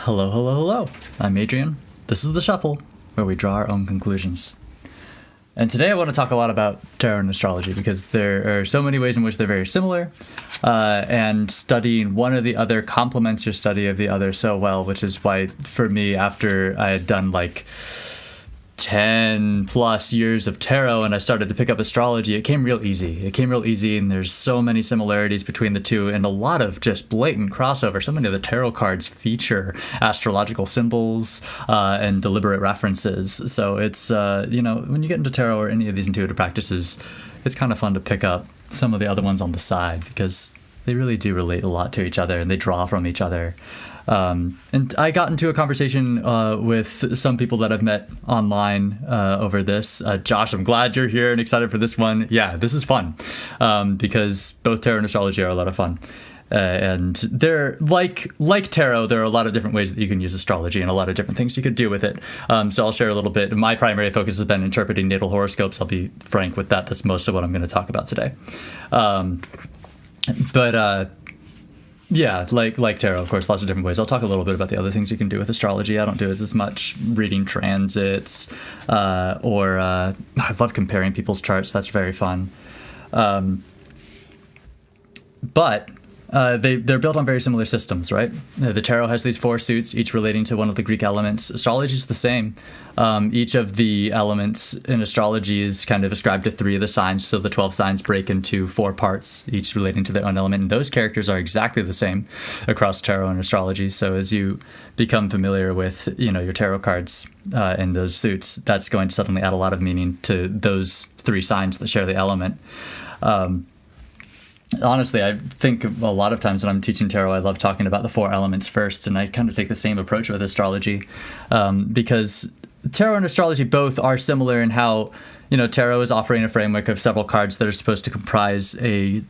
Hello, hello, hello. I'm Adrian. This is The Shuffle, where we draw our own conclusions. And today I want to talk a lot about tarot and astrology because there are so many ways in which they're very similar, and studying one or the other complements your study of the other so well, which is why, for me, after I had done like 10 plus years of tarot and I started to pick up astrology, it came real easy, and there's so many similarities between the two and a lot of just blatant crossover. So many of the tarot cards feature astrological symbols and deliberate references. So it's, when you get into tarot or any of these intuitive practices, it's kind of fun to pick up some of the other ones on the side because they really do relate a lot to each other and they draw from each other. And I got into a conversation with some people that I've met online over this. Josh, I'm glad you're here and excited for this one. Yeah, this is fun because both tarot and astrology are a lot of fun. And they're like tarot, there are a lot of different ways that you can use astrology and a lot of different things you could do with it. So I'll share a little bit. My primary focus has been interpreting natal horoscopes. I'll be frank with that. That's most of what I'm going to talk about today. Yeah, like tarot, of course, lots of different ways. I'll talk a little bit about the other things you can do with astrology. I don't do as much reading transits, I love comparing people's charts. That's very fun. But they're built on very similar systems, right? The tarot has these 4 suits, each relating to one of the Greek elements. Astrology is the same. Each of the elements in astrology is kind of ascribed to 3 of the signs, so the 12 signs break into 4 parts, each relating to their own element, and those characters are exactly the same across tarot and astrology. So as you become familiar with, your tarot cards and those suits, that's going to suddenly add a lot of meaning to those 3 signs that share the element. Honestly, I think a lot of times when I'm teaching tarot, I love talking about the 4 elements first, and I kind of take the same approach with astrology because tarot and astrology both are similar in how, tarot is offering a framework of several cards that are supposed to comprise a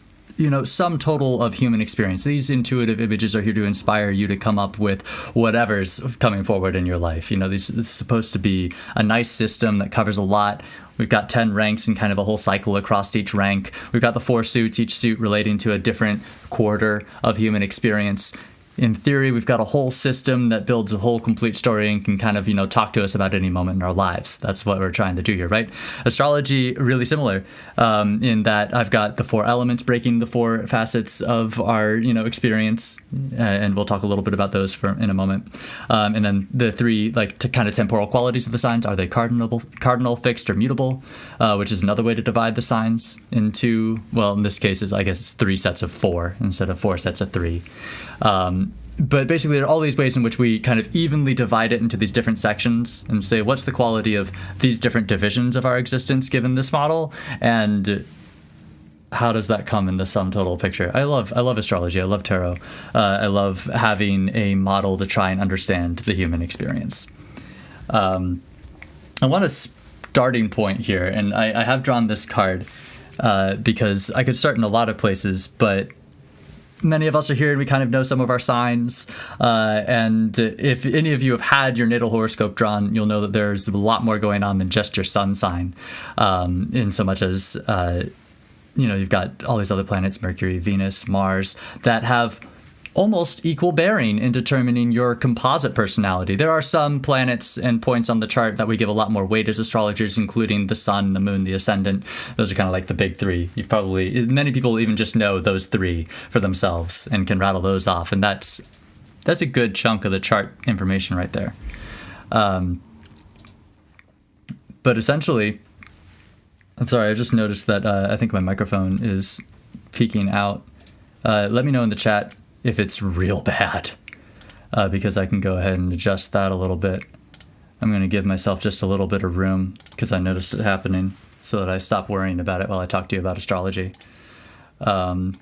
sum total of human experience. These intuitive images are here to inspire you to come up with whatever's coming forward in your life. This is supposed to be a nice system that covers a lot. We've got 10 ranks and kind of a whole cycle across each rank. We've got the 4 suits, each suit relating to a different quarter of human experience. In theory, we've got a whole system that builds a whole complete story and can kind of, talk to us about any moment in our lives. That's what we're trying to do here, right? Astrology, really similar in that I've got the 4 elements breaking the 4 facets of our, experience. And we'll talk a little bit about those in a moment. And then the 3, kind of temporal qualities of the signs. Are they cardinal, fixed, or mutable? Which is another way to divide the signs into, well, in this case, I guess it's 3 sets of 4 instead of 4 sets of 3. But basically, there are all these ways in which we kind of evenly divide it into these different sections and say, what's the quality of these different divisions of our existence given this model? And how does that come in the sum total picture? I love astrology. I love tarot. I love having a model to try and understand the human experience. I want a starting point here, and I have drawn this card because I could start in a lot of places, but many of us are here and we kind of know some of our signs. And if any of you have had your natal horoscope drawn, you'll know that there's a lot more going on than just your sun sign. In so much as, you've got all these other planets, Mercury, Venus, Mars, that have almost equal bearing in determining your composite personality. There are some planets and points on the chart that we give a lot more weight as astrologers, including the sun, the moon, the ascendant. Those are kind of like the big 3. Many people even just know those 3 for themselves and can rattle those off. And that's a good chunk of the chart information right there. But essentially, I'm sorry, I just noticed that I think my microphone is peaking out. Let me know in the chat if it's real bad, because I can go ahead and adjust that a little bit. I'm going to give myself just a little bit of room because I noticed it happening so that I stop worrying about it while I talk to you about astrology. In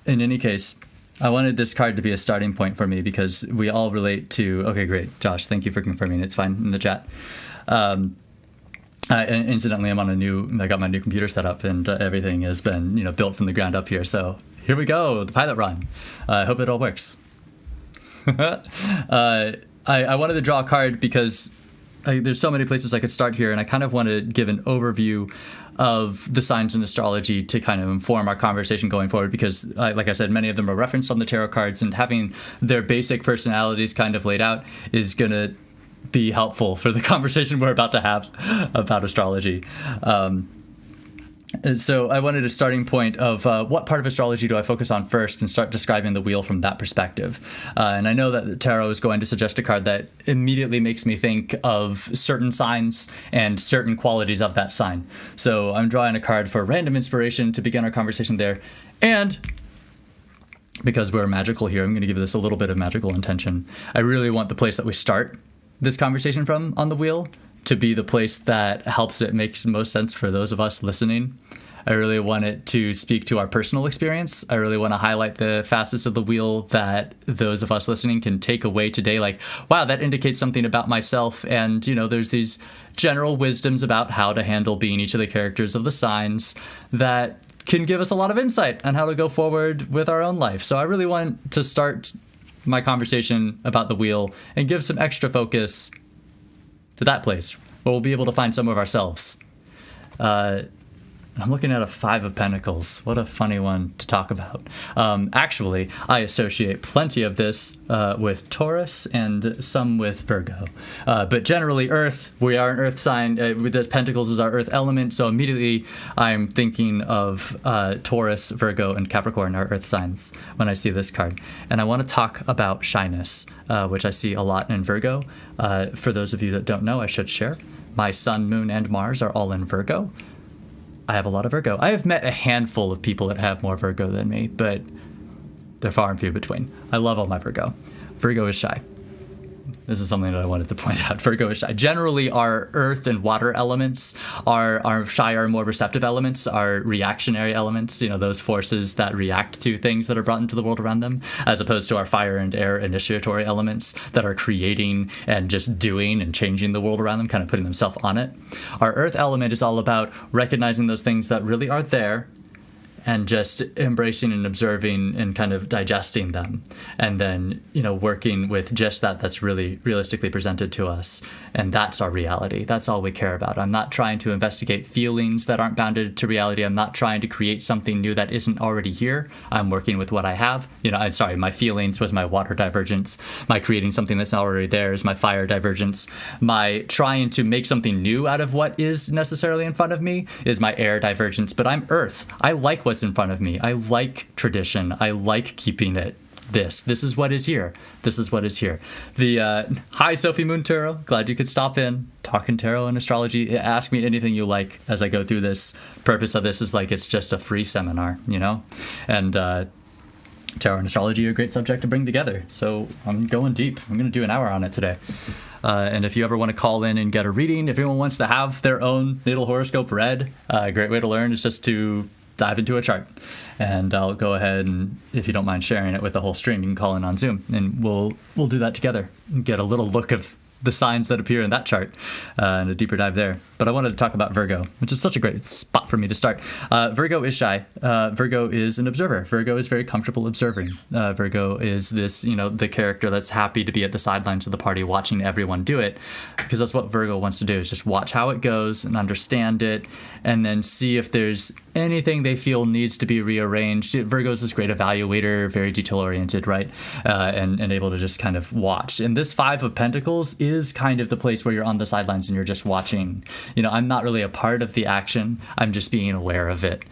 any case, I wanted this card to be a starting point for me because we all relate to... Okay, great. Josh, thank you for confirming. It's fine in the chat. And incidentally, I got my new computer set up and everything has been, built from the ground up here. So here we go, the pilot run. I hope it all works. I wanted to draw a card because there's so many places I could start here, and I kind of want to give an overview of the signs in astrology to kind of inform our conversation going forward, because like I said, many of them are referenced on the tarot cards, and having their basic personalities kind of laid out is going to be helpful for the conversation we're about to have about astrology. And so I wanted a starting point of what part of astrology do I focus on first, and start describing the wheel from that perspective. And I know that the tarot is going to suggest a card that immediately makes me think of certain signs and certain qualities of that sign. So I'm drawing a card for random inspiration to begin our conversation there. And because we're magical here, I'm going to give this a little bit of magical intention. I really want the place that we start this conversation from on the wheel to be the place that helps it make most sense for those of us listening. I really want it to speak to our personal experience. I really want to highlight the facets of the wheel that those of us listening can take away today. Like, wow, that indicates something about myself. And, you know, there's these general wisdoms about how to handle being each of the characters of the signs that can give us a lot of insight on how to go forward with our own life. So I really want to start my conversation about the wheel and give some extra focus to that place where we'll be able to find some of ourselves. I'm looking at a 5 of Pentacles. What a funny one to talk about. Actually, I associate plenty of this with Taurus and some with Virgo. But generally Earth, we are an Earth sign. The Pentacles is our Earth element, so immediately I'm thinking of Taurus, Virgo, and Capricorn, our Earth signs, when I see this card. And I want to talk about shyness, which I see a lot in Virgo. For those of you that don't know, I should share. My Sun, Moon, and Mars are all in Virgo. I have a lot of Virgo. I have met a handful of people that have more Virgo than me, but they're far and few between. I love all my Virgo. Virgo is shy. This is something that I wanted to point out. Virgo is shy. Generally, our earth and water elements are shy, are more receptive elements, are reactionary elements, you know, those forces that react to things that are brought into the world around them, as opposed to our fire and air initiatory elements that are creating and just doing and changing the world around them, kind of putting themselves on it. Our earth element is all about recognizing those things that really are there and just embracing and observing and kind of digesting them. And then, you know, working with just that's really realistically presented to us. And that's our reality. That's all we care about. I'm not trying to investigate feelings that aren't bounded to reality. I'm not trying to create something new that isn't already here. I'm working with what I have. You know, I'm sorry, my feelings was my water divergence. My creating something that's already there is my fire divergence. My trying to make something new out of what is necessarily in front of me is my air divergence. But I'm earth. I like what's in front of me. I like tradition. I like keeping it this is what is here. This is what is here. Hi, Sophie Moon Tarot. Glad you could stop in. Talking tarot and astrology. Ask me anything you like as I go through this. Purpose of this is like it's just a free seminar, you know? And tarot and astrology are a great subject to bring together. So I'm going deep. I'm going to do an hour on it today. And if you ever want to call in and get a reading, if anyone wants to have their own natal horoscope read, a great way to learn is just to dive into a chart. And I'll go ahead and, if you don't mind sharing it with the whole stream, you can call in on Zoom and we'll do that together and get a little look of the signs that appear in that chart and a deeper dive there. But I wanted to talk about Virgo, which is such a great spot for me to start. Virgo is shy. Virgo is an observer. Virgo is very comfortable observing. Virgo is this, you know, the character that's happy to be at the sidelines of the party watching everyone do it, because that's what Virgo wants to do, is just watch how it goes and understand it and then see if there's anything they feel needs to be rearranged. Virgo is this great evaluator, very detail oriented, right? And able to just kind of watch. And this 5 of Pentacles is kind of the place where you're on the sidelines and you're just watching. You know, I'm not really a part of the action. I'm just being aware of it.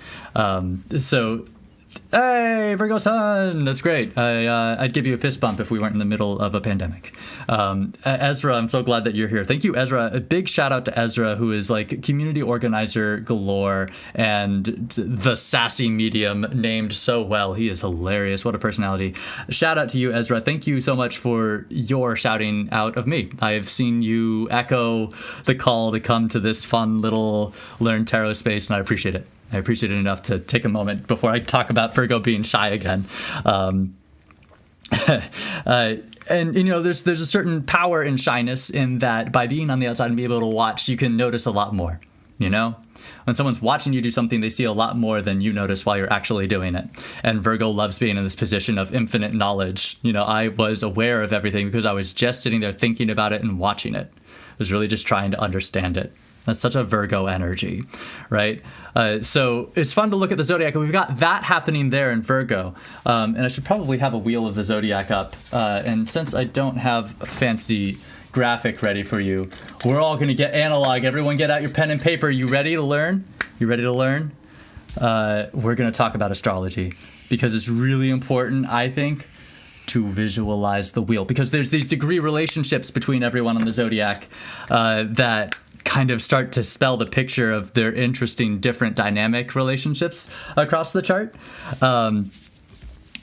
So, hey, Virgo sun, that's great. I'd give you a fist bump if we weren't in the middle of a pandemic. Ezra, I'm so glad that you're here. Thank you, Ezra. A big shout out to Ezra, who is like community organizer galore and the sassy medium named so well. He is hilarious. What a personality. Shout out to you, Ezra. Thank you so much for your shouting out of me. I've seen you echo the call to come to this fun little Learn Tarot space, and I appreciate it. I appreciate it enough to take a moment before I talk about Virgo being shy again. And, you know, there's a certain power in shyness in that by being on the outside and being able to watch, you can notice a lot more, you know? When someone's watching you do something, they see a lot more than you notice while you're actually doing it. And Virgo loves being in this position of infinite knowledge. You know, I was aware of everything because I was just sitting there thinking about it and watching it. was really just trying to understand it. That's such a Virgo energy, right? So it's fun to look at the zodiac. We've got that happening there in Virgo. And I should probably have a wheel of the zodiac up. And since I don't have a fancy graphic ready for you, we're all going to get analog. Everyone get out your pen and paper. You ready to learn? You ready to learn? We're going to talk about astrology because it's really important, I think, to visualize the wheel. Because there's these degree relationships between everyone on the zodiac that kind of start to spell the picture of their interesting, different dynamic relationships across the chart.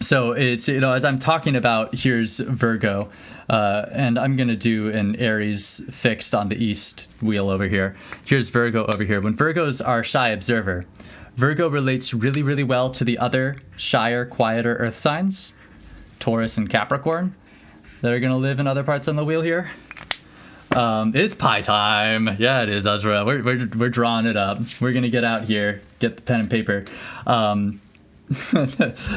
So it's, as I'm talking about, here's Virgo, and I'm going to do an Aries fixed on the east wheel over here. Here's Virgo over here. When Virgo's our shy observer, Virgo relates really, really well to the other shyer, quieter earth signs, Taurus and Capricorn, that are going to live in other parts on the wheel here. It's pie time. Yeah, it is, Ezra. We're drawing it up. We're gonna get out here, get the pen and paper.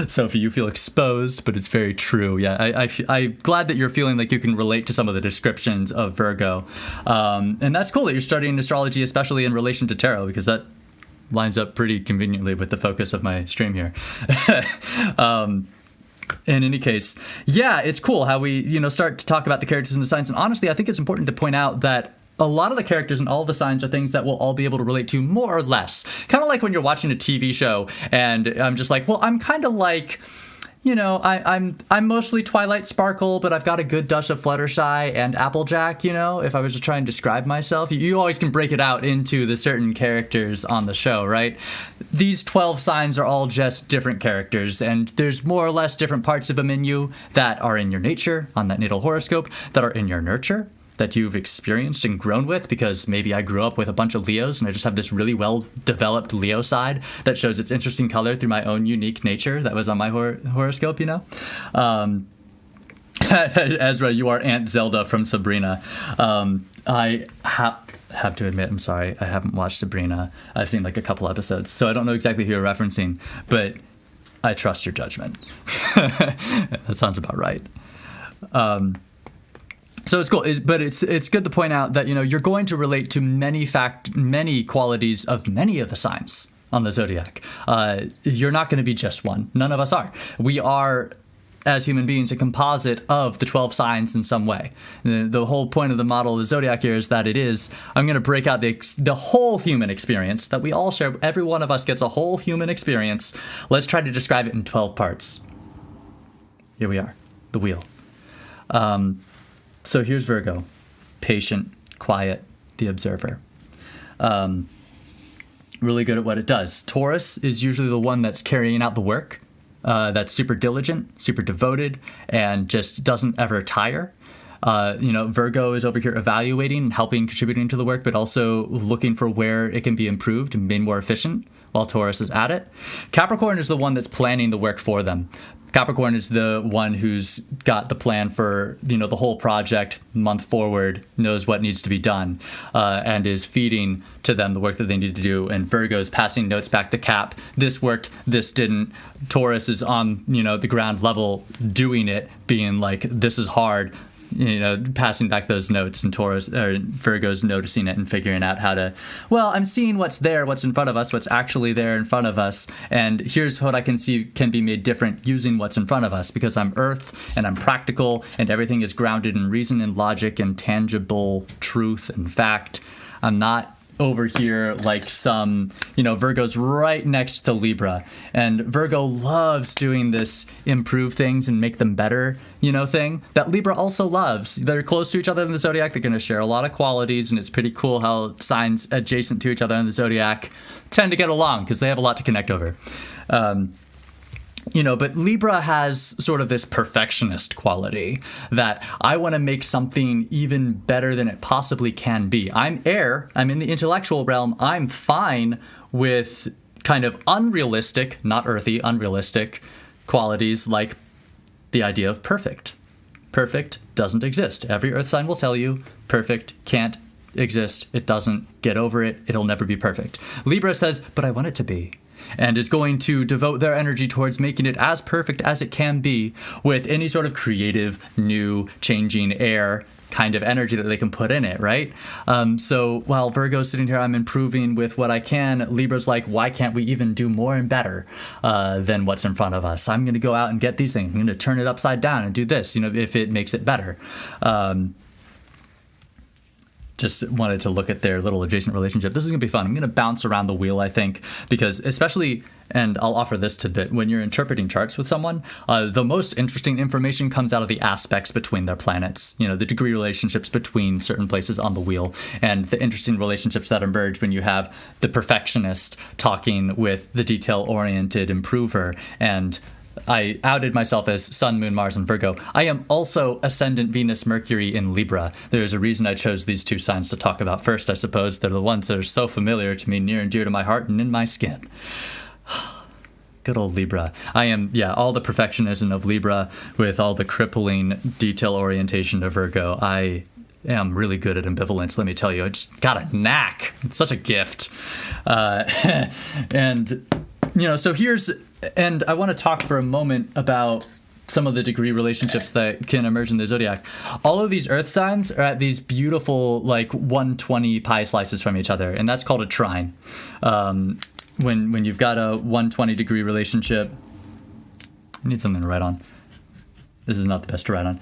Sophie, you feel exposed, but it's very true. Yeah, I'm glad that you're feeling like you can relate to some of the descriptions of Virgo. And that's cool that you're studying astrology, especially in relation to tarot, because that lines up pretty conveniently with the focus of my stream here. In any case, yeah, it's cool how we, start to talk about the characters and the signs. And honestly, I think it's important to point out that a lot of the characters and all of the signs are things that we'll all be able to relate to more or less. Kind of like when you're watching a TV show and I'm just like, well, I'm kind of like, I'm mostly Twilight Sparkle, but I've got a good dash of Fluttershy and Applejack, if I was to try and describe myself. You always can break it out into the certain characters on the show, right? These 12 signs are all just different characters, and there's more or less different parts of them in you that are in your nature, on that natal horoscope, that are in your nurture, that you've experienced and grown with, because maybe I grew up with a bunch of Leos and I just have this really well-developed Leo side that shows its interesting color through my own unique nature that was on my horoscope, Ezra, you are Aunt Zelda from Sabrina. I have to admit, I'm sorry, I haven't watched Sabrina. I've seen like a couple episodes, so I don't know exactly who you're referencing, but I trust your judgment. That sounds about right. So it's cool, but it's good to point out that you're going to relate to many qualities of many of the signs on the zodiac. You're not going to be just one. None of us are. We are, as human beings, a composite of the 12 signs in some way. The whole point of the model of the zodiac here is that I'm going to break out the whole human experience that we all share. Every one of us gets a whole human experience. Let's try to describe it in 12 parts. Here we are, the wheel. So here's Virgo, patient, quiet, the observer. Really good at what it does. Taurus is usually the one that's carrying out the work, that's super diligent, super devoted, and just doesn't ever tire. Virgo is over here evaluating, helping, contributing to the work, but also looking for where it can be improved and made more efficient while Taurus is at it. Capricorn is the one that's planning the work for them. Capricorn is the one who's got the plan for, the whole project month forward, knows what needs to be done, and is feeding to them the work that they need to do. And Virgo is passing notes back to Cap. This worked, this didn't. Taurus is on, the ground level doing it, being like, this is hard, passing back those notes, and Virgo's noticing it and figuring out how to, I'm seeing what's there, what's in front of us, what's actually there in front of us, and here's what I can see can be made different using what's in front of us, because I'm Earth and I'm practical and everything is grounded in reason and logic and tangible truth and fact. I'm not over here like some, Virgo's right next to Libra, and Virgo loves doing this improve things and make them better, thing that Libra also loves. They're close to each other in the zodiac. They're going to share a lot of qualities, and it's pretty cool how signs adjacent to each other in the zodiac tend to get along because they have a lot to connect over. But Libra has sort of this perfectionist quality that I want to make something even better than it possibly can be. I'm air. I'm in the intellectual realm. I'm fine with kind of unrealistic, not earthy, unrealistic qualities like the idea of perfect. Perfect doesn't exist. Every earth sign will tell you perfect can't exist. It doesn't. Get over it. It'll never be perfect. Libra says, but I want it to be, and is going to devote their energy towards making it as perfect as it can be with any sort of creative, new, changing air kind of energy that they can put in it, right? So while Virgo's sitting here, I'm improving with what I can, Libra's like, why can't we even do more and better than what's in front of us? I'm going to go out and get these things. I'm going to turn it upside down and do this, if it makes it better. Just wanted to look at their little adjacent relationship. This is going to be fun. I'm going to bounce around the wheel, I think, because especially, and I'll offer this tidbit, when you're interpreting charts with someone, the most interesting information comes out of the aspects between their planets, the degree relationships between certain places on the wheel, and the interesting relationships that emerge when you have the perfectionist talking with the detail-oriented improver. And I outed myself as Sun, Moon, Mars, and Virgo. I am also Ascendant Venus, Mercury in Libra. There's a reason I chose these two signs to talk about first, I suppose. They're the ones that are so familiar to me, near and dear to my heart and in my skin. Good old Libra. I am, all the perfectionism of Libra with all the crippling detail orientation of Virgo. I am really good at ambivalence, let me tell you. I just got a knack. It's such a gift. And I want to talk for a moment about some of the degree relationships that can emerge in the zodiac. All of these earth signs are at these beautiful, 120 pie slices from each other, and that's called a trine. When you've got a 120 degree relationship, I need something to write on. This is not the best to write on.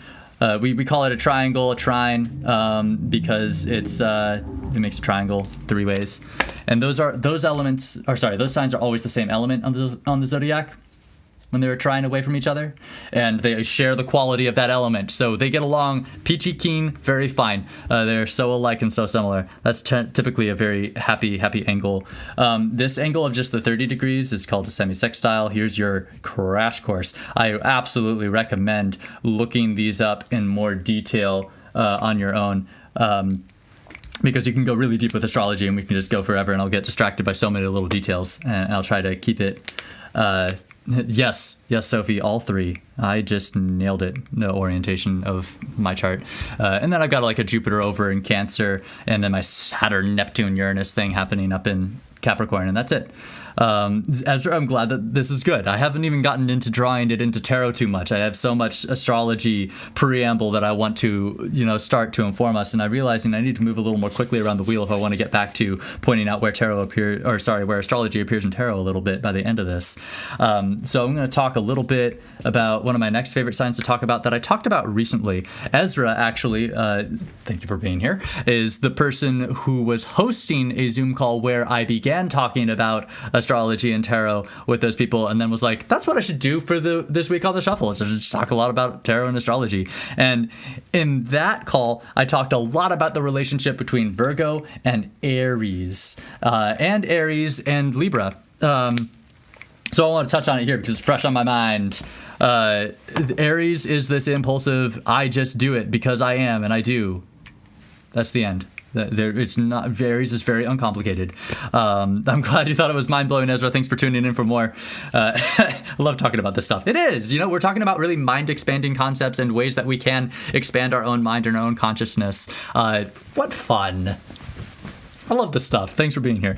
We call it a triangle, a trine, because it makes a triangle 3 ways. And those signs are always the same element on the zodiac when they're trying away from each other, and they share the quality of that element. So they get along peachy keen, very fine. They're so alike and so similar. That's typically a very happy angle. This angle of just the 30 degrees is called a semi-sextile. Here's your crash course. I absolutely recommend looking these up in more detail on your own. Because you can go really deep with astrology, and we can just go forever, and I'll get distracted by so many little details, and I'll try to keep it. Yes, Sophie, all 3. I just nailed it, the orientation of my chart. And then I've got a Jupiter over in Cancer, and then my Saturn, Neptune, Uranus thing happening up in Capricorn, and that's it. Ezra, I'm glad that this is good. I haven't even gotten into drawing it into tarot too much. I have so much astrology preamble that I want to, start to inform us, and I'm realizing I need to move a little more quickly around the wheel if I want to get back to pointing out where where astrology appears in tarot a little bit by the end of this. So I'm going to talk a little bit about one of my next favorite signs to talk about that I talked about recently. Ezra, actually, thank you for being here, is the person who was hosting a Zoom call where I began talking about astrology and tarot with those people, and then was like, that's what I should do for this week on the shuffle, is just talk a lot about tarot and astrology. And in that call, I talked a lot about the relationship between Virgo and Aries and Libra. So I want to touch on it here because it's fresh on my mind. Aries is this impulsive, I just do it because I am and I do. That's the end. It's not. Aries is very uncomplicated. I'm glad you thought it was mind-blowing, Ezra. Thanks for tuning in for more. I love talking about this stuff. It is. We're talking about really mind-expanding concepts and ways that we can expand our own mind and our own consciousness. What fun. I love this stuff. Thanks for being here.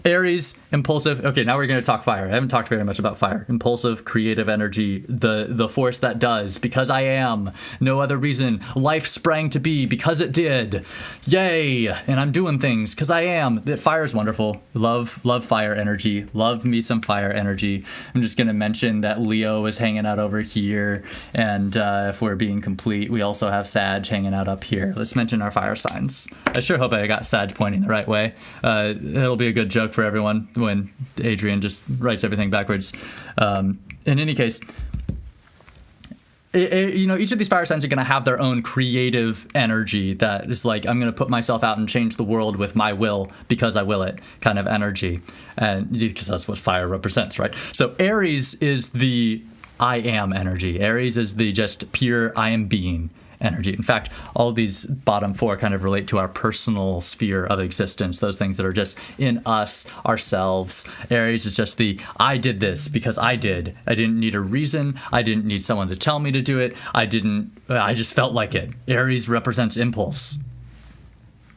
Aries, impulsive. Okay, now we're going to talk fire. I haven't talked very much about fire. Impulsive, creative energy, the force that does, because I am. No other reason. Life sprang to be because it did. Yay! And I'm doing things because I am. Fire is wonderful. Love fire energy. Love me some fire energy. I'm just going to mention that Leo is hanging out over here. And if we're being complete, we also have Sag hanging out up here. Let's mention our fire signs. I sure hope I got Sag pointing the right way. It'll be a good joke for everyone when Adrian just writes everything backwards. In any case, each of these fire signs are going to have their own creative energy that is like, I'm going to put myself out and change the world with my will because I will it kind of energy. And because that's what fire represents, right? So Aries is the I am energy. Aries is the just pure I am being energy. In fact, all these bottom 4 kind of relate to our personal sphere of existence, those things that are just in us, ourselves. Aries is just the I did this because I did. I didn't need a reason. I didn't need someone to tell me to do it. I just felt like it. Aries represents impulse.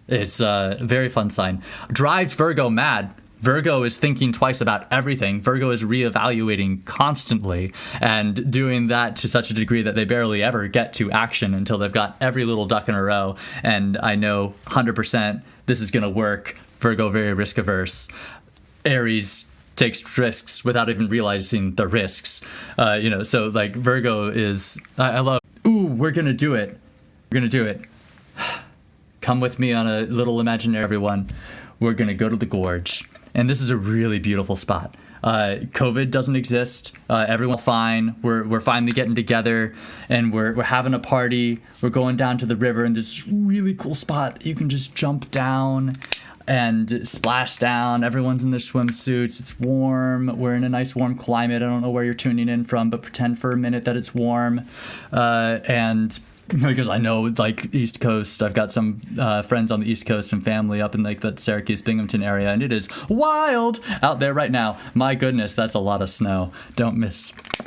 It's a very fun sign. Drives Virgo mad. Virgo is thinking twice about everything. Virgo is reevaluating constantly and doing that to such a degree that they barely ever get to action until they've got every little duck in a row. And I know 100% this is going to work. Virgo, very risk averse. Aries takes risks without even realizing the risks. So like Virgo is, I love, ooh, we're going to do it. We're going to do it. Come with me on a little imaginary, everyone. We're going to go to the gorge. And this is a really beautiful spot. COVID doesn't exist. Everyone's fine. We're finally getting together, and we're having a party. We're going down to the river in this really cool spot. You can just jump down and splash down. Everyone's in their swimsuits. It's warm. We're in a nice warm climate. I don't know where you're tuning in from, but pretend for a minute that it's warm. And because I know, like, East Coast, I've got some friends on the East Coast and family up in like that Syracuse, Binghamton area, and it is wild out there right now. My goodness, that's a lot of snow. Don't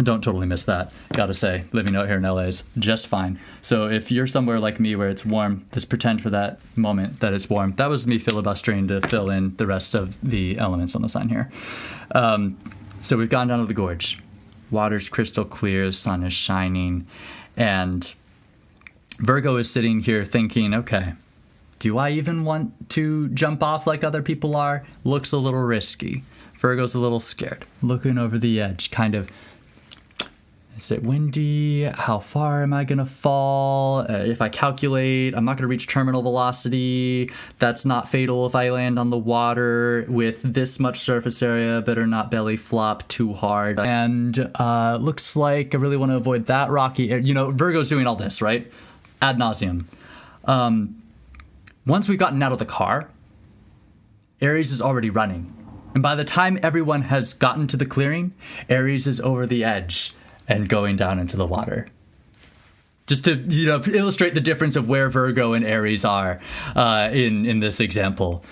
totally miss that. Gotta say, living out here in LA is just fine. So if you're somewhere like me where it's warm, just pretend for that moment that it's warm. That was me filibustering to fill in the rest of the elements on the sign here. So we've gone down to the gorge. Water's crystal clear, the sun is shining, and Virgo is sitting here thinking, okay, do I even want to jump off like other people are? Looks a little risky. Virgo's a little scared, looking over the edge, kind of, is it windy? How far am I going to fall? If I calculate, I'm not going to reach terminal velocity. That's not fatal if I land on the water with this much surface area. Better not belly flop too hard. And looks like I really want to avoid that rocky area. Virgo's doing all this, right? Ad nauseum. Once we've gotten out of the car, Aries is already running. And by the time everyone has gotten to the clearing, Aries is over the edge and going down into the water. Just to illustrate the difference of where Virgo and Aries are in this example.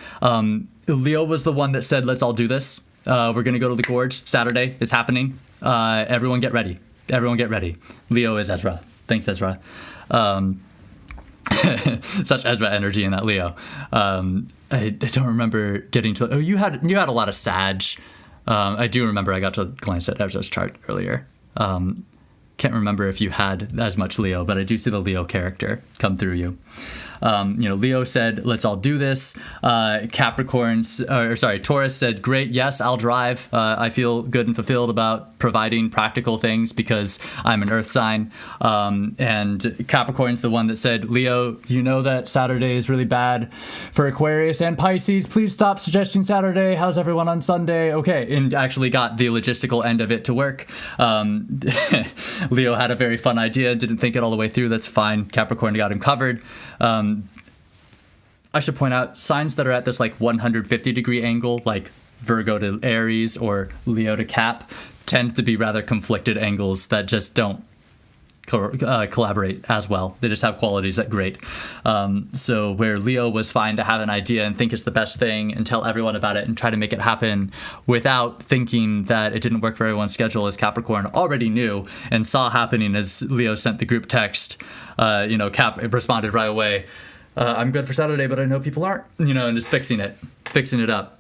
Leo was the one that said, let's all do this. We're going to go to the gorge Saturday. It's happening. Everyone get ready. Everyone get ready. Leo is Ezra. Thanks, Ezra. Such Ezra energy in that Leo. I don't remember getting to. Oh, you had a lot of Sag. I do remember I got to glance at Ezra's chart earlier. Can't remember if you had as much Leo, but I do see the Leo character come through you. Leo said, let's all do this. Taurus said, great, yes, I'll drive. I feel good and fulfilled about providing practical things because I'm an earth sign. And Capricorn's the one that said, Leo, you know that Saturday is really bad for Aquarius and Pisces. Please stop suggesting Saturday. How's everyone on Sunday? Okay. And actually got the logistical end of it to work. Leo had a very fun idea, didn't think it all the way through. That's fine. Capricorn got him covered. I should point out signs that are at this like 150 degree angle, like Virgo to Aries or Leo to Cap, tend to be rather conflicted angles that just don't collaborate as well. They just have qualities that great. So where Leo was fine to have an idea and think it's the best thing and tell everyone about it and try to make it happen without thinking that it didn't work for everyone's schedule, as Capricorn already knew and saw happening as Leo sent the group text. Cap responded right away. I'm good for Saturday, but I know people aren't, and just fixing it up.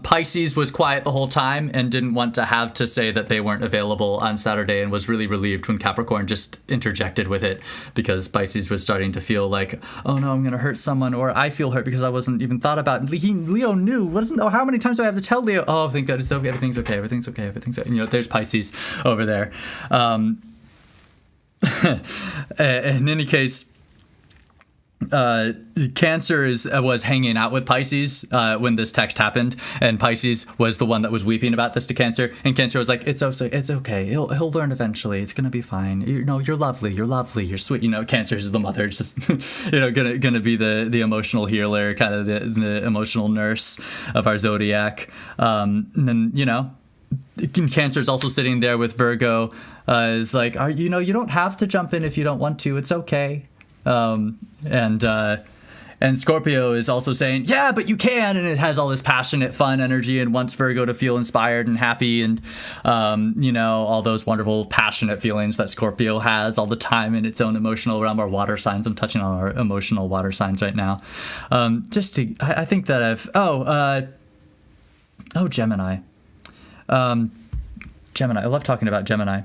Pisces was quiet the whole time and didn't want to have to say that they weren't available on Saturday and was really relieved when Capricorn just interjected with it, because Pisces was starting to feel like, oh no, I'm going to hurt someone, or I feel hurt because I wasn't even thought about. Leo knew, wasn't know how many times do I have to tell Leo, oh, thank God, it's okay, everything's okay. There's Pisces over there. In any case, Cancer was hanging out with Pisces when this text happened, and Pisces was the one that was weeping about this to Cancer, and Cancer was like, it's okay, he'll learn eventually, it's gonna be fine, you're lovely, you're sweet. Cancer is the mother, it's just gonna be the emotional healer, kind of the emotional nurse of our zodiac. And then Cancer's also sitting there with Virgo, is like, you don't have to jump in if you don't want to, it's okay. And Scorpio is also saying, yeah, but you can, and it has all this passionate, fun energy and wants Virgo to feel inspired and happy, and all those wonderful, passionate feelings that Scorpio has all the time in its own emotional realm. Our water signs. I'm touching on our emotional water signs right now. I think that Oh, Gemini. Gemini. I love talking about Gemini.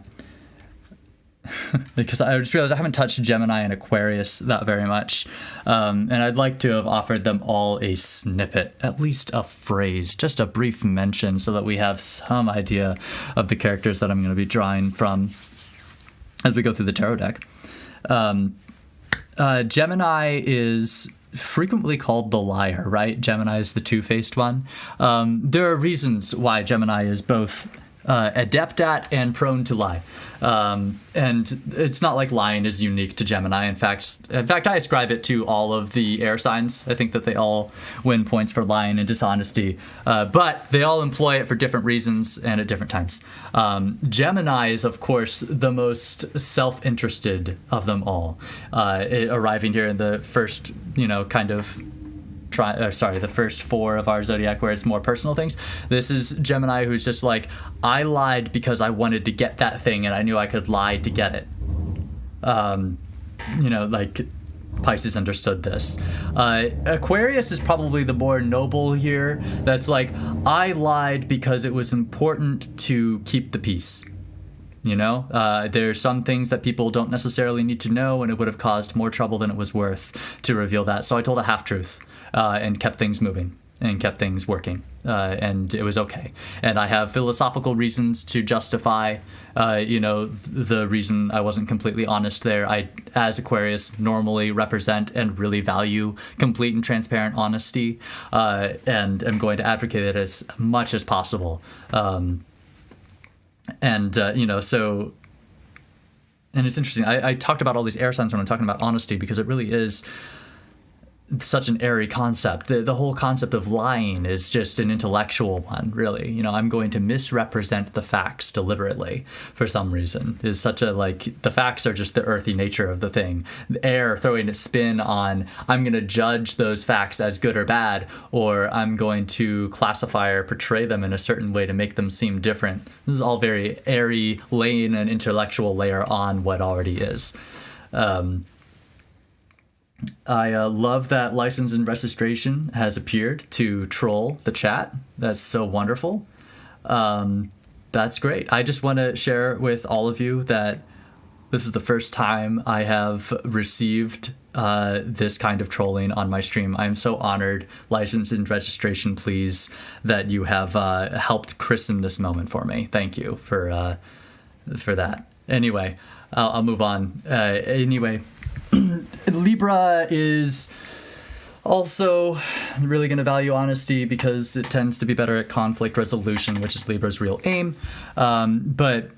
Because I just realized I haven't touched Gemini and Aquarius that very much. And I'd like to have offered them all a snippet, at least a phrase, just a brief mention, so that we have some idea of the characters that I'm going to be drawing from as we go through the tarot deck. Gemini is frequently called the liar, right? Gemini is the two-faced one. There are reasons why Gemini is both adept at and prone to lie. And it's not like lying is unique to Gemini. In fact, I ascribe it to all of the air signs. I think that they all win points for lying and dishonesty, but they all employ it for different reasons and at different times. Gemini is, of course, the most self-interested of them all, arriving here in the first, the first four of our zodiac, where it's more personal things. This is Gemini, who's just like, I lied because I wanted to get that thing and I knew I could lie to get it. Like Pisces understood this. Aquarius is probably the more noble here. That's like, I lied because it was important to keep the peace. There's some things that people don't necessarily need to know, and it would have caused more trouble than it was worth to reveal that. So I told a half-truth and kept things moving and kept things working, and it was okay. And I have philosophical reasons to justify, the reason I wasn't completely honest there. I, as Aquarius, normally represent and really value complete and transparent honesty, and am going to advocate it as much as possible. And it's interesting. I talked about all these air signs when I'm talking about honesty, because it really is such an airy concept. The whole concept of lying is just an intellectual one, really. I'm going to misrepresent the facts deliberately for some reason. Is such the facts are just the earthy nature of the thing. The air throwing a spin on, I'm going to judge those facts as good or bad, or I'm going to classify or portray them in a certain way to make them seem different. This is all very airy, laying an intellectual layer on what already is. I love that license and registration has appeared to troll the chat. That's so wonderful. That's great. I just want to share with all of you that this is the first time I have received this kind of trolling on my stream. I'm so honored. License and registration, please, that you have helped christen this moment for me. Thank you for that. Anyway, I'll move on. Libra is also really going to value honesty because it tends to be better at conflict resolution, which is Libra's real aim. But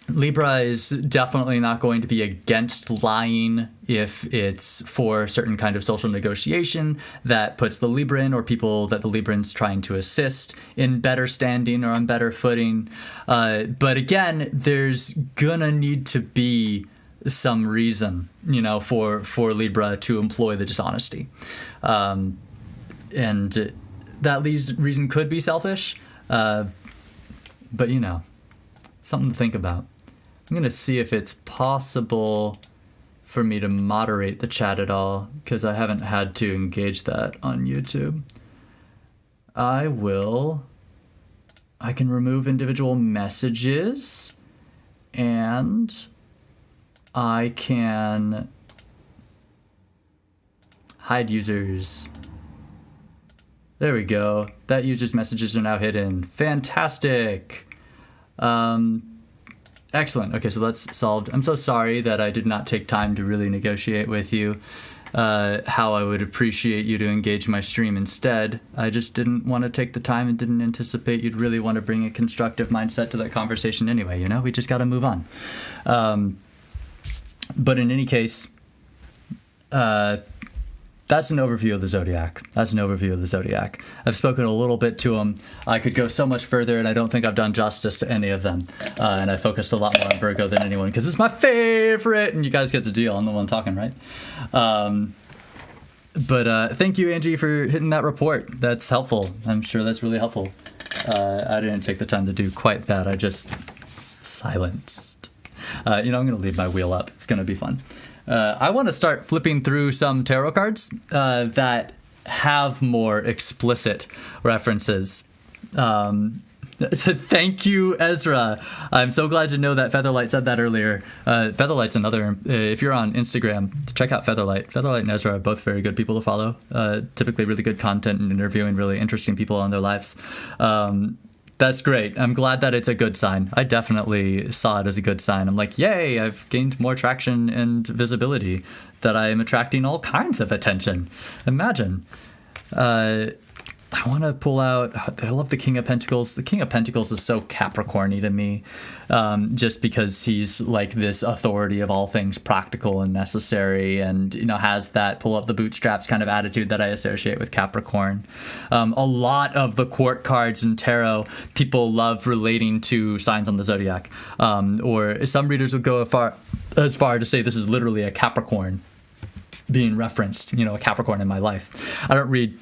Libra is definitely not going to be against lying if it's for a certain kind of social negotiation that puts the Libran or people that the Libran's trying to assist in better standing or on better footing. But again, there's gonna need to be some reason, for Libra to employ the dishonesty. And that reason could be selfish, but something to think about. I'm going to see if it's possible for me to moderate the chat at all, because I haven't had to engage that on YouTube. I can remove individual messages, and I can hide users. There we go. That user's messages are now hidden. Fantastic. Excellent. Okay, so that's solved. I'm so sorry that I did not take time to really negotiate with you how I would appreciate you to engage my stream instead. I just didn't want to take the time and didn't anticipate you'd really want to bring a constructive mindset to that conversation anyway. We just got to move on. But in any case, that's an overview of the zodiac. I've spoken a little bit to them. I could go so much further, and I don't think I've done justice to any of them. And I focused a lot more on Virgo than anyone, because it's my favorite, and you guys get the deal. I'm the one talking, right? But thank you, Angie, for hitting that report. That's helpful. I'm sure that's really helpful. I didn't take the time to do quite that. I just silenced. I'm going to leave my wheel up. It's going to be fun. I want to start flipping through some tarot cards that have more explicit references Thank you, Ezra. I'm so glad to know that Featherlight said that earlier. Featherlight's another, if you're on Instagram, check out Featherlight. Featherlight and Ezra are both very good people to follow. Typically really good content and interviewing really interesting people on their lives. That's great. I'm glad that it's a good sign. I definitely saw it as a good sign. I'm like, yay, I've gained more traction and visibility, that I am attracting all kinds of attention. Imagine. I want to pull out, I love the King of Pentacles. The King of Pentacles is so Capricorn-y to me, just because he's like this authority of all things practical and necessary, and, you know, has that pull up the bootstraps kind of attitude that I associate with Capricorn. A lot of the court cards in tarot, people love relating to signs on the zodiac, or some readers would go as far to say this is literally a Capricorn being referenced, you know, a Capricorn in my life. I don't read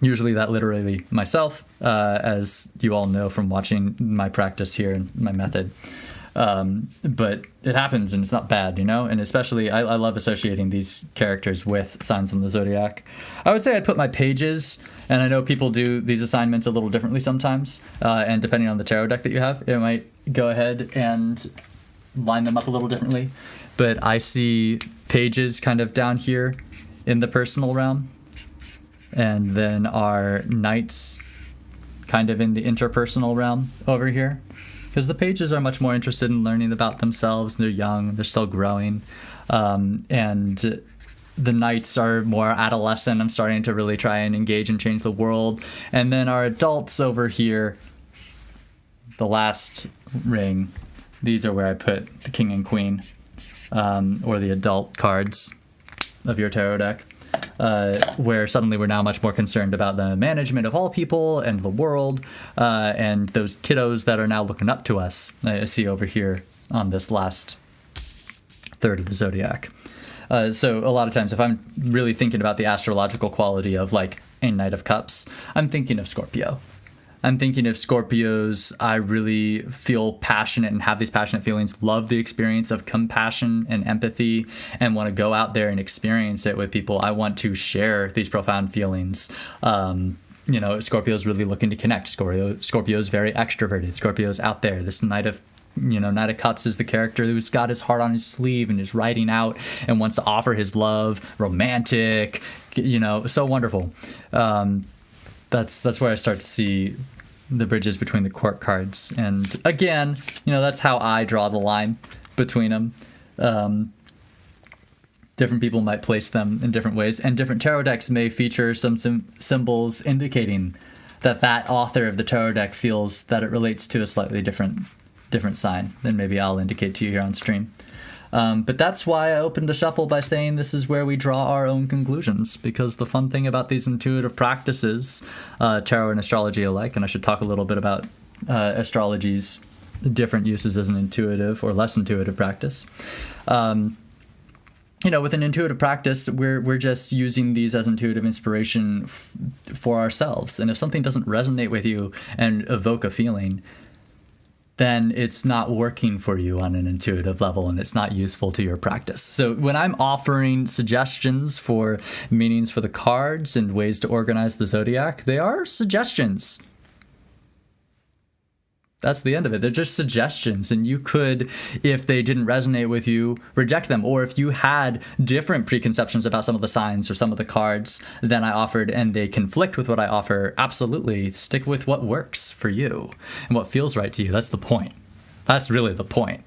usually that literally myself, as you all know from watching my practice here and my method. But it happens, and it's not bad, you know? And especially, I love associating these characters with signs on the zodiac. I would say I'd put my pages, and I know people do these assignments a little differently sometimes, and depending on the tarot deck that you have, it might go ahead and line them up a little differently. But I see pages kind of down here in the personal realm, and then our knights kind of in the interpersonal realm over here, because the pages are much more interested in learning about themselves. They're young, they're still growing, and the knights are more adolescent. I'm starting to really try and engage and change the world. And then our adults over here, the last ring, these are where I put the king and queen, or the adult cards of your tarot deck. Where suddenly we're now much more concerned about the management of all people and the world, and those kiddos that are now looking up to us. I see over here on this last third of the zodiac. So a lot of times if I'm really thinking about the astrological quality of like a Knight of Cups, I'm thinking of Scorpio. I'm thinking of Scorpios. I really feel passionate and have these passionate feelings, love the experience of compassion and empathy, and want to go out there and experience it with people. I want to share these profound feelings. You know, Scorpio's really looking to connect. Scorpio's very extroverted. Scorpio's out there. This Knight of Cups is the character who's got his heart on his sleeve and is writing out and wants to offer his love, romantic, so wonderful. That's where I start to see the bridges between the court cards. And again, that's how I draw the line between them. Different people might place them in different ways, and different tarot decks may feature some symbols indicating that author of the tarot deck feels that it relates to a slightly different sign than maybe I'll indicate to you here on stream. But that's why I opened the shuffle by saying this is where we draw our own conclusions, because the fun thing about these intuitive practices, tarot and astrology alike, and I should talk a little bit about astrology's different uses as an intuitive or less intuitive practice. With an intuitive practice, we're just using these as intuitive inspiration for ourselves. And if something doesn't resonate with you and evoke a feeling, then it's not working for you on an intuitive level, and it's not useful to your practice. So when I'm offering suggestions for meanings for the cards and ways to organize the zodiac, they are suggestions. That's the end of it. They're just suggestions, and you could, if they didn't resonate with you, reject them. Or if you had different preconceptions about some of the signs or some of the cards than I offered, and they conflict with what I offer, absolutely stick with what works for you and what feels right to you. That's the point. That's really the point.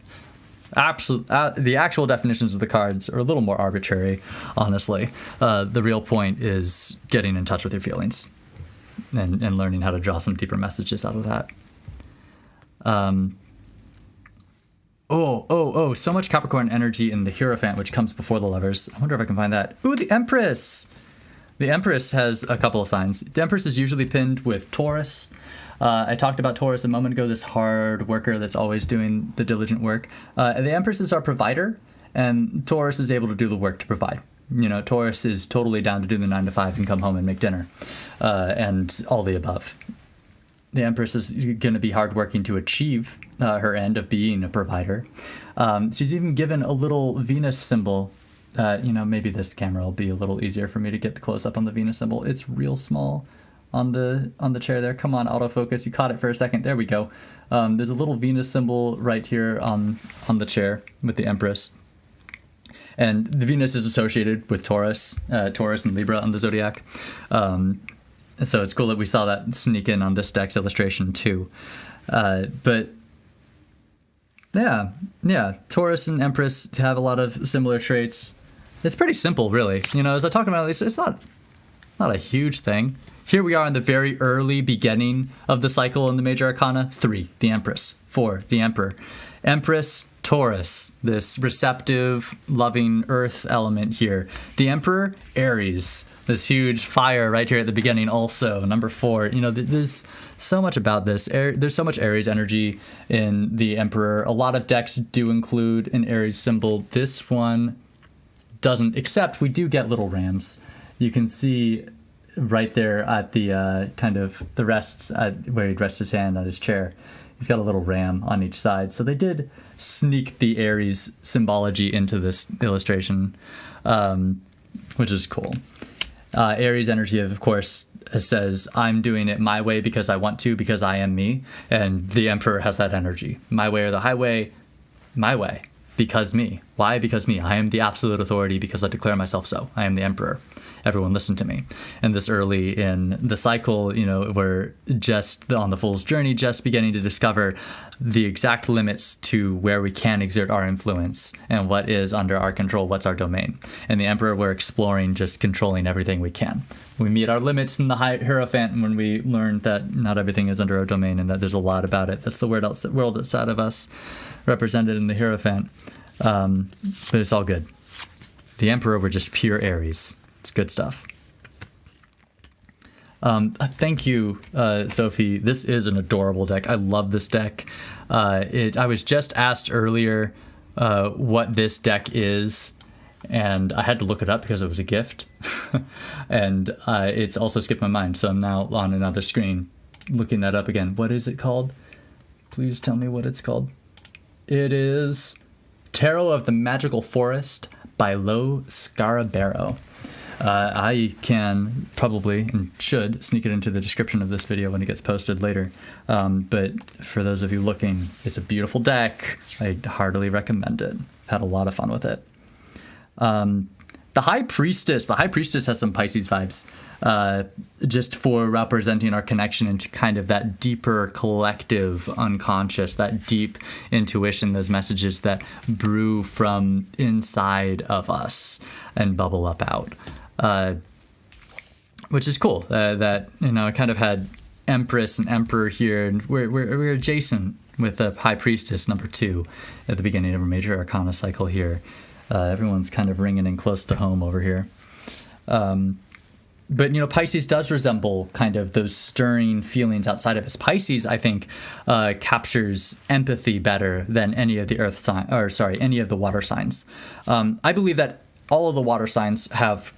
The actual definitions of the cards are a little more arbitrary, honestly. The real point is getting in touch with your feelings and learning how to draw some deeper messages out of that. So much Capricorn energy in the Hierophant, which comes before the Lovers. I wonder if I can find that. Ooh, the Empress! The Empress has a couple of signs. The Empress is usually pinned with Taurus. I talked about Taurus a moment ago, this hard worker that's always doing the diligent work. The Empress is our provider, and Taurus is able to do the work to provide. Taurus is totally down to do the 9 to 5 and come home and make dinner, and all the above. The Empress is going to be hardworking to achieve her end of being a provider. She's even given a little Venus symbol. Maybe this camera will be a little easier for me to get the close-up on the Venus symbol. It's real small on the chair there. Come on, autofocus. You caught it for a second. There we go. There's a little Venus symbol right here on the chair with the Empress. And the Venus is associated with Taurus and Libra on the zodiac. So it's cool that we saw that sneak in on this deck's illustration too. But yeah, Taurus and Empress have a lot of similar traits. It's pretty simple, really. As I talk about it, it's not a huge thing. Here we are in the very early beginning of the cycle in the major arcana. 3, the Empress. 4, the Emperor. Empress, Taurus, this receptive, loving earth element here. The Emperor, Aries, this huge fire right here at the beginning also. Number 4, there's so much about this. There's so much Aries energy in the Emperor. A lot of decks do include an Aries symbol. This one doesn't, except we do get little rams. You can see right there at the kind of the rests where he'd rest his hand on his chair. He's got a little ram on each side. So they did sneak the Aries symbology into this illustration, which is cool. Aries energy, of course, says, I'm doing it my way because I want to, because I am me. And the Emperor has that energy. My way or the highway, my way, because me. Why? Because me. I am the absolute authority because I declare myself so. I am the Emperor. Everyone listen to me. And this early in the cycle, we're just on the Fool's journey, just beginning to discover the exact limits to where we can exert our influence and what is under our control, what's our domain. And the Emperor, we're exploring just controlling everything we can. We meet our limits in the Hierophant when we learn that not everything is under our domain and that there's a lot about it. That's the world outside of us represented in the Hierophant. But it's all good. The Emperor, we're just pure Aries. It's good stuff. Thank you, Sophie. This is an adorable deck. I love this deck. I was just asked earlier what this deck is, and I had to look it up because it was a gift. And it's also skipped my mind, so I'm now on another screen looking that up again. What is it called? Please tell me what it's called. It is Tarot of the Magical Forest by Lo Scarabero. I can probably and should sneak it into the description of this video when it gets posted later. But for those of you looking, it's a beautiful deck. I heartily recommend it. I've had a lot of fun with it. The High Priestess has some Pisces vibes, just for representing our connection into kind of that deeper collective unconscious, that deep intuition, those messages that brew from inside of us and bubble up out. Which is cool. That I kind of had Empress and Emperor here, and we're adjacent with the High Priestess number 2 at the beginning of a major arcana cycle here. Everyone's kind of ringing in close to home over here. But Pisces does resemble kind of those stirring feelings outside of us. Pisces, I think, captures empathy better than any of the any of the water signs. I believe that all of the water signs have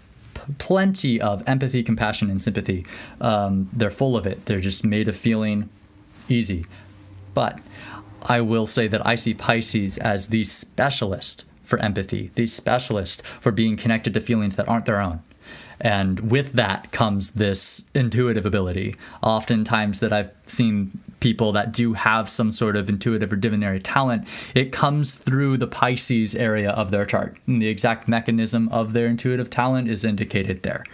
plenty of empathy, compassion, and sympathy. They're full of it. They're just made of feeling easy. But I will say that I see Pisces as the specialist for empathy, the specialist for being connected to feelings that aren't their own. And with that comes this intuitive ability. Oftentimes that I've seen people that do have some sort of intuitive or divinatory talent, it comes through the Pisces area of their chart. And the exact mechanism of their intuitive talent is indicated there.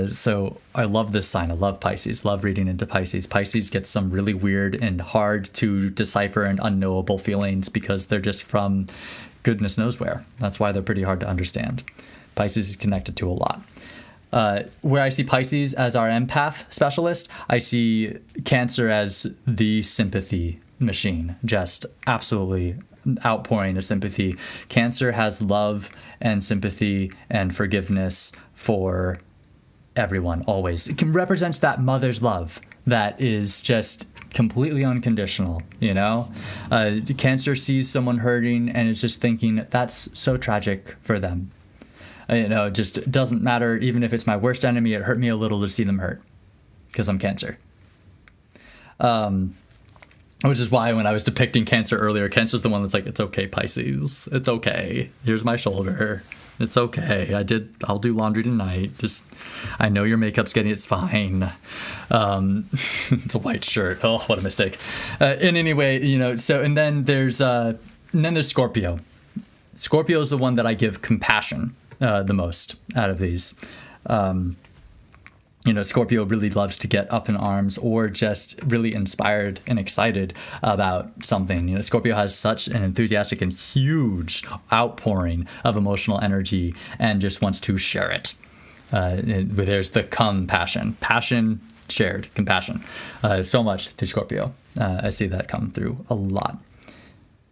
So I love this sign. I love Pisces, love reading into Pisces. Pisces gets some really weird and hard to decipher and unknowable feelings because they're just from goodness knows where. That's why they're pretty hard to understand. Pisces is connected to a lot. Where I see Pisces as our empath specialist, I see Cancer as the sympathy machine, just absolutely outpouring of sympathy. Cancer has love and sympathy and forgiveness for everyone, always. It represents that mother's love that is just completely unconditional, Cancer sees someone hurting and is just thinking, that's so tragic for them. It just doesn't matter. Even if it's my worst enemy, it hurt me a little to see them hurt because I'm Cancer. Which is why when I was depicting Cancer earlier, Cancer's the one that's like, it's okay, Pisces. It's okay. Here's my shoulder. It's okay. I'll do laundry tonight. Just, I know your makeup's getting, it's fine. It's a white shirt. Oh, what a mistake. In any way, so, and then there's Scorpio. Scorpio is the one that I give compassion the most out of these. Scorpio really loves to get up in arms or just really inspired and excited about something. Scorpio has such an enthusiastic and huge outpouring of emotional energy and just wants to share it. There's the passion shared, compassion. So much to Scorpio. I see that come through a lot.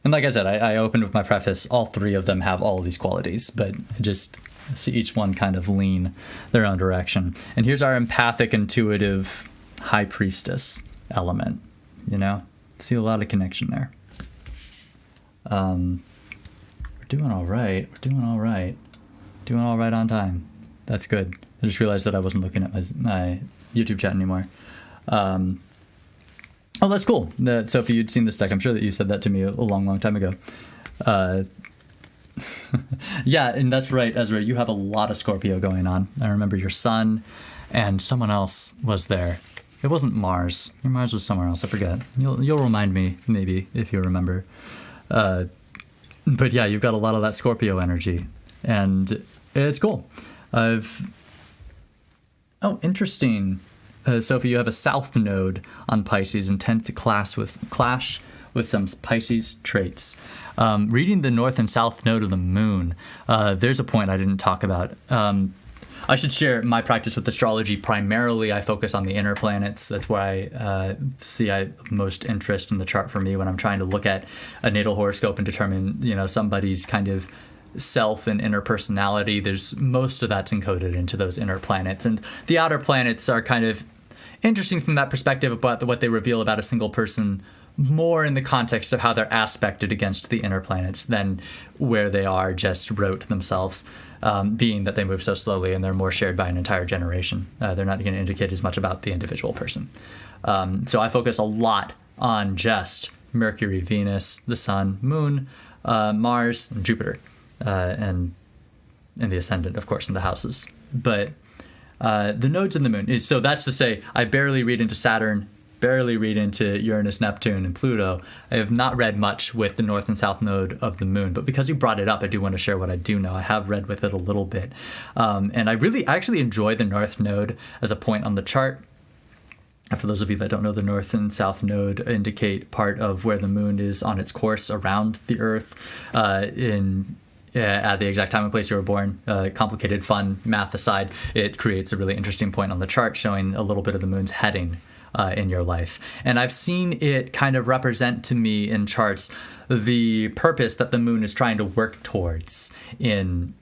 And like I said, I opened with my preface, all three of them have all of these qualities, but just see each one kind of lean their own direction. And here's our empathic, intuitive high priestess element, see a lot of connection there. We're doing all right. Doing all right on time. That's good. I just realized that I wasn't looking at my YouTube chat anymore. Oh, that's cool. Sophie, you'd seen this deck. I'm sure that you said that to me a long time ago. Yeah, and that's right, Ezra. You have a lot of Scorpio going on. I remember your sun and someone else was there. It wasn't Mars. Your Mars was somewhere else. I forget. You'll remind me, maybe, if you remember. But yeah, you've got a lot of that Scorpio energy. And it's cool. Oh, interesting. Sophie, you have a south node on Pisces and tend to clash with some Pisces traits. Reading the north and south node of the moon, there's a point I didn't talk about. I should share my practice with astrology. Primarily, I focus on the inner planets. That's where I see most interest in the chart for me when I'm trying to look at a natal horoscope and determine, somebody's kind of self and inner personality. There's most of that's encoded into those inner planets. And the outer planets are kind of interesting from that perspective about what they reveal about a single person, more in the context of how they're aspected against the inner planets than where they are just rote themselves, being that they move so slowly and they're more shared by an entire generation. They're not going to indicate as much about the individual person. So I focus a lot on just Mercury, Venus, the Sun, Moon, Mars, and Jupiter, and the ascendant, of course, in the houses. But the nodes in the moon. So that's to say, I barely read into Saturn, barely read into Uranus, Neptune, and Pluto. I have not read much with the north and south node of the moon, but because you brought it up, I do want to share what I do know. I have read with it a little bit. And I actually enjoy the north node as a point on the chart. For those of you that don't know, the north and south node indicate part of where the moon is on its course around the Earth at the exact time and place you were born. Complicated, fun math aside, it creates a really interesting point on the chart showing a little bit of the moon's heading in your life. And I've seen it kind of represent to me in charts the purpose that the moon is trying to work towards in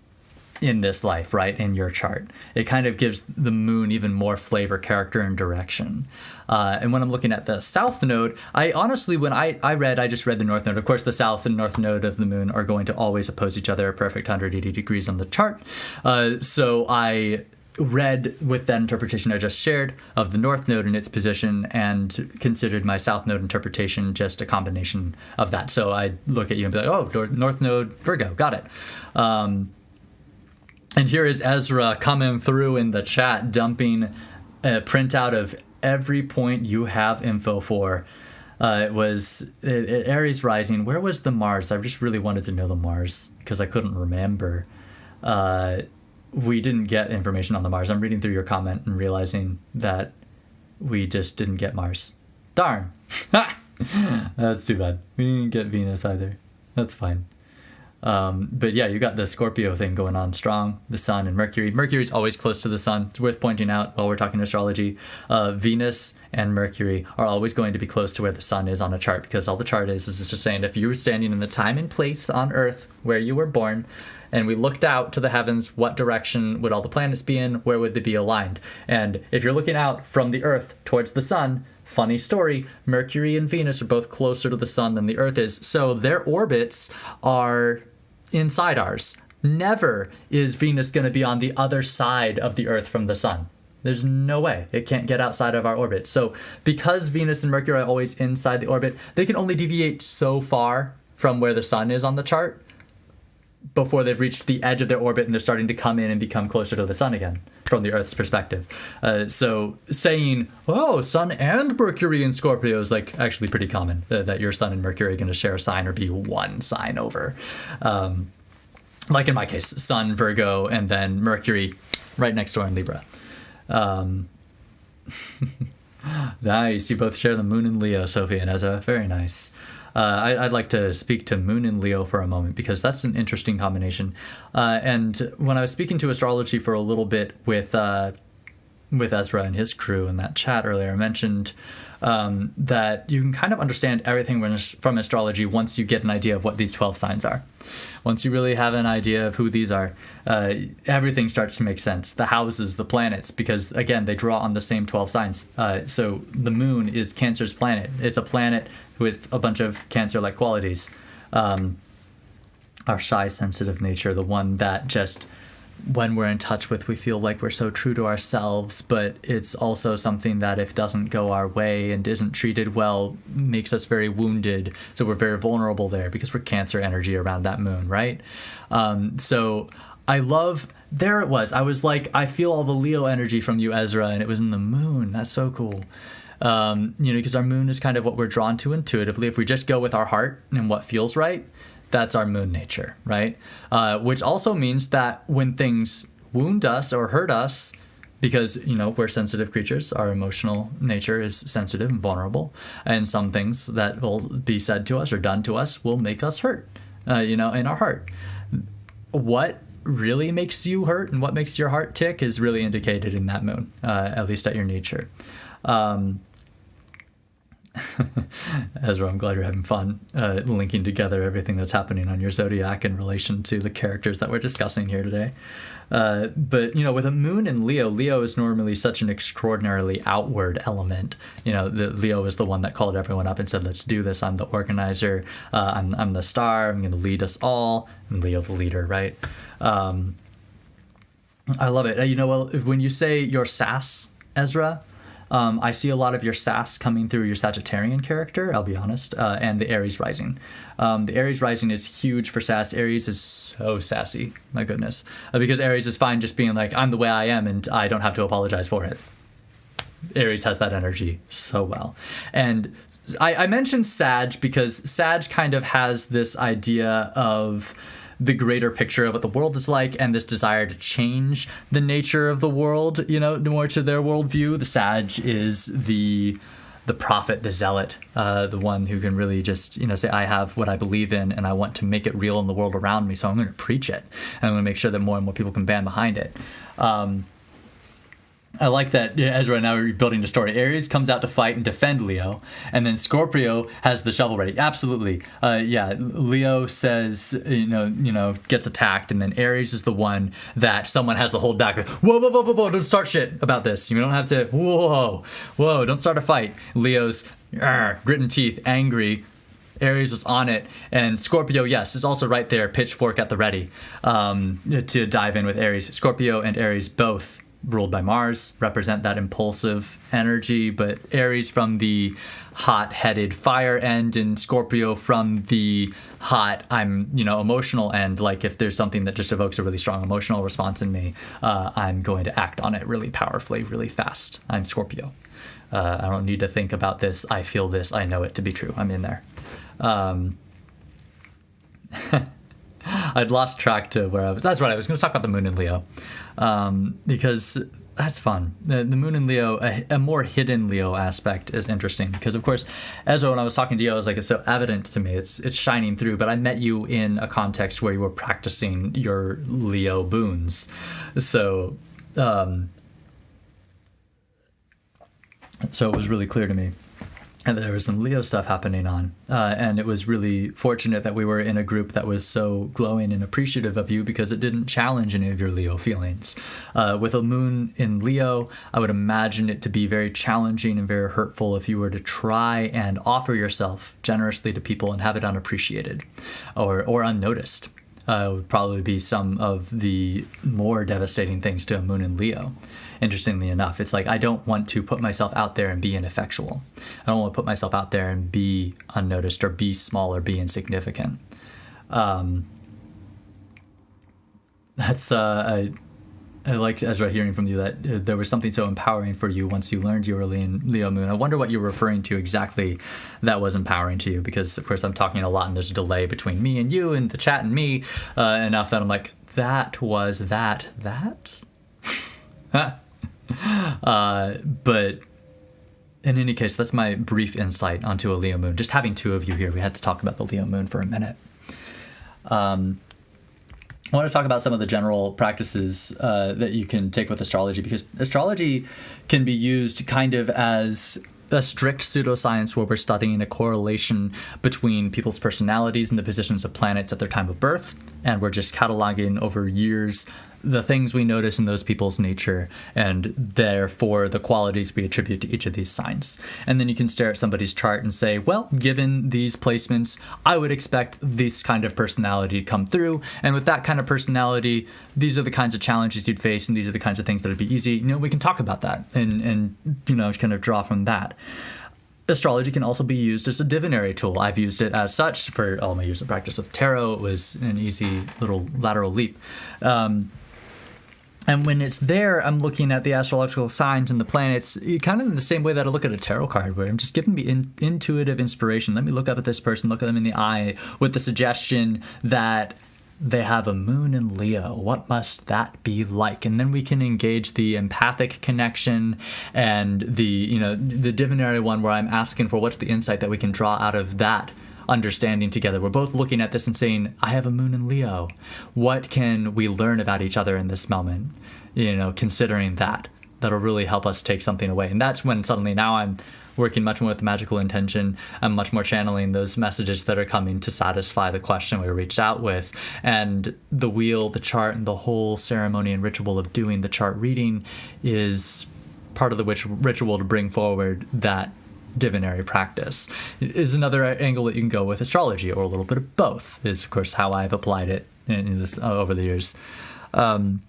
this life, right, in your chart. It kind of gives the moon even more flavor, character, and direction. And when I'm looking at the south node, I honestly, when I just read the north node. Of course, the south and north node of the moon are going to always oppose each other a perfect 180 degrees on the chart. So I read with that interpretation I just shared of the north node in its position and considered my south node interpretation just a combination of that. So I look at you and be like, oh, north node, Virgo, got it. And here is Ezra coming through in the chat, dumping a printout of every point you have info for. It was Aries rising. Where was the Mars? I just really wanted to know the Mars because I couldn't remember. We didn't get information on the Mars. I'm reading through your comment and realizing that we just didn't get Mars. Darn. That's too bad. We didn't get Venus either. That's fine. But yeah, you got the Scorpio thing going on strong, the Sun and Mercury. Mercury's always close to the Sun. It's worth pointing out while we're talking astrology. Venus and Mercury are always going to be close to where the Sun is on a chart, because all the chart is just saying if you were standing in the time and place on Earth where you were born, and we looked out to the heavens, what direction would all the planets be in? Where would they be aligned? And if you're looking out from the Earth towards the Sun, funny story, Mercury and Venus are both closer to the Sun than the Earth is. So their orbits are inside ours. Never is Venus going to be on the other side of the Earth from the Sun. There's no way. It can't get outside of our orbit. So because Venus and Mercury are always inside the orbit, they can only deviate so far from where the Sun is on the chart. before they've reached the edge of their orbit and they're starting to come in and become closer to the sun again from the Earth's perspective. So saying, oh, Sun and Mercury in Scorpio is like actually pretty common, that your Sun and Mercury are going to share a sign or be one sign over. Like in my case, Sun, Virgo, and then Mercury right next door in Libra. Nice. You both share the moon in Leo, Sophie and Ezra. Very nice. I'd like to speak to moon in Leo for a moment because that's an interesting combination. And when I was speaking to astrology for a little bit with Ezra and his crew in that chat earlier, I mentioned that you can kind of understand everything from astrology once you get an idea of what these 12 signs are. Once you really have an idea of who these are, everything starts to make sense. The houses, the planets, because again, they draw on the same 12 signs. So the moon is Cancer's planet. It's a planet with a bunch of Cancer-like qualities. Our shy, sensitive nature, the one that just, when we're in touch with, we feel like we're so true to ourselves, but it's also something that if doesn't go our way and isn't treated well, makes us very wounded. So we're very vulnerable there because we're Cancer energy around that moon, right? So I love, there it was. I was like, I feel all the Leo energy from you, Ezra, and it was in the moon. That's so cool. Because our moon is kind of what we're drawn to intuitively. If we just go with our heart and what feels right, that's our moon nature, right? Which also means that when things wound us or hurt us, because, we're sensitive creatures, our emotional nature is sensitive and vulnerable, and some things that will be said to us or done to us will make us hurt, in our heart. What really makes you hurt and what makes your heart tick is really indicated in that moon, at least at your nature. Ezra, I'm glad you're having fun linking together everything that's happening on your zodiac in relation to the characters that we're discussing here today. But, with a moon in Leo, Leo is normally such an extraordinarily outward element. The Leo is the one that called everyone up and said, let's do this. I'm the organizer. I'm the star. I'm going to lead us all. And Leo, the leader, right? I love it. When you say your sass, Ezra, I see a lot of your sass coming through your Sagittarian character, I'll be honest, and the Aries rising. The Aries rising is huge for sass. Aries is so sassy, my goodness. Because Aries is fine just being like, I'm the way I am and I don't have to apologize for it. Aries has that energy so well. And I mentioned Sag because Sag kind of has this idea of the greater picture of what the world is like and this desire to change the nature of the world, more to their worldview. The Sag is the prophet, the zealot, the one who can really just, say, I have what I believe in and I want to make it real in the world around me, so I'm going to preach it. And I'm going to make sure that more and more people can band behind it. I like that, Ezra, now we're building the story. Aries comes out to fight and defend Leo, and then Scorpio has the shovel ready. Absolutely. Leo says, gets attacked, and then Aries is the one that someone has to hold back. Whoa, don't start shit about this. You don't have to, whoa, don't start a fight. Leo's gritting teeth, angry. Aries was on it, and Scorpio, yes, is also right there, pitchfork at the ready, to dive in with Aries. Scorpio and Aries both ruled by Mars, represent that impulsive energy, but Aries from the hot-headed fire end and Scorpio from the hot, emotional end. Like if there's something that just evokes a really strong emotional response in me, I'm going to act on it really powerfully, really fast. I'm Scorpio. I don't need to think about this. I feel this. I know it to be true. I'm in there. I'd lost track to where I was. That's right. I was going to talk about the moon in Leo, because that's fun. The moon in Leo, a more hidden Leo aspect is interesting because, of course, Ezra, when I was talking to you, I was like, it's so evident to me. It's shining through. But I met you in a context where you were practicing your Leo boons. So it was really clear to me. And there was some Leo stuff happening on. And it was really fortunate that we were in a group that was so glowing and appreciative of you because it didn't challenge any of your Leo feelings. With a moon in Leo, I would imagine it to be very challenging and very hurtful if you were to try and offer yourself generously to people and have it unappreciated or unnoticed. Would probably be some of the more devastating things to a moon in Leo. Interestingly enough, it's like I don't want to put myself out there and be ineffectual. I don't want to put myself out there and be unnoticed or be small or be insignificant. That's I liked, Ezra, hearing from you that there was something so empowering for you once you learned you were Leo moon. I wonder what you're referring to exactly that was empowering to you, because of course I'm talking a lot and there's a delay between me and you and the chat and me, enough that I'm like, that was that. But in any case, that's my brief insight onto a Leo moon. Just having two of you here, we had to talk about the Leo moon for a minute. I want to talk about some of the general practices that you can take with astrology, because astrology can be used kind of as a strict pseudoscience where we're studying a correlation between people's personalities and the positions of planets at their time of birth, and we're just cataloging over years the things we notice in those people's nature, and therefore the qualities we attribute to each of these signs. And then you can stare at somebody's chart and say, well, given these placements, I would expect this kind of personality to come through. And with that kind of personality, these are the kinds of challenges you'd face, and these are the kinds of things that would be easy. We can talk about that and kind of draw from that. Astrology can also be used as a divinatory tool. I've used it as such for all my years of practice with tarot. It was an easy little lateral leap. And when it's there, I'm looking at the astrological signs and the planets kind of in the same way that I look at a tarot card, where I'm just giving me intuitive inspiration. Let me look up at this person, look at them in the eye with the suggestion that they have a moon in Leo. What must that be like? And then we can engage the empathic connection and the divinatory one, where I'm asking for what's the insight that we can draw out of that understanding together. We're both looking at this and saying, I have a moon in Leo. What can we learn about each other in this moment? Considering that'll really help us take something away. And that's when suddenly now I'm working much more with magical intention. I'm much more channeling those messages that are coming to satisfy the question we reached out with. And the wheel, the chart, and the whole ceremony and ritual of doing the chart reading is part of the ritual to bring forward that divinatory practice. Is another angle that you can go with astrology, or a little bit of both, is of course how I've applied it in this over the years. And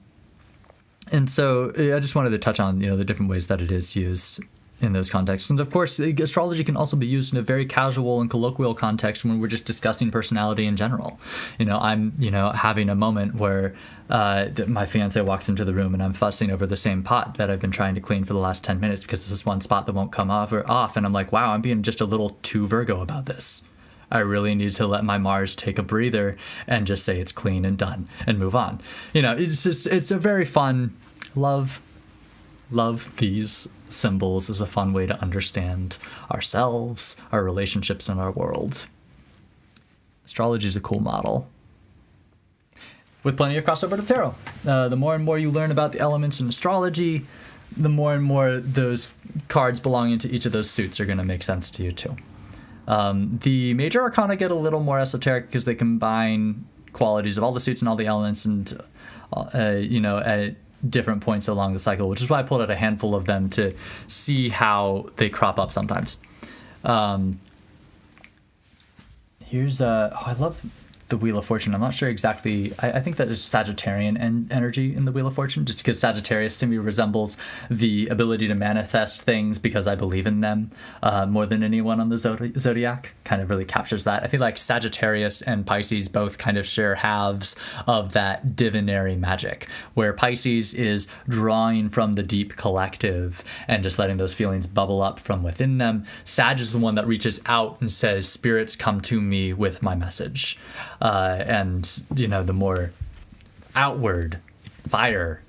so I just wanted to touch on the different ways that it is used in those contexts. And of course, astrology can also be used in a very casual and colloquial context when we're just discussing personality in general. I'm having a moment where my fiance walks into the room and I'm fussing over the same pot that I've been trying to clean for the last 10 minutes because there's this one spot that won't come off. And I'm like, wow, I'm being just a little too Virgo about this. I really need to let my Mars take a breather and just say it's clean and done and move on. It's a very fun love these symbols is a fun way to understand ourselves, our relationships, and our world. Astrology is a cool model, with plenty of crossover to tarot. The more and more you learn about the elements in astrology, the more and more those cards belonging to each of those suits are going to make sense to you too. The major arcana get a little more esoteric because they combine qualities of all the suits and all the elements, and at different points along the cycle, which is why I pulled out a handful of them to see how they crop up sometimes. Here's I love the Wheel of Fortune. I'm not sure exactly. I think that there's Sagittarian energy in the Wheel of Fortune, just because Sagittarius to me resembles the ability to manifest things because I believe in them more than anyone on the zodiac. Kind of really captures that. I feel like Sagittarius and Pisces both kind of share halves of that divinatory magic, where Pisces is drawing from the deep collective and just letting those feelings bubble up from within them. Sag is the one that reaches out and says, spirits, come to me with my message. And the more outward fire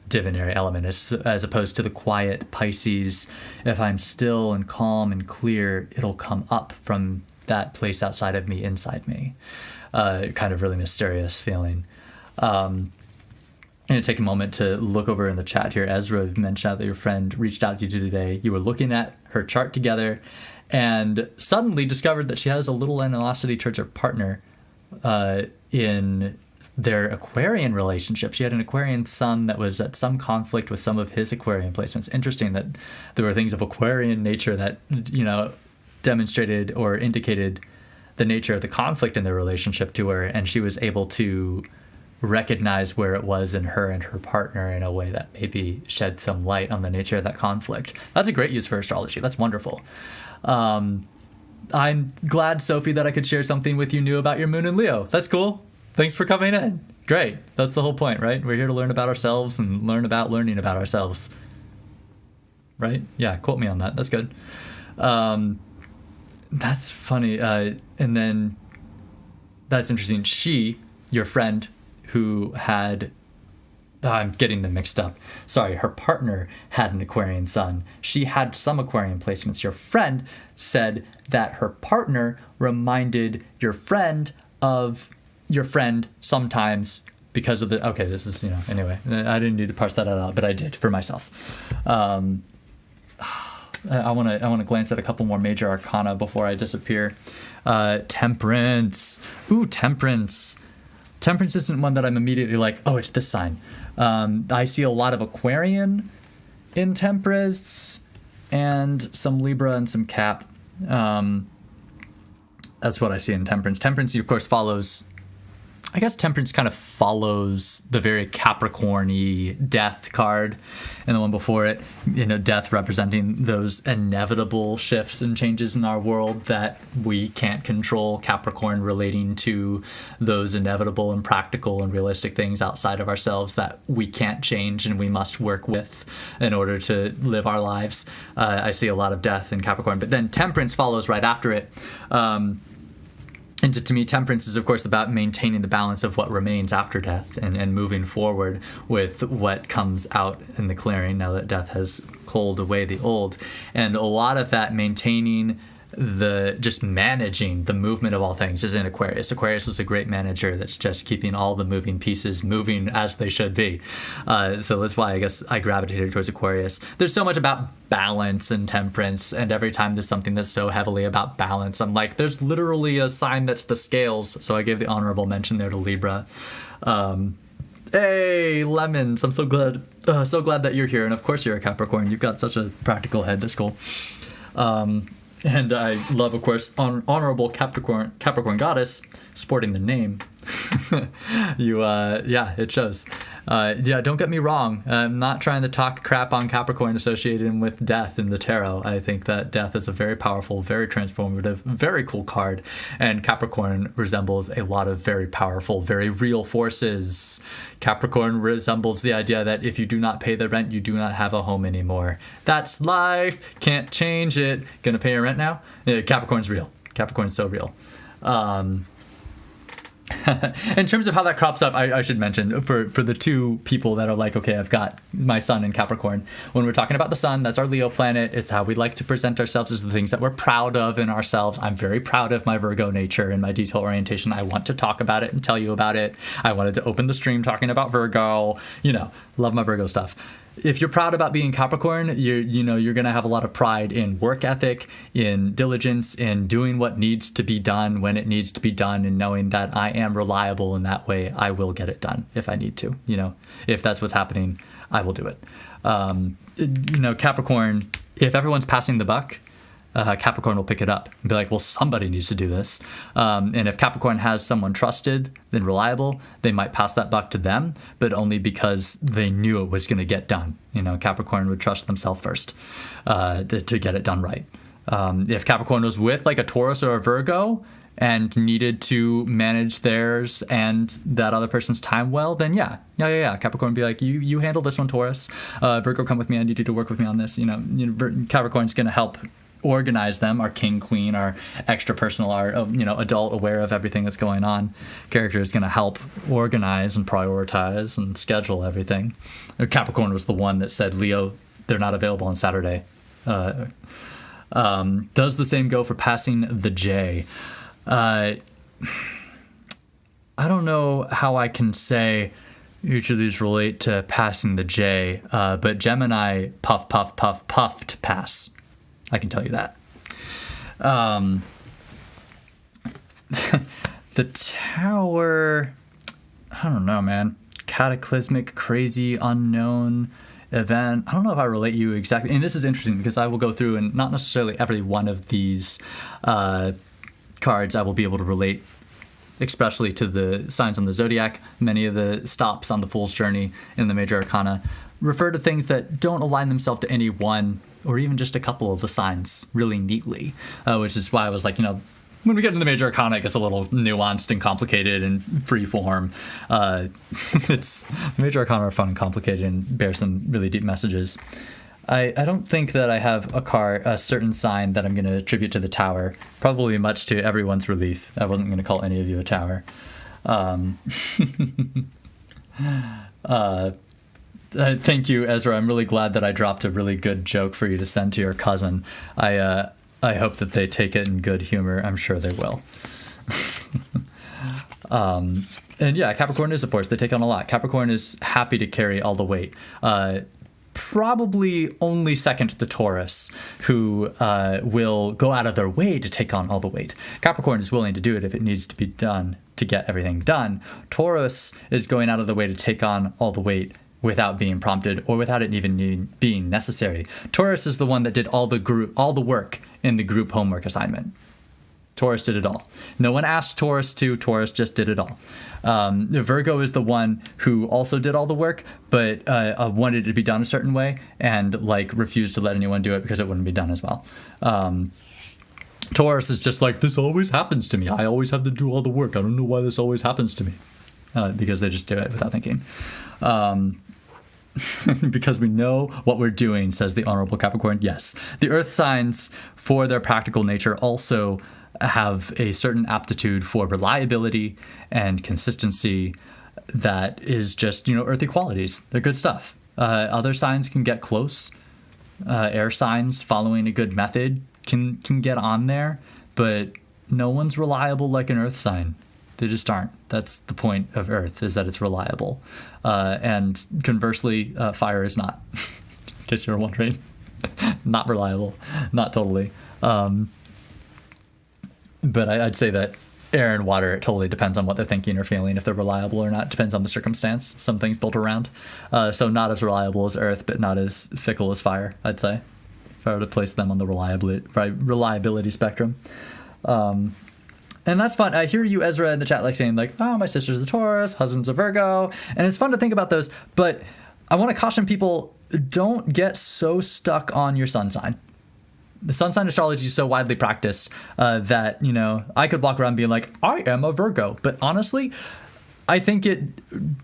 divinatory element as opposed to the quiet Pisces. If I'm still and calm and clear, it'll come up from that place outside of me, inside me. Kind of really mysterious feeling. I'm going to take a moment to look over in the chat here. Ezra mentioned that your friend reached out to you today. You were looking at her chart together and suddenly discovered that she has a little animosity towards her partner in their Aquarian relationship. She had an Aquarian sun that was at some conflict with some of his Aquarian placements. Interesting that there were things of Aquarian nature that, demonstrated or indicated the nature of the conflict in their relationship to her, and she was able to recognize where it was in her and her partner in a way that maybe shed some light on the nature of that conflict. That's a great use for astrology. That's wonderful. I'm glad, Sophie, that I could share something with you new about your moon in Leo. That's cool. Thanks for coming in. Great. That's the whole point, right? We're here to learn about ourselves and learn about learning about ourselves. Right? Yeah, quote me on that. That's good. That's funny. And then that's interesting. She, your friend who had, I'm getting them mixed up. Sorry, her partner had an Aquarian sun. She had some Aquarian placements. Your friend said that her partner reminded your friend of your friend sometimes because of the, okay, this is, anyway, I didn't need to parse that out, but I did for myself. I want to glance at a couple more major arcana before I disappear. Temperance. Ooh, Temperance. Temperance isn't one that I'm immediately like, oh, it's this sign. I see a lot of Aquarian in Temperance and some Libra and some Cap. That's what I see in Temperance. Temperance, of course, follows... I guess Temperance kind of follows the very Capricorn-y Death card and the one before it, Death representing those inevitable shifts and changes in our world that we can't control. Capricorn relating to those inevitable and practical and realistic things outside of ourselves that we can't change and we must work with in order to live our lives. I see a lot of Death in Capricorn, but then Temperance follows right after it. And to me, Temperance is, of course, about maintaining the balance of what remains after death and moving forward with what comes out in the clearing now that death has culled away the old. And a lot of that maintaining just managing the movement of all things is in Aquarius. Aquarius is a great manager that's just keeping all the moving pieces moving as they should be. So that's why I guess I gravitated towards Aquarius. There's so much about balance and Temperance, and every time there's something that's so heavily about balance, I'm like, there's literally a sign that's the scales. So I gave the honorable mention there to Libra. Hey, Lemons, I'm so glad that you're here. And of course you're a Capricorn. You've got such a practical head. That's cool. And I love, of course, honorable Capricorn goddess sporting the name. It shows. Don't get me wrong. I'm not trying to talk crap on Capricorn associated with death in the tarot. I think that death is a very powerful, very transformative, very cool card. And Capricorn resembles a lot of very powerful, very real forces. Capricorn resembles the idea that if you do not pay the rent, you do not have a home anymore. That's life. Can't change it. Gonna pay your rent now? Yeah, Capricorn's real. Capricorn's so real. In terms of how that crops up, I should mention for the two people that are like, okay, I've got my sun in Capricorn. When we're talking about the sun, that's our Leo planet. It's how we like to present ourselves as the things that we're proud of in ourselves. I'm very proud of my Virgo nature and my detail orientation. I want to talk about it and tell you about it. I wanted to open the stream talking about Virgo. Love my Virgo stuff. If you're proud about being Capricorn, you're going to have a lot of pride in work ethic, in diligence, in doing what needs to be done when it needs to be done, and knowing that I am reliable in that way. I will get it done if I need to. If that's what's happening, I will do it. Capricorn, if everyone's passing the buck, Capricorn will pick it up and be like, well, somebody needs to do this. And if Capricorn has someone trusted and reliable, they might pass that buck to them, but only because they knew it was going to get done. Capricorn would trust themselves first to get it done right. If Capricorn was with like a Taurus or a Virgo and needed to manage theirs and that other person's time well, then yeah. Capricorn would be like, you handle this one, Taurus. Virgo, come with me. I need you to work with me on this. Capricorn's going to help organize them. Our king, queen, our extra personal, our adult, aware of everything that's going on character is going to help organize and prioritize and schedule everything. Capricorn was the one that said, Leo, they're not available on Saturday. Does the same go for passing the J? I don't know how I can say each of these relate to passing the J, but Gemini puff to pass. I can tell you that. The Tower, I don't know, man. Cataclysmic, crazy, unknown event. I don't know if I relate you exactly. And this is interesting because I will go through and not necessarily every one of these cards I will be able to relate especially to the signs on the zodiac. Many of the stops on the Fool's Journey in the major arcana refer to things that don't align themselves to any one or even just a couple of the signs really neatly, which is why I was like, when we get into the major arcana, it gets a little nuanced and complicated and free form. It's major arcana are fun and complicated and bear some really deep messages. I don't think that I have a certain sign that I'm going to attribute to the tower. Probably much to everyone's relief. I wasn't going to call any of you a tower. Thank you, Ezra. I'm really glad that I dropped a really good joke for you to send to your cousin. I hope that they take it in good humor. I'm sure they will. And yeah, Capricorn is a force. They take on a lot. Capricorn is happy to carry all the weight. Probably only second to the Taurus, who will go out of their way to take on all the weight. Capricorn is willing to do it if it needs to be done to get everything done. Taurus is going out of the way to take on all the weight without being prompted or without it even being necessary. Taurus is the one that did all the work in the group homework assignment. Taurus did it all. No one asked Taurus to. Taurus just did it all. Virgo is the one who also did all the work, but wanted it to be done a certain way and refused to let anyone do it because it wouldn't be done as well. Taurus is just like, this always happens to me. I always have to do all the work. I don't know why this always happens to me. Because they just do it without thinking. Because we know what we're doing, says the Honorable Capricorn. Yes. The earth signs, for their practical nature, also have a certain aptitude for reliability and consistency that is just, earthy qualities. They're good stuff. Other signs can get close. Air signs, following a good method, can get on there, but no one's reliable like an earth sign. They just aren't. That's the point of earth, is that it's reliable. And conversely, fire is not, in case you're wondering. Not reliable. Not totally. But I'd say that air and water, it totally depends on what they're thinking or feeling. If they're reliable or not, depends on the circumstance. Some things built around. So not as reliable as earth, but not as fickle as fire, I'd say, if I were to place them on the reliability spectrum. And that's fun. I hear you, Ezra, in the chat, saying oh, my sister's a Taurus, husband's a Virgo. And it's fun to think about those. But I want to caution people, don't get so stuck on your sun sign. The sun sign astrology is so widely practiced that, I could walk around being like, I am a Virgo. But honestly, I think it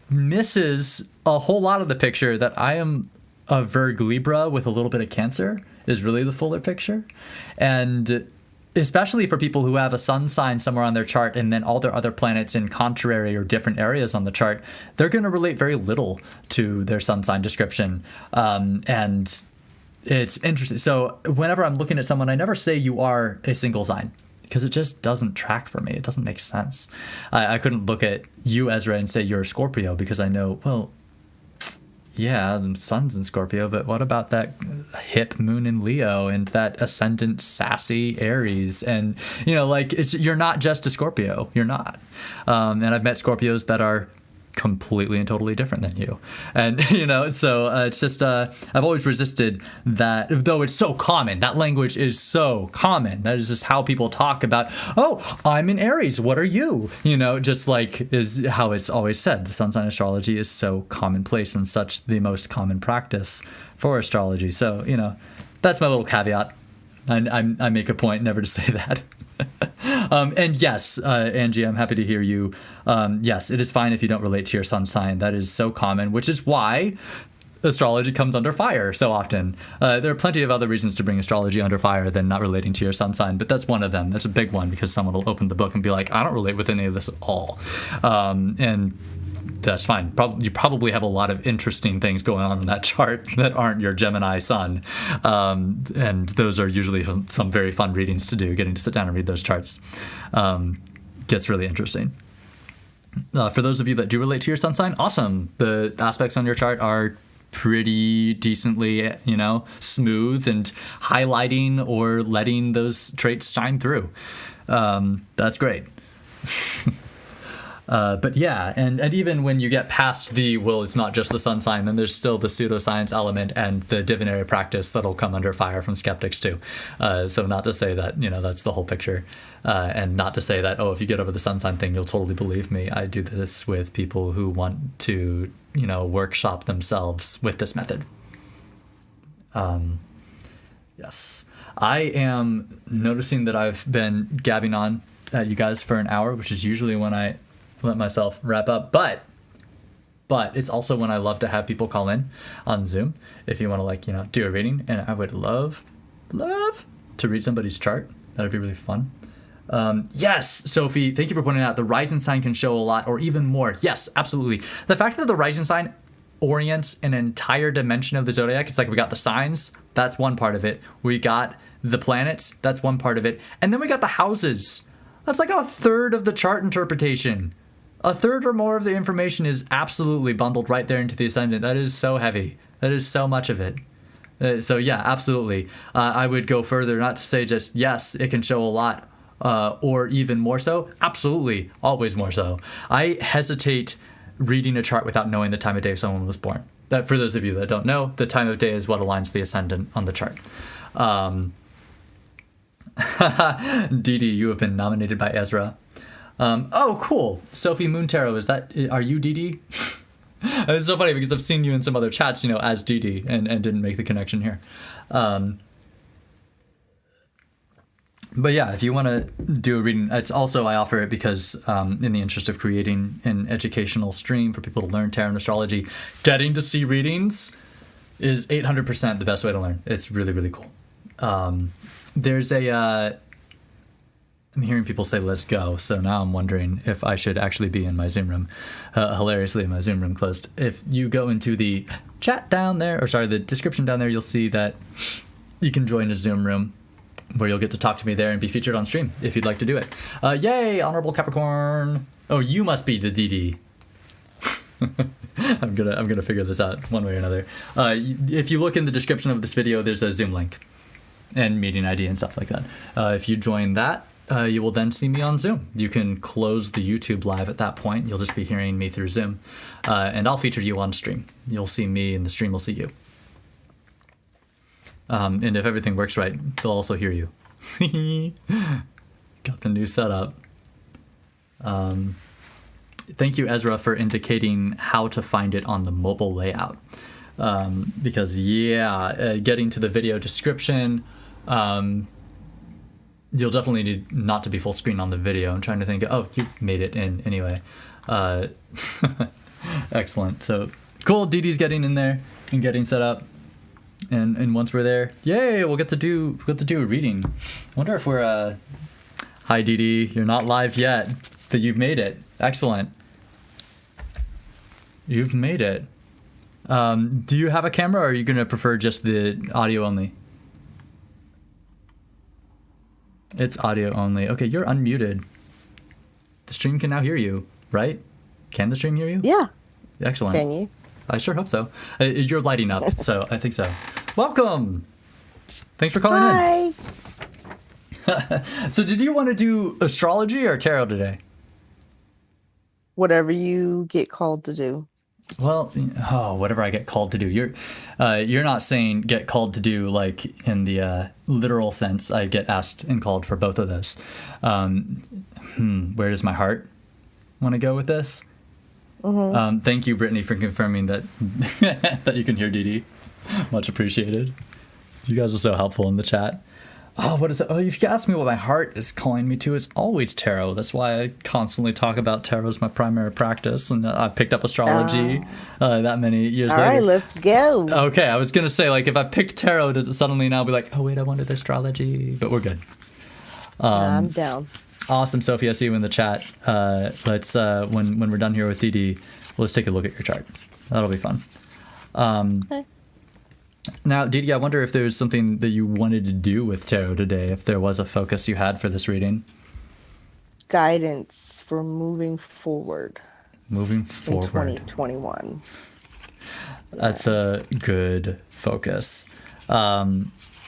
misses a whole lot of the picture that I am a Virg Libra with a little bit of Cancer is really the fuller picture. And especially for people who have a sun sign somewhere on their chart and then all their other planets in contrary or different areas on the chart, they're going to relate very little to their sun sign description. And it's interesting. So whenever I'm looking at someone, I never say you are a single sign, because it just doesn't track for me. It doesn't make sense. I couldn't look at you, Ezra, and say you're a Scorpio, because I know, well, yeah, the sun's in Scorpio, but what about that hip moon in Leo and that ascendant sassy Aries? And, you're not just a Scorpio. You're not. And I've met Scorpios that are completely and totally different than you. And, so it's just, I've always resisted that, though it's so common. That language is so common. That is just how people talk about, oh, I'm in Aries. What are you? Just is how it's always said. The sun sign astrology is so commonplace and such the most common practice for astrology. So, that's my little caveat. I make a point never to say that. And yes, Angie, I'm happy to hear you. Yes, it is fine if you don't relate to your sun sign. That is so common, which is why astrology comes under fire so often. There are plenty of other reasons to bring astrology under fire than not relating to your sun sign, but that's one of them. That's a big one, because someone will open the book and be like, I don't relate with any of this at all. And that's fine. You probably have a lot of interesting things going on in that chart that aren't your Gemini sun. And those are usually some very fun readings to do. Getting to sit down and read those charts gets really interesting. For those of you that do relate to your sun sign, awesome. The aspects on your chart are pretty decently, smooth and highlighting or letting those traits shine through. That's great. But yeah, and even when you get past it's not just the sun sign, then there's still the pseudoscience element and the divinatory practice that'll come under fire from skeptics too. So not to say that, that's the whole picture. And not to say that, if you get over the sun sign thing, you'll totally believe me. I do this with people who want to, workshop themselves with this method. Yes. I am noticing that I've been gabbing on at you guys for an hour, which is usually when I let myself wrap up. But it's also when I love to have people call in on Zoom if you want to, like, do a reading. And I would love to read somebody's chart. That would be really fun. Yes, Sophie, thank you for pointing out the rising sign can show a lot or even more. Yes, absolutely. The fact that the rising sign orients an entire dimension of the zodiac, it's like we got the signs, that's one part of it. We got the planets, that's one part of it. And then we got the houses. That's like a third of the chart interpretation. A third or more of the information is absolutely bundled right there into the ascendant. That is so heavy. That is so much of it. So yeah, absolutely. I would go further, not to say just yes, it can show a lot, or even more so. Absolutely, always more so. I hesitate reading a chart without knowing the time of day someone was born. That, for those of you that don't know, the time of day is what aligns the ascendant on the chart. Dee, you have been nominated by Ezra. Oh, cool. Sophie Moon Tarot, are you Dee? It's so funny because I've seen you in some other chats, as Dee, and didn't make the connection here. But yeah, if you want to do a reading, it's also, I offer it because in the interest of creating an educational stream for people to learn tarot and astrology, getting to see readings is 800% the best way to learn. It's really, really cool. There's I'm hearing people say, let's go. So now I'm wondering if I should actually be in my Zoom room. Hilariously, my Zoom room closed. If you go into the chat down there, the description down there, you'll see that you can join a Zoom room where you'll get to talk to me there and be featured on stream if you'd like to do it. Yay, Honorable Capricorn. Oh, you must be the DD. I'm gonna figure this out one way or another. If you look in the description of this video, there's a Zoom link and meeting ID and stuff like that. If you join that, you will then see me on Zoom. You can close the YouTube live at that point. You'll just be hearing me through Zoom. And I'll feature you on stream. You'll see me and the stream will see you. And if everything works right, they'll also hear you. Got the new setup. Thank you, Ezra, for indicating how to find it on the mobile layout. Because, getting to the video description, you'll definitely need not to be full screen on the video. I'm trying to think, you've made it in anyway. Excellent. So, cool, Didi's getting in there and getting set up. And once we're there, yay, we'll get to do a reading. I wonder if we're hi Dee, you're not live yet, but you've made it. Excellent. You've made it. Do you have a camera, or are you gonna prefer just the audio only? It's audio only. Okay, you're unmuted. The stream can now hear you, right? Can the stream hear you? Yeah. Excellent. Can you? I sure hope so. You're lighting up, so I think so. Welcome. Thanks for calling in. Hi. So did you want to do astrology or tarot today? Whatever you get called to do. Well, whatever I get called to do. You're not saying get called to do like in the literal sense. I get asked and called for both of those. Where does my heart want to go with this? Mm-hmm. Thank you, Brittany, for confirming that that you can hear Dee. Much appreciated. You guys are so helpful in the chat. Oh, what is it? Oh, if you ask me what my heart is calling me to, it's always tarot. That's why I constantly talk about tarot as my primary practice, and I picked up astrology that many years later. All right, let's go. Okay, I was gonna say, like, if I picked tarot, does it suddenly now be like, oh wait, I wanted astrology? But we're good. I'm down. Awesome, Sophie. I see you in the chat. Let's when we're done here with Dee, let's take a look at your chart. That'll be fun. Okay. Now, Dee, I wonder if there's something that you wanted to do with tarot today, if there was a focus you had for this reading. Guidance for moving forward. Moving forward. In 2021. That's a good focus.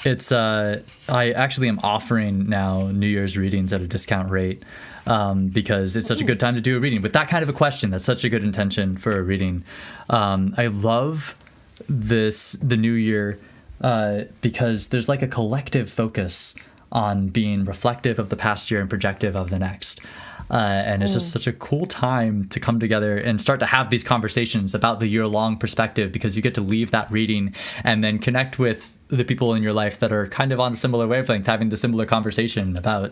It's I actually am offering now New Year's readings at a discount rate because it's such a good time to do a reading with that kind of a question. That's such a good intention for a reading. I love the new year because there's like a collective focus on being reflective of the past year and projective of the next. And it's just such a cool time to come together and start to have these conversations about the year-long perspective, because you get to leave that reading and then connect with the people in your life that are kind of on a similar wavelength, having the similar conversation about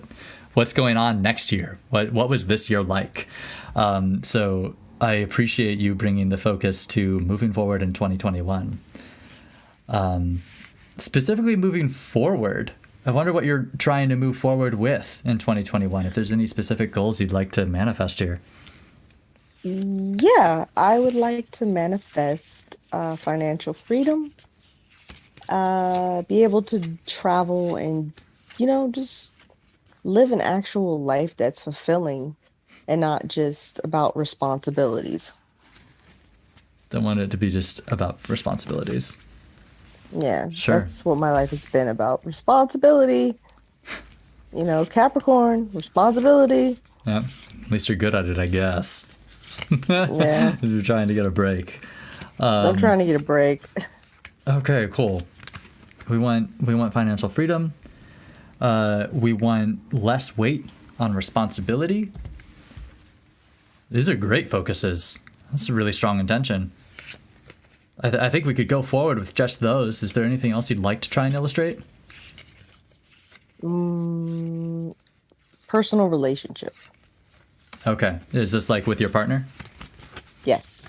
what's going on next year? What was this year like? So I appreciate you bringing the focus to moving forward in 2021. Specifically moving forward, I wonder what you're trying to move forward with in 2021, if there's any specific goals you'd like to manifest here. Yeah, I would like to manifest financial freedom, be able to travel and, just live an actual life that's fulfilling and not just about responsibilities. Don't want it to be just about responsibilities. Yeah, sure. That's what my life has been about. Responsibility. Capricorn, responsibility. Yeah, at least you're good at it, I guess. Yeah. You're trying to get a break. I'm trying to get a break. Okay, cool. We want financial freedom. We want less weight on responsibility. These are great focuses. That's a really strong intention. I think we could go forward with just those. Is there anything else you'd like to try and illustrate? Personal relationship. Okay. Is this like with your partner? Yes.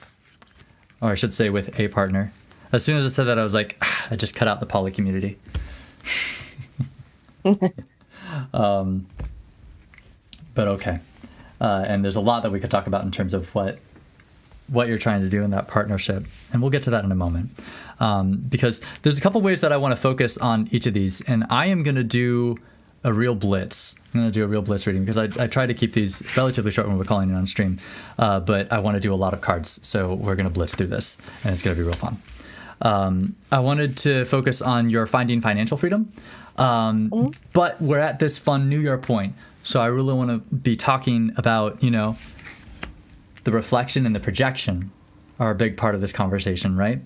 Or I should say with a partner. As soon as I said that, I was like, I just cut out the poly community. But okay. And there's a lot that we could talk about in terms of what you're trying to do in that partnership. And we'll get to that in a moment. Because there's a couple ways that I want to focus on each of these. And I am going to do a real blitz. I'm going to do a real blitz reading because I try to keep these relatively short when we're calling it on stream. But I want to do a lot of cards. So we're going to blitz through this. And it's going to be real fun. I wanted to focus on your finding financial freedom. But we're at this fun New Year point. So I really want to be talking about, the reflection and the projection are a big part of this conversation, right?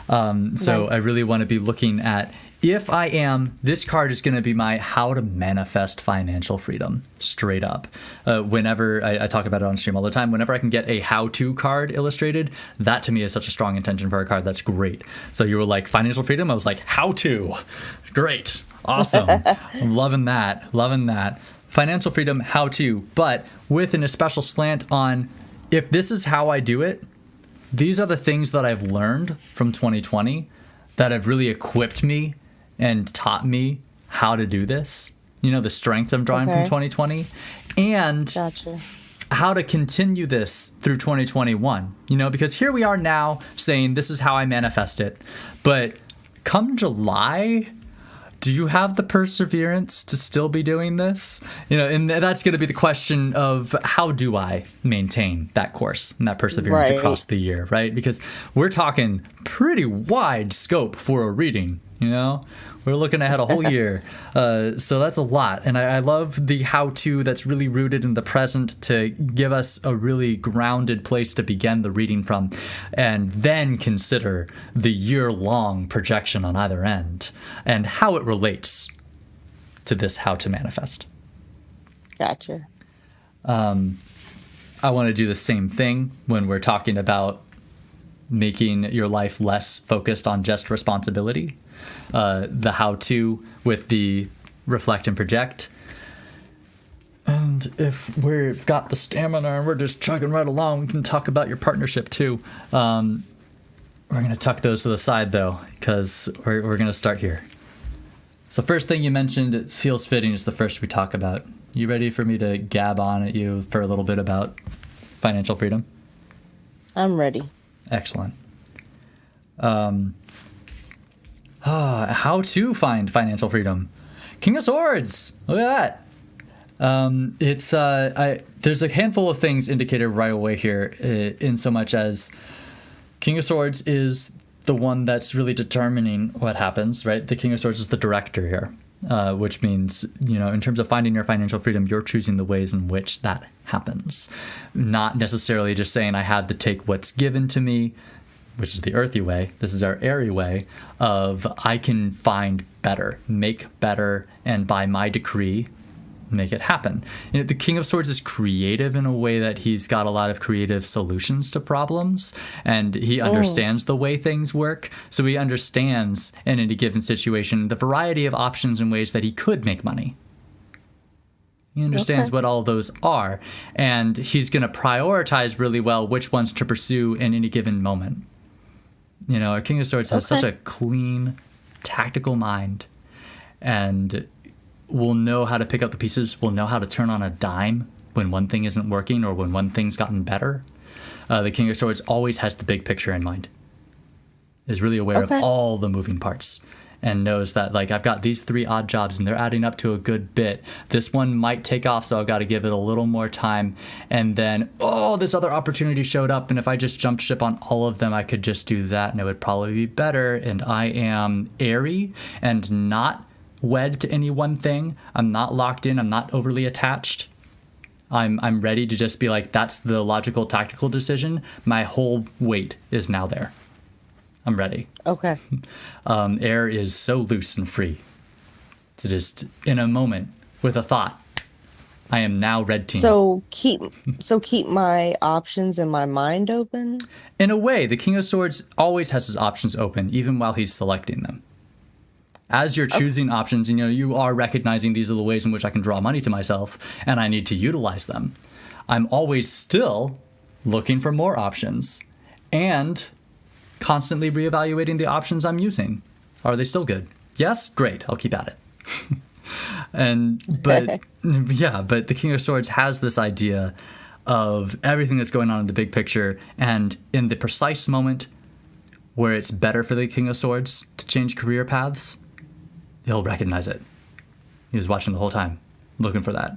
So I really want to be looking at, if I am, this card is going to be my how to manifest financial freedom, straight up. Whenever I talk about it on stream all the time, whenever I can get a how-to card illustrated, that to me is such a strong intention for a card. That's great. So you were like, financial freedom? I was like, how-to. Great. Awesome. I'm loving that. Financial freedom, how-to, but with an especial slant on, if this is how I do it, these are the things that I've learned from 2020 that have really equipped me and taught me how to do this. The strengths I'm drawing from 2020 and Gotcha. How to continue this through 2021. Because here we are now saying this is how I manifest it. But come July, do you have the perseverance to still be doing this? And that's going to be the question of, how do I maintain that course and that perseverance across the year, right? Because we're talking pretty wide scope for a reading, We're looking ahead a whole year. So that's a lot. And I love the how-to that's really rooted in the present to give us a really grounded place to begin the reading from, and then consider the year-long projection on either end and how it relates to this how to manifest. Gotcha. I want to do the same thing when we're talking about making your life less focused on just responsibility. The how-to with the reflect and project. And if we've got the stamina and we're just chugging right along, we can talk about your partnership too. We're going to tuck those to the side though, because we're going to start here. So first thing you mentioned, it feels fitting, is the first we talk about. You ready for me to gab on at you for a little bit about financial freedom? I'm ready. Excellent. How to find financial freedom. King of Swords. Look at that. There's a handful of things indicated right away here, in so much as King of Swords is the one that's really determining what happens, right? The King of Swords is the director here, which means, in terms of finding your financial freedom, you're choosing the ways in which that happens. Not necessarily just saying, I have to take what's given to me, which is the earthy way. This is our airy way of, I can find better, make better, and by my decree, make it happen. The King of Swords is creative in a way that he's got a lot of creative solutions to problems, and he understands the way things work. So he understands, in any given situation, the variety of options and ways that he could make money. He understands Okay. what all of those are, and he's going to prioritize really well which ones to pursue in any given moment. You know, our King of Swords has such Okay. a clean, tactical mind, and will know how to pick up the pieces, will know how to turn on a dime when one thing isn't working or when one thing's gotten better. The King of Swords always has the big picture in mind, is really aware of Okay. all the moving parts, and knows that, like, I've got these 3 odd jobs and they're adding up to a good bit. This one might take off, so I've got to give it a little more time. And then, oh, this other opportunity showed up, and if I just jumped ship on all of them, I could just do that and it would probably be better. And I am airy and not wed to any one thing. I'm not locked in. I'm not overly attached. I'm ready to just be like, that's the logical, tactical decision. My whole weight is now there. I'm ready. Okay. Air is so loose and free to just, in a moment, with a thought, I am now red team. So keep my options in my mind open. In a way, the King of Swords always has his options open, even while he's selecting them. As you're choosing options, you know, you are recognizing these are the ways in which I can draw money to myself, and I need to utilize them. I'm always still looking for more options, and constantly reevaluating the options I'm using. Are they still good? Yes? Great. I'll keep at it. But the King of Swords has this idea of everything that's going on in the big picture, and in the precise moment where it's better for the King of Swords to change career paths, he'll recognize it. He was watching the whole time, looking for that.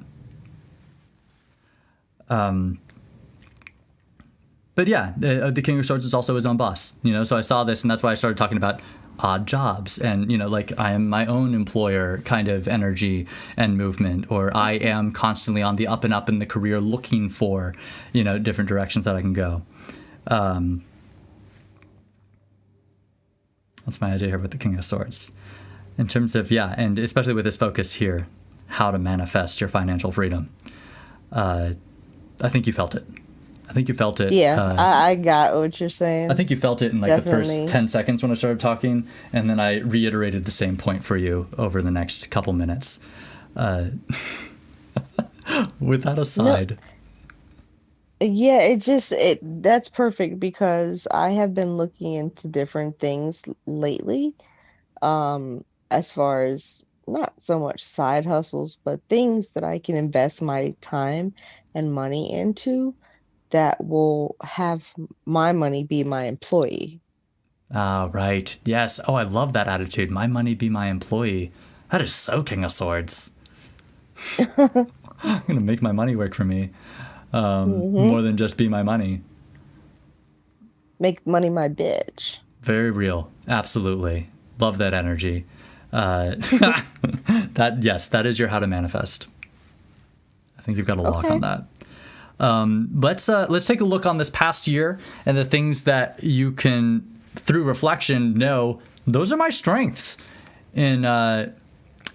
But yeah, the King of Swords is also his own boss, you know, so I saw this, and that's why I started talking about odd jobs and, you know, like, I am my own employer kind of energy and movement, or I am constantly on the up and up in the career looking for, you know, different directions that I can go. That's my idea here with the King of Swords. In terms of, and especially with this focus here, how to manifest your financial freedom. I think you felt it. Yeah, I got what you're saying. I think you felt it in like Definitely. the first 10 seconds when I started talking, and then I reiterated the same point for you over the next couple minutes. With that aside. Yeah, that's perfect because I have been looking into different things lately. As far as not so much side hustles, but things that I can invest my time and money into that will have my money be my employee. Right. Yes. Oh, I love that attitude. My money be my employee. That is so King of Swords. I'm going to make my money work for me. More than just be my money. Make money my bitch. Very real. Absolutely. Love that energy. That is your how to manifest. I think you've got a lock on that. Let's take a look on this past year and the things that you can, through reflection, know those are my strengths. And I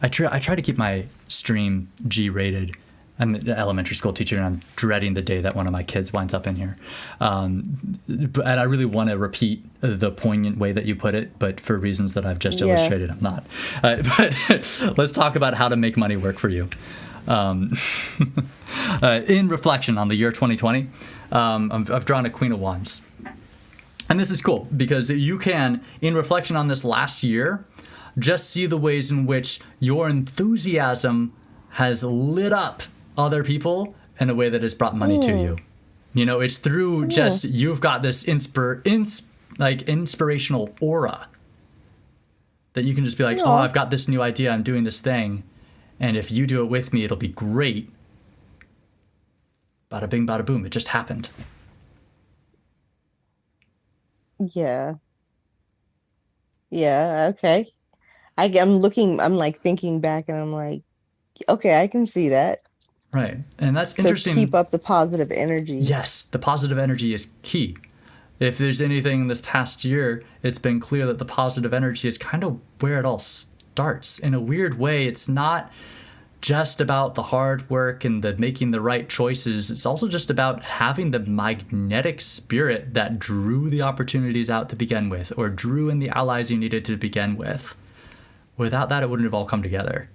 try to keep my stream G-rated. I'm an elementary school teacher, and I'm dreading the day that one of my kids winds up in here. And I really want to repeat the poignant way that you put it, but for reasons that I've just illustrated, I'm not. But let's talk about how to make money work for you. In reflection on the year 2020, I've drawn a Queen of Wands. And this is cool because you can, in reflection on this last year, just see the ways in which your enthusiasm has lit up other people in a way that has brought money to you. You know, it's through just, you've got this inspirational aura that you can just be like, oh, I've got this new idea, I'm doing this thing, and if you do it with me, it'll be great. Bada bing, bada boom, it just happened. Yeah. Yeah, okay. I'm like thinking back and I'm like, okay, I can see that. Right. And that's So interesting. keep up the positive energy. Yes, the positive energy is key. If there's anything this past year, it's been clear that the positive energy is kind of where it all starts. In a weird way, it's not just about the hard work and the making the right choices. It's also just about having the magnetic spirit that drew the opportunities out to begin with, or drew in the allies you needed to begin with. Without that, it wouldn't have all come together.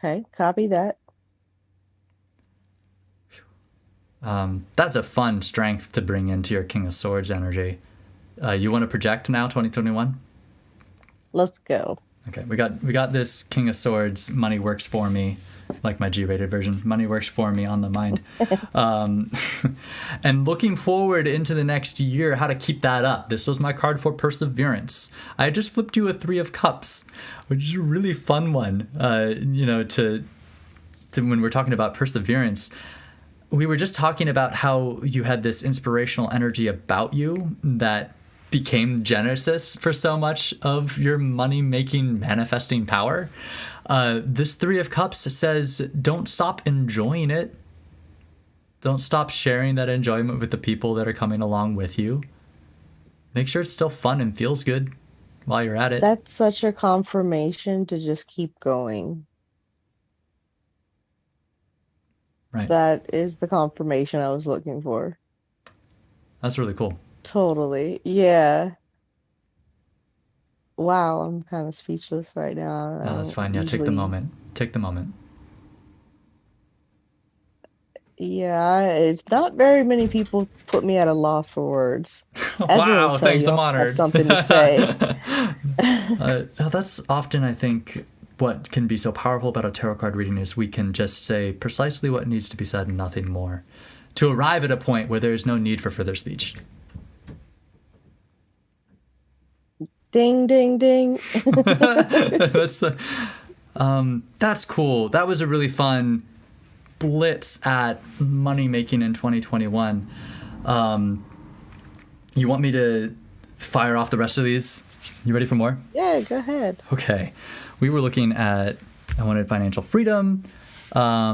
Okay, copy that. That's a fun strength to bring into your King of Swords energy. You want to project now, 2021? Let's go. Okay, we got this King of Swords. Money works for me, like my G-rated version. Money works for me on the mind. And looking forward into the next year, how to keep that up. This was my card for perseverance. I just flipped you a 3 of Cups, which is a really fun one. To when we're talking about perseverance, we were just talking about how you had this inspirational energy about you that became genesis for so much of your money-making manifesting power. This 3 of Cups says, don't stop enjoying it. Don't stop sharing that enjoyment with the people that are coming along with you. Make sure it's still fun and feels good while you're at it. That's such a confirmation to just keep going. Right. That is the confirmation I was looking for. That's really cool. Totally. Yeah. Wow, I'm kind of speechless right now. No, that's fine. Yeah, take the moment. Take the moment. Yeah, it's not very many people put me at a loss for words. Wow, thanks. I'm honored. That's something to say. That's often, I think, what can be so powerful about a tarot card reading is we can just say precisely what needs to be said and nothing more, to arrive at a point where there is no need for further speech. Ding, ding, ding. That's cool. That was a really fun blitz at money making in 2021. You want me to fire off the rest of these? You ready for more? Yeah, go ahead. Okay. We were looking at, I wanted financial freedom. I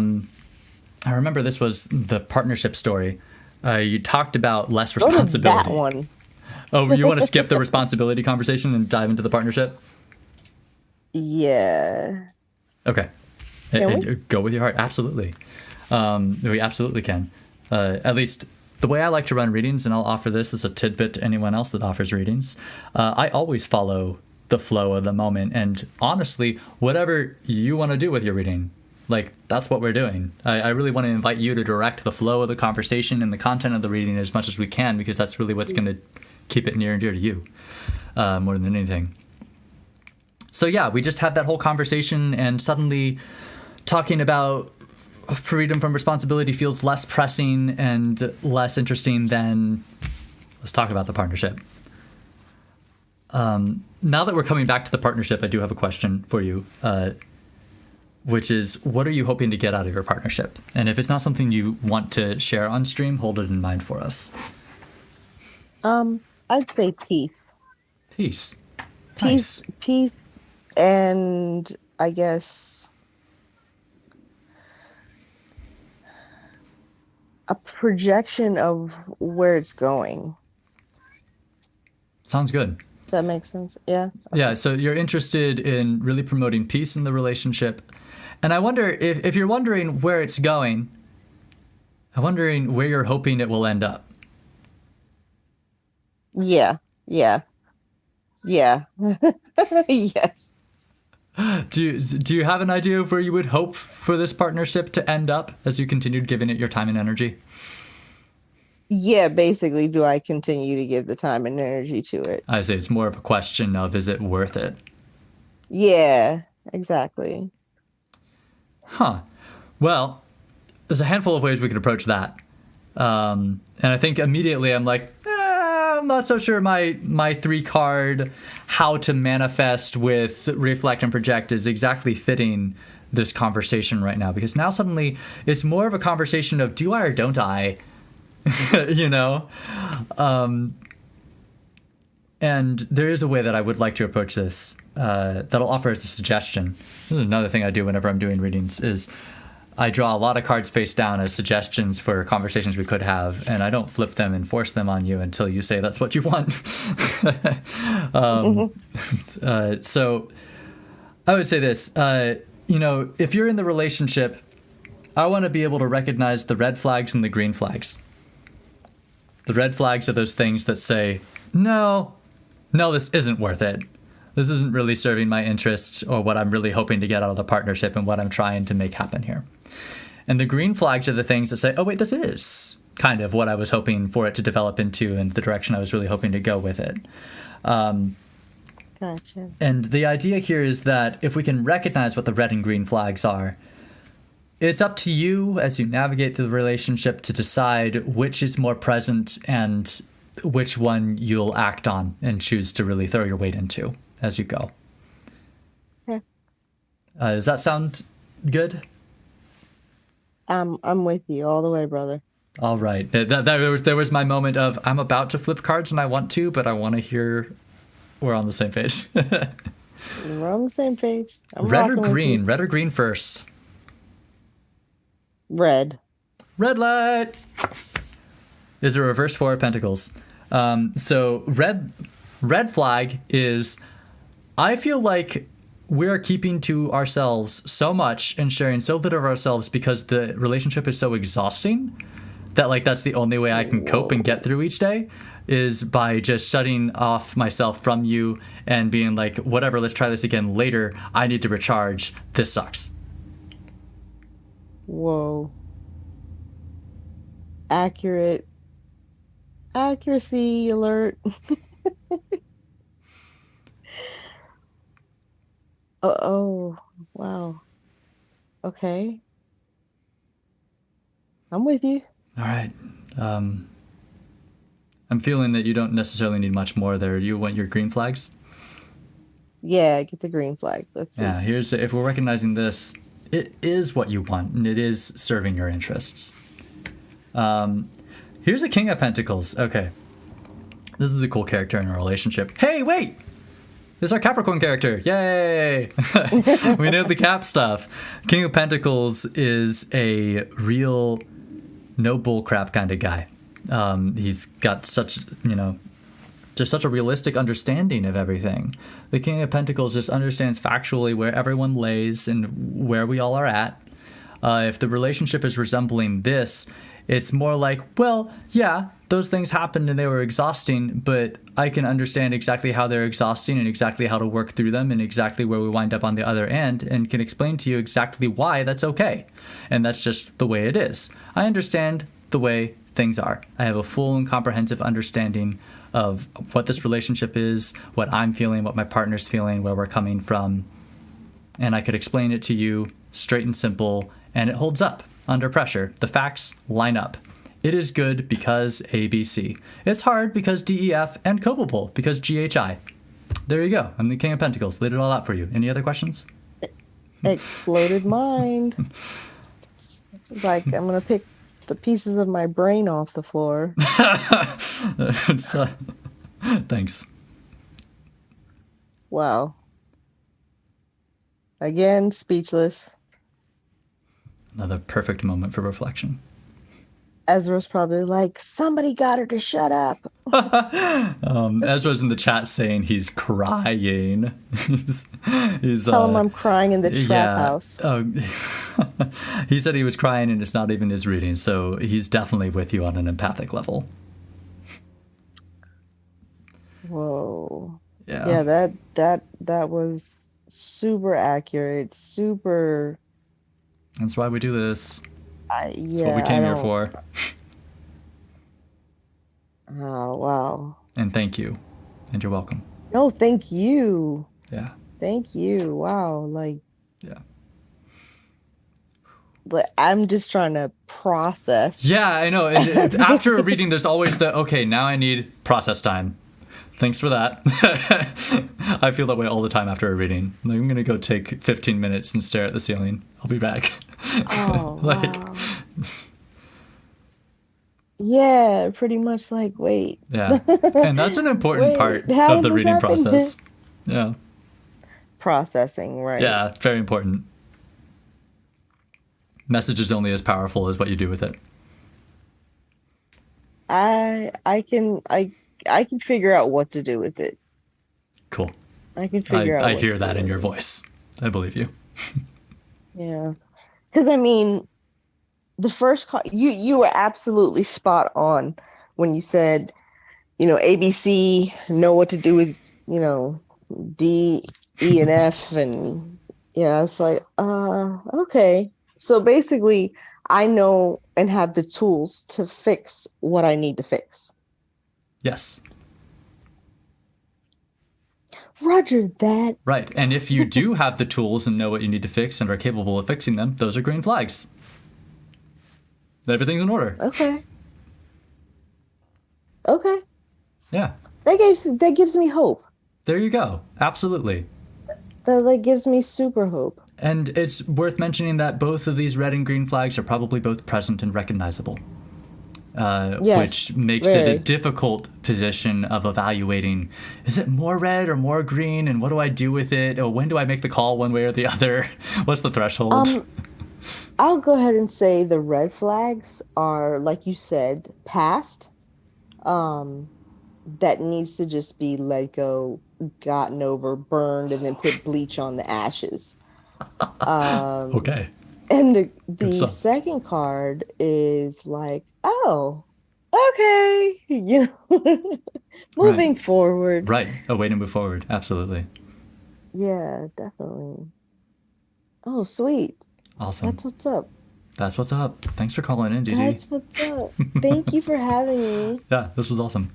remember this was the partnership story. You talked about less responsibility. That one. Oh, you want to skip the responsibility conversation and dive into the partnership? Yeah. Okay. Go with your heart. Absolutely. We absolutely can. At least the way I like to run readings, and I'll offer this as a tidbit to anyone else that offers readings, I always follow the flow of the moment. And honestly, whatever you want to do with your reading, like, that's what we're doing. I really want to invite you to direct the flow of the conversation and the content of the reading as much as we can, because that's really what's going to keep it near and dear to you, more than anything. So yeah, we just had that whole conversation, and suddenly talking about freedom from responsibility feels less pressing and less interesting than let's talk about the partnership. Now that we're coming back to the partnership, I do have a question for you, which is, what are you hoping to get out of your partnership? And if it's not something you want to share on stream, hold it in mind for us. I'd say peace. Peace. Nice. Peace, and I guess a projection of where it's going. Sounds good. Does that make sense? Yeah. Yeah, so you're interested in really promoting peace in the relationship. And I wonder if you're wondering where it's going, I'm wondering where you're hoping it will end up. Yeah. Yes. Do you have an idea of where you would hope for this partnership to end up as you continued giving it your time and energy? Yeah, basically, do I continue to give the time and energy to it? I say it's more of a question of, is it worth it? Yeah, exactly. Huh. Well, there's a handful of ways we could approach that. And I think immediately I'm like, I'm not so sure my 3 card how to manifest with reflect and project is exactly fitting this conversation right now, because now suddenly it's more of a conversation of do I or don't I, you know? And there is a way that I would like to approach this that'll offer as a suggestion. This is another thing I do whenever I'm doing readings is I draw a lot of cards face down as suggestions for conversations we could have, and I don't flip them and force them on you until you say that's what you want. So I would say this, if you're in the relationship, I want to be able to recognize the red flags and the green flags. The red flags are those things that say, no, this isn't worth it. this isn't really serving my interests or what I'm really hoping to get out of the partnership and what I'm trying to make happen here. And the green flags are the things that say, oh, wait, this is kind of what I was hoping for it to develop into and the direction I was really hoping to go with it. Gotcha. And the idea here is that if we can recognize what the red and green flags are, it's up to you as you navigate the relationship to decide which is more present and which one you'll act on and choose to really throw your weight into as you go. Okay. Does that sound good? I'm with you all the way, brother. All right. There was my moment of I'm about to flip cards and I want to, but I want to hear we're on the same page. We're on the same page. Red or green? Red or green first? Red. Red light is a reverse Four of Pentacles. So red flag is, I feel like we're keeping to ourselves so much and sharing so little of ourselves because the relationship is so exhausting that like that's the only way I can cope and get through each day is by just shutting off myself from you and being like, whatever, let's try this again later. I need to recharge. This sucks. Whoa. Accurate. Accuracy alert. Oh, wow. Okay. I'm with you. All right. I'm feeling that you don't necessarily need much more there. You want your green flags? Yeah, get the green flag. Let's see. Yeah, if we're recognizing this, it is what you want, and it is serving your interests. Here's the King of Pentacles. Okay. This is a cool character in a relationship. Hey, wait! This is our Capricorn character. Yay! We know the Cap stuff. King of Pentacles is a real no bullcrap kind of guy. He's got such, just such a realistic understanding of everything. The King of Pentacles just understands factually where everyone lays and where we all are at. If the relationship is resembling this, it's more like, well, yeah, those things happened and they were exhausting, but I can understand exactly how they're exhausting and exactly how to work through them and exactly where we wind up on the other end and can explain to you exactly why that's okay. And that's just the way it is. I understand the way things are. I have a full and comprehensive understanding of what this relationship is, what I'm feeling, what my partner's feeling, where we're coming from. And I could explain it to you straight and simple, and it holds up under pressure. The facts line up. It is good because ABC. It's hard because DEF, and culpable because GHI. There you go. I'm the King of Pentacles. Laid it all out for you. Any other questions? Exploded mind. Like, I'm going to pick the pieces of my brain off the floor. Thanks. Wow. Again, speechless. Another perfect moment for reflection. Ezra's probably like, somebody got her to shut up. Ezra's in the chat saying he's crying. he's Tell him I'm crying in the trap house. He said he was crying and it's not even his reading, so he's definitely with you on an empathic level. Whoa. Yeah. Yeah, that was super accurate, super. That's why we do this. That's yeah, what we came here for. Oh, wow. And thank you. And you're welcome. No, thank you. Yeah. Thank you. Wow. Like, yeah. But I'm just trying to process. Yeah, I know. And after a reading, there's always okay, now I need process time. Thanks for that. I feel that way all the time after a reading. Like, I'm going to go take 15 minutes and stare at the ceiling. I'll be back. Oh, wow. Yeah, pretty much like, wait. Yeah. And that's an important part of the reading process. Yeah. Processing, right. Yeah, very important. Message is only as powerful as what you do with it. I can figure out what to do with it. Cool. I can figure out. I hear that in your voice. I believe you. Yeah, because I mean, the first you were absolutely spot on when you said, ABC, know what to do with D, E, and F, and yeah, it's like, okay. So basically, I know and have the tools to fix what I need to fix. Yes. Roger that. Right. And if you do have the tools and know what you need to fix and are capable of fixing them, those are green flags. Everything's in order. Okay. Okay. Yeah. That gives me hope. There you go. Absolutely. That gives me super hope. And it's worth mentioning that both of these red and green flags are probably both present and recognizable. Yes, which makes it a difficult position of evaluating, is it more red or more green, and what do I do with it, or when do I make the call one way or the other? What's the threshold? I'll go ahead and say the red flags are, like you said, past, that needs to just be let go, gotten over, burned, and then put bleach on the ashes. Okay. And the second card is like, oh, okay, you know, moving forward. Right, a way to move forward. Absolutely. Yeah, definitely. Oh, sweet. Awesome. That's what's up. That's what's up. Thanks for calling in, DD. That's what's up. Thank you for having me. Yeah, this was awesome.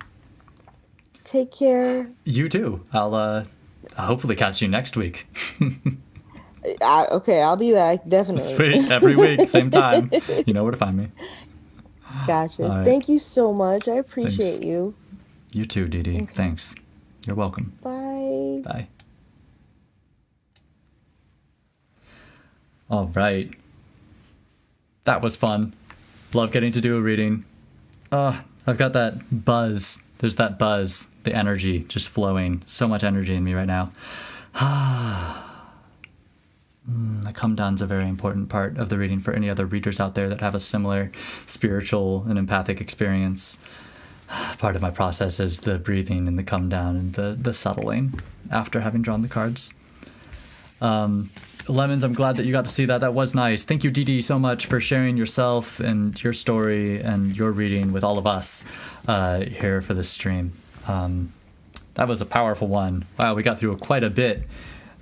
Take care. You too. I'll hopefully catch you next week. Okay, I'll be back, definitely. Sweet. Every week, same time. You know where to find me. Gotcha. Right. Thank you so much. I appreciate you. You too, DD. Okay. Thanks. You're welcome. Bye. Bye. All right. That was fun. Love getting to do a reading. I've got that buzz. There's that buzz, the energy just flowing. So much energy in me right now. The come down's a very important part of the reading for any other readers out there that have a similar spiritual and empathic experience. Part of my process is the breathing and the come down and the settling after having drawn the cards. Lemons, I'm glad that you got to see that. That was nice. Thank you, Dee Dee, so much for sharing yourself and your story and your reading with all of us here for this stream. That was a powerful one. Wow, we got through quite a bit.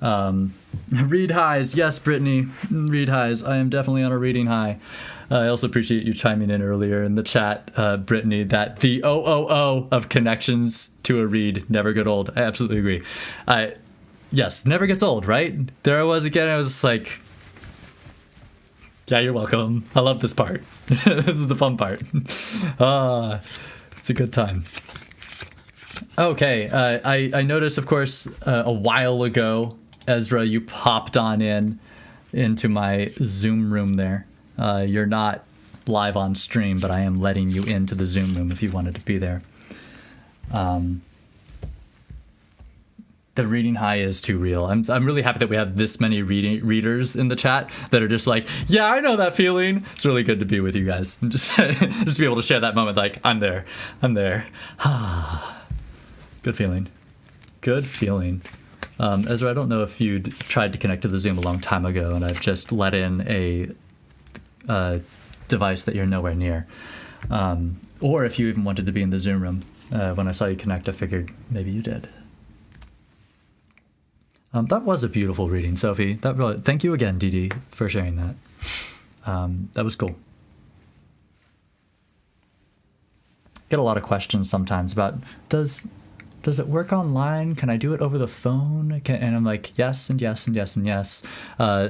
Read highs. Yes, Brittany, read highs. I am definitely on a reading high. I also appreciate you chiming in earlier in the chat, Brittany, that the OOO of connections to a read never get old. I absolutely agree. Yes, never gets old, right? There I was again. I was just like, yeah, you're welcome. I love this part. This is the fun part. It's a good time. Okay, I noticed, of course, a while ago, Ezra, you popped on into my Zoom room there. You're not live on stream, but I am letting you into the Zoom room if you wanted to be there. The reading high is too real. I'm really happy that we have this many readers in the chat that are just like, yeah, I know that feeling. It's really good to be with you guys and just be able to share that moment. Like, I'm there. Good feeling. Good feeling. Ezra, I don't know if you'd tried to connect to the Zoom a long time ago and I've just let in a device that you're nowhere near. Or if you even wanted to be in the Zoom room. When I saw you connect, I figured maybe you did. That was a beautiful reading, Sophie. Thank you again, Dee Dee, for sharing that. That was cool. Get a lot of questions sometimes about, does it work online? Can I do it over the phone? And I'm like, yes, and yes, and yes, and yes.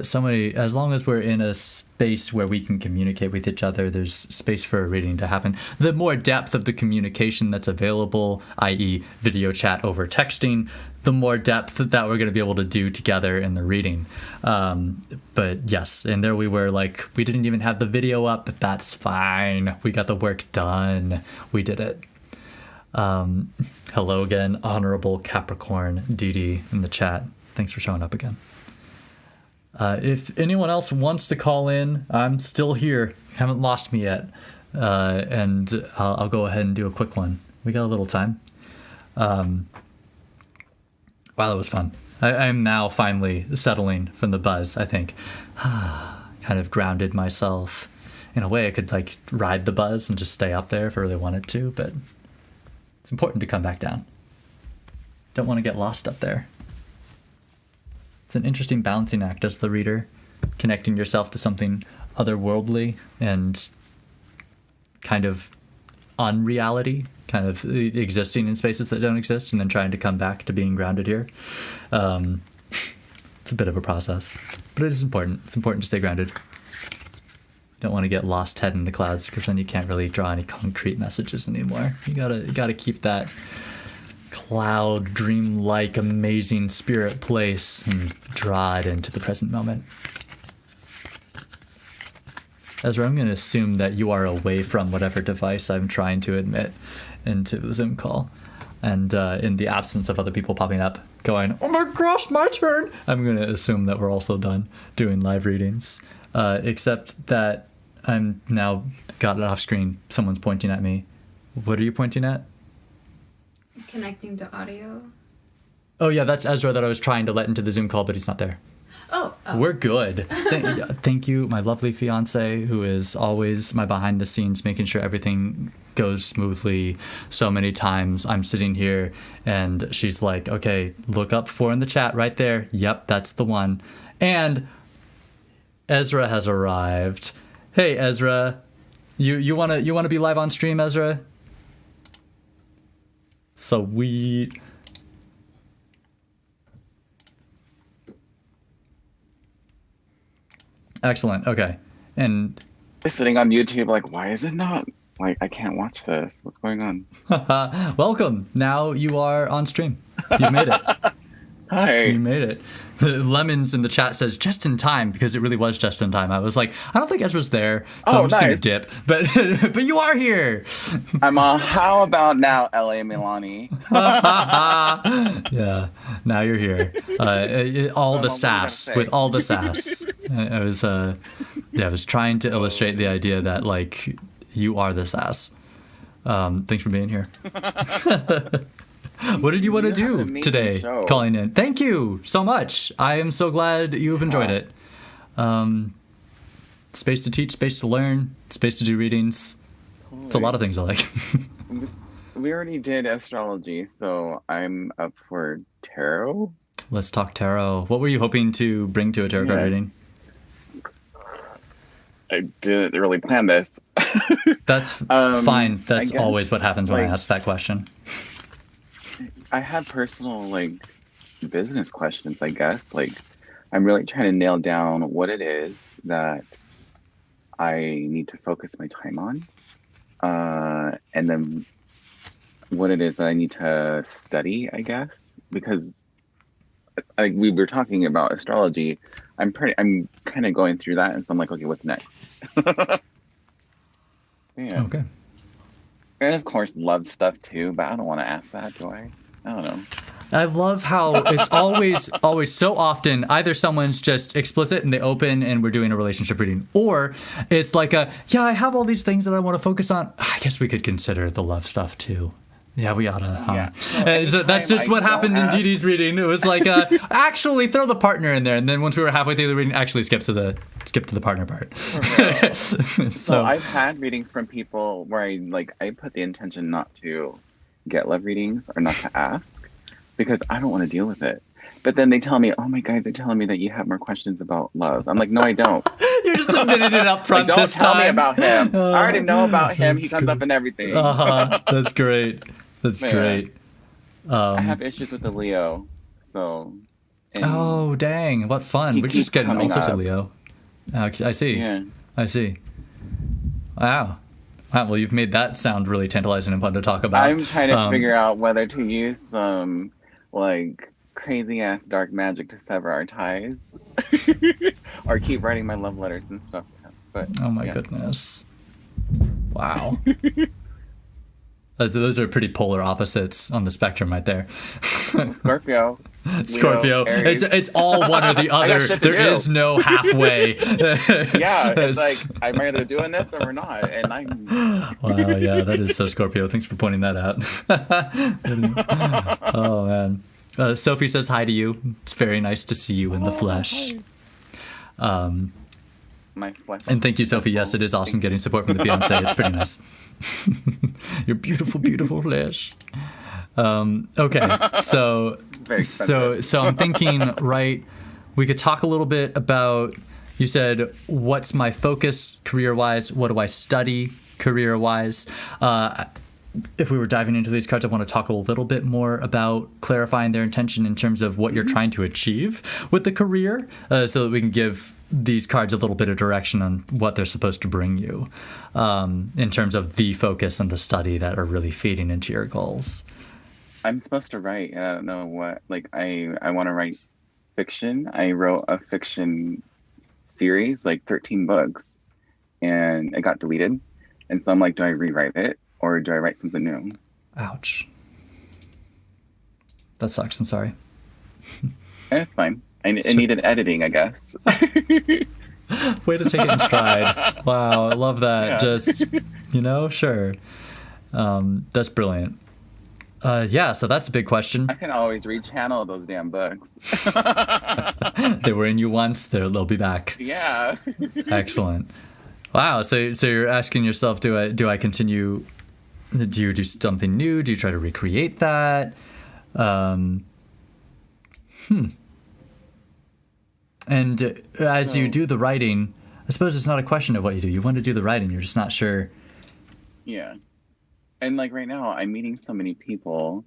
Somebody, as long as we're in a space where we can communicate with each other, there's space for a reading to happen. The more depth of the communication that's available, i.e. video chat over texting, the more depth that we're going to be able to do together in the reading. But yes, and there we were, like, we didn't even have the video up, but that's fine. We got the work done. We did it. Hello again, Honorable Capricorn Dee Dee in the chat. Thanks for showing up again. If anyone else wants to call in, I'm still here. Haven't lost me yet. And I'll go ahead and do a quick one. We got a little time. Wow, that was fun. I'm now finally settling from the buzz, I think. Kind of grounded myself. In a way, I could like ride the buzz and just stay up there if I really wanted to, but it's important to come back down. Don't want to get lost up there. It's an interesting balancing act as the reader, connecting yourself to something otherworldly and kind of unreality, kind of existing in spaces that don't exist, and then trying to come back to being grounded here. It's a bit of a process, but it is important. It's important to stay grounded. You don't want to get lost head in the clouds, because then you can't really draw any concrete messages anymore. You gotta keep that cloud, dream-like, amazing spirit place and draw it into the present moment. Ezra, I'm going to assume that you are away from whatever device I'm trying to admit into the Zoom call. And in the absence of other people popping up, going, oh my gosh, my turn, I'm going to assume that we're also done doing live readings. Except that I'm now got it off screen. Someone's pointing at me. What are you pointing at? Connecting to audio. Oh, yeah, that's Ezra that I was trying to let into the Zoom call, but he's not there. Oh. We're good. Thank you, my lovely fiance, who is always my behind the scenes, making sure everything goes smoothly. So many times I'm sitting here and she's like, okay, look up 4 in the chat right there. Yep, that's the one. And Ezra has arrived. Hey, Ezra, you wanna be live on stream, Ezra? Sweet. Excellent. Okay. And sitting on YouTube, like, why is it not? Like, I can't watch this. What's going on? welcome. Now you are on stream. You made it. Hi. You made it. Lemons in the chat says just in time, because it really was just in time. I was like, I don't think Ezra's there, so I'm just gonna dip. But you are here. I'm how about now, LA Milani? Yeah, now you're here. All the sass, with all the sass. I was trying to illustrate the idea that, like, you are the sass. Thanks for being here. What did you want to do today, calling in? Thank you so much. I am so glad you've enjoyed it. Space to teach, space to learn, space to do readings. Totally. It's a lot of things I like. We already did astrology, so I'm up for tarot. Let's talk tarot. What were you hoping to bring to a tarot card reading? I didn't really plan this. That's fine. That's always what happens when I ask that question. I have personal, like, business questions, I guess. Like, I'm really trying to nail down what it is that I need to focus my time on. And then what it is that I need to study, I guess. Because we were talking about astrology. I'm kind of going through that, and so I'm like, okay, what's next? Yeah. Okay. And of course, love stuff too, but I don't want to ask that, do I? I don't know. I love how it's always so often either someone's just explicit and they open and we're doing a relationship reading, or it's like I have all these things that I want to focus on. I guess we could consider the love stuff too. Yeah, we oughta. Yeah. So that's just what happened in Dee Dee's reading. It was like, actually throw the partner in there, and then once we were halfway through the reading, actually skip to the partner part. So I've had readings from people where I put the intention not to get love readings or not to ask because I don't want to deal with it. But then they tell me, oh my God, they're telling me that you have more questions about love. I'm like, no, I don't. You're just admitting it up front this time. Don't tell me about him. I already know about him. He comes up in everything. That's great. That's great. I have issues with the Leo. So. Oh, dang. What fun. We're just getting all sorts of Leo. I see. Yeah. I see. Wow. Well, you've made that sound really tantalizing and fun to talk about. I'm trying to figure out whether to use some, like, crazy-ass dark magic to sever our ties. Or keep writing my love letters and stuff. But, oh, my goodness. Wow. Those are pretty polar opposites on the spectrum right there. Scorpio. Leo, it's all one or the other. There is no halfway. Yeah, it's like I'm either doing this or we're not, and I'm. Wow, yeah, that is so Scorpio. Thanks for pointing that out. Oh man, Sophie says hi to you. It's very nice to see you in the flesh. My flesh. And thank you, Sophie. Yes, it is awesome getting support from the fiance. It's pretty nice. Your beautiful, beautiful flesh. Okay, so I'm thinking, right? we could talk a little bit about, you said, what's my focus career-wise? What do I study career-wise? If we were diving into these cards, I want to talk a little bit more about clarifying their intention in terms of what you're trying to achieve with the career, so that we can give these cards a little bit of direction on what they're supposed to bring you, in terms of the focus and the study that are really feeding into your goals. I'm supposed to write, and I don't know what. Like, I want to write fiction. I wrote a fiction series, like 13 books, and it got deleted. And so I'm like, do I rewrite it? Or do I write something new? Ouch. That sucks. I'm sorry. And it's fine. It needed editing, I guess. Way to take it in stride. Wow, I love that. Yeah. Just, sure. That's brilliant. So that's a big question. I can always rechannel those damn books. They were in you once, they'll be back. Yeah. Excellent. Wow, so you're asking yourself, do I continue? Do you do something new? Do you try to recreate that? And as you do the writing, I suppose it's not a question of what you do. You want to do the writing, you're just not sure. Yeah. And like right now, I'm meeting so many people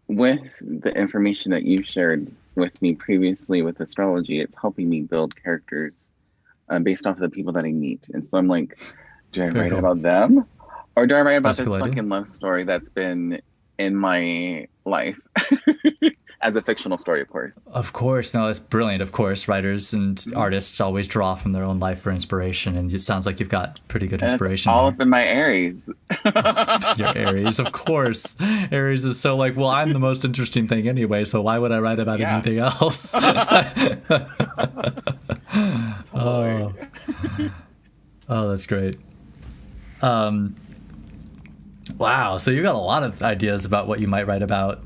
with the information that you shared with me previously with astrology. It's helping me build characters based off of the people that I meet. And so I'm like, do I write about them? Or do I write about this fucking love story that's been in my life? As a fictional story, of course. Of course. No, that's brilliant. Of course, writers and artists always draw from their own life for inspiration. And it sounds like you've got pretty good inspiration. All up in my Aries. Your Aries, of course. Aries is so like, well, I'm the most interesting thing anyway, so why would I write about anything else? Oh, that's great. Wow, so you got a lot of ideas about what you might write about.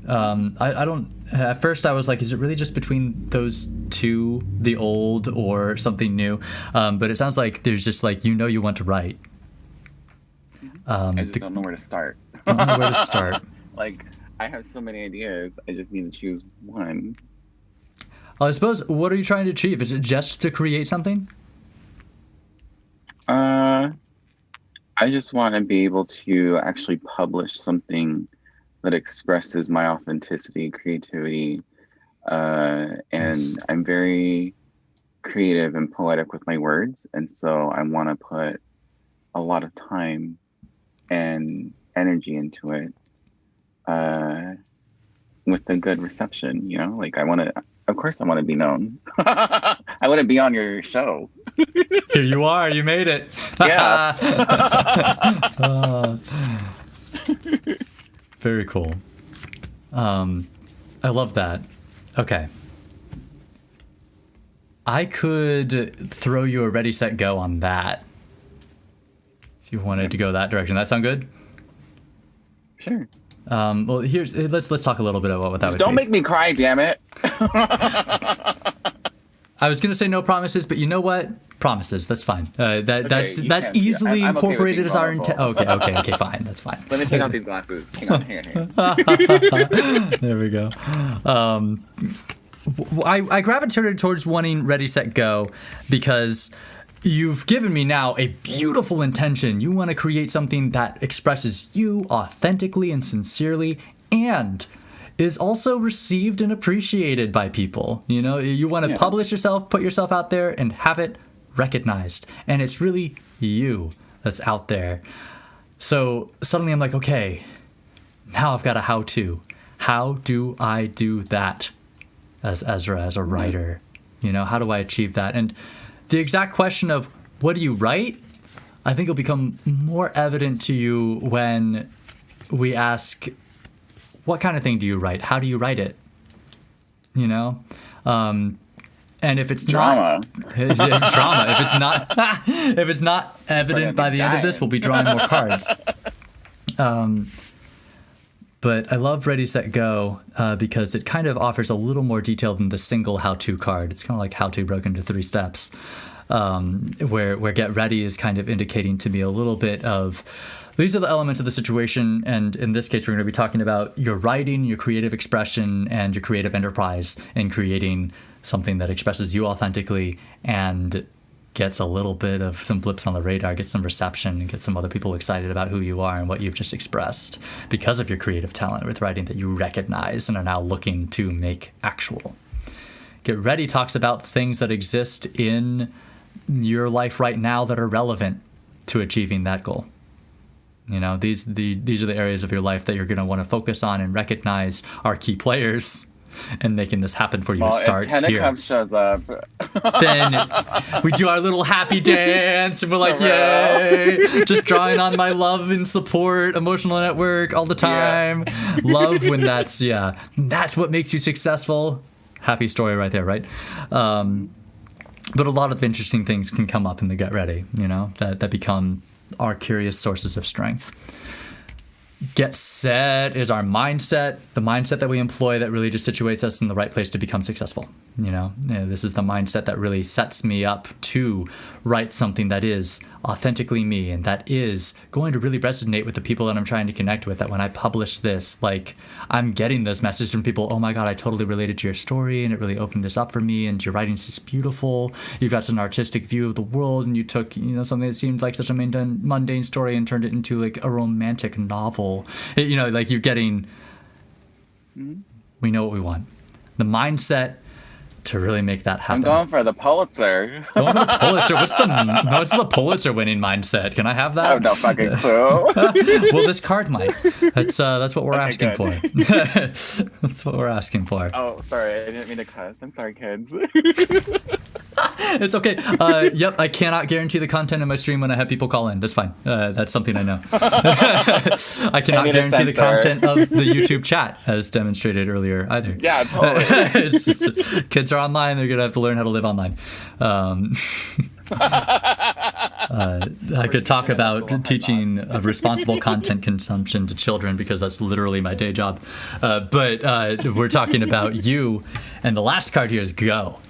I don't. At first, I was like, is it really just between those two, the old or something new? But it sounds like there's just like you want to write. I just don't know where to start. Don't know where to start. Like, I have so many ideas. I just need to choose one. I suppose. What are you trying to achieve? Is it just to create something? I just want to be able to actually publish something that expresses my authenticity, creativity, and I'm very creative and poetic with my words, and so I want to put a lot of time and energy into it, with a good reception. Like of course I want to be known. I want to be on your show. Here you are. You made it. Yeah. Very cool. I love that. Okay. I could throw you a ready, set, go on that. If you wanted to go that direction. That sound good? Sure. Well, let's talk a little bit about what that would be. Don't make me cry, damn it. I was going to say no promises, but you know what? Promises. That's fine. That's easily incorporated as our intent. Okay, fine. That's fine. Let me take off these glasses. Hang on. There we go. I gravitated towards wanting ready, set, go because you've given me now a beautiful intention. You want to create something that expresses you authentically and sincerely and is also received and appreciated by people. You want to publish yourself, put yourself out there, and have it recognized. And it's really you that's out there. So suddenly I'm like, okay, now I've got a how-to. How do I do that as Ezra, as a writer? How do I achieve that? And the exact question of what do you write, I think will become more evident to you when we ask, what kind of thing do you write? How do you write it? And if it's drama. Not drama, if it's not evident by the end of this, we'll be drawing more cards. But I love Ready, Set, Go because it kind of offers a little more detail than the single how-to card. It's kind of like how-to broken into 3 steps, where Get Ready is kind of indicating to me a little bit of these are the elements of the situation, and in this case, we're going to be talking about your writing, your creative expression, and your creative enterprise in creating something that expresses you authentically and gets a little bit of some blips on the radar, gets some reception, and gets some other people excited about who you are and what you've just expressed because of your creative talent with writing that you recognize and are now looking to make actual. Get Ready talks about things that exist in your life right now that are relevant to achieving that goal. You know, these are the areas of your life that you're going to want to focus on and recognize are key players and making this happen for you. It starts if here. Tentacum shows up, Then we do our little happy dance and we're like, yay, just drawing on my love and support, emotional network all the time. Yeah. Love when that's what makes you successful. Happy story right there, right? But a lot of interesting things can come up in the Get Ready, you know, that become our curious sources of strength. Get Set is our mindset, the mindset that we employ that really just situates us in the right place to become successful. You know, this is the mindset that really sets me up to write something that is authentically me and that is going to really resonate with the people that I'm trying to connect with. That when I publish this, like, I'm getting those messages from people, oh my God, I totally related to your story and it really opened this up for me, and your writing's just beautiful. You've got an artistic view of the world, and you took, you know, something that seemed like such a mundane story and turned it into like a romantic novel. You know, like you're getting, we know what we want. The mindset to really make that happen. I'm going for the Pulitzer. Going for the Pulitzer? What's the Pulitzer winning mindset? Can I have that? I have no fucking clue. Well, this card might. That's what we're asking for. That's what we're asking for. Oh, sorry, I didn't mean to cuss. I'm sorry, kids. It's okay. Yep, I cannot guarantee the content in my stream when I have people call in. That's fine. That's something I know. I cannot guarantee the content of the YouTube chat, as demonstrated earlier, either. Yeah, totally. It's just, kids are online. They're going to have to learn how to live online. I could talk about teaching of responsible content consumption to children because that's literally my day job. But we're talking about you. And the last card here is Go.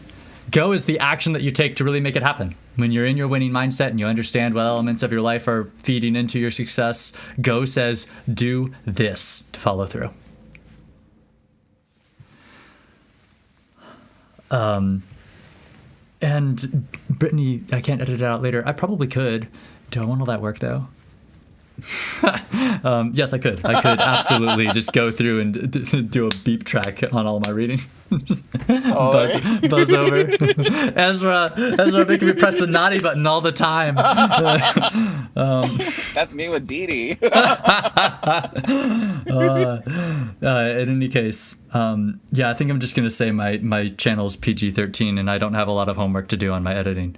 Go is the action that you take to really make it happen. When you're in your winning mindset and you understand what elements of your life are feeding into your success, Go says, do this to follow through. And Brittany, I can't edit it out later. I probably could. Do I want all that work though? Yes, I could. I could absolutely just go through and do a beep track on all my reading. buzz over. Ezra making me press the naughty button all the time. That's me with Dee Dee. In any case, I think I'm just going to say my channel's PG-13 and I don't have a lot of homework to do on my editing.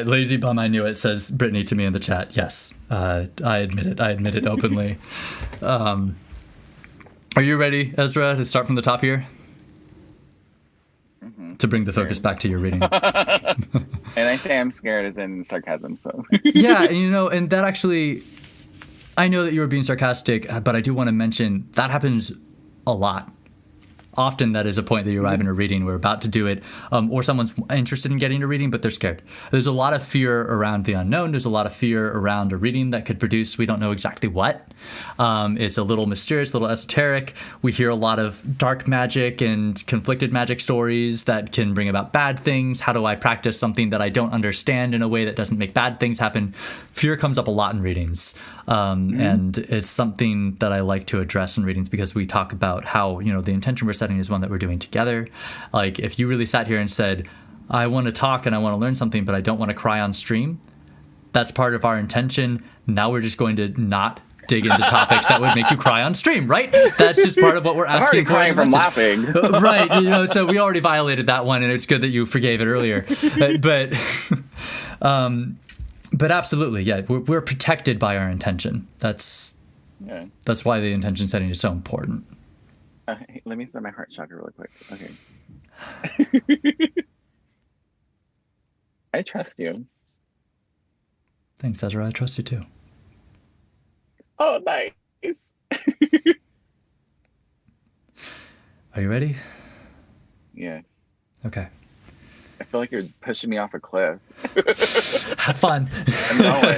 Lazy bum, I knew it, says Brittany to me in the chat. Yes, I admit it openly. Are you ready, Ezra, to start from the top here? Mm-hmm. To bring the focus back to your reading. And I say I'm scared as in sarcasm, so. Yeah, and that actually, I know that you were being sarcastic, but I do want to mention that happens a lot. Often that is a point that you arrive in a reading, we're about to do it, or someone's interested in getting a reading, but they're scared. There's a lot of fear around the unknown. There's a lot of fear around a reading that could produce, we don't know exactly what. It's a little mysterious, a little esoteric. We hear a lot of dark magic and conflicted magic stories that can bring about bad things. How do I practice something that I don't understand in a way that doesn't make bad things happen? Fear comes up a lot in readings. And it's something that I like to address in readings because we talk about how, the intention we're setting is one that we're doing together. Like if you really sat here and said, I want to talk and I want to learn something, but I don't want to cry on stream, that's part of our intention. Now we're just going to not dig into topics that would make you cry on stream, right? That's just part of what we're asking for. I'm already crying from laughing. Right, so we already violated that one, and it's good that you forgave it earlier. But absolutely, yeah, we're protected by our intention. That's why the intention setting is so important. Let me set my heart chakra really quick. Okay. I trust you. Thanks, Ezra. I trust you too. Oh, nice. Are you ready? Yeah. Okay. I feel like you're pushing me off a cliff. Have fun. I'm going.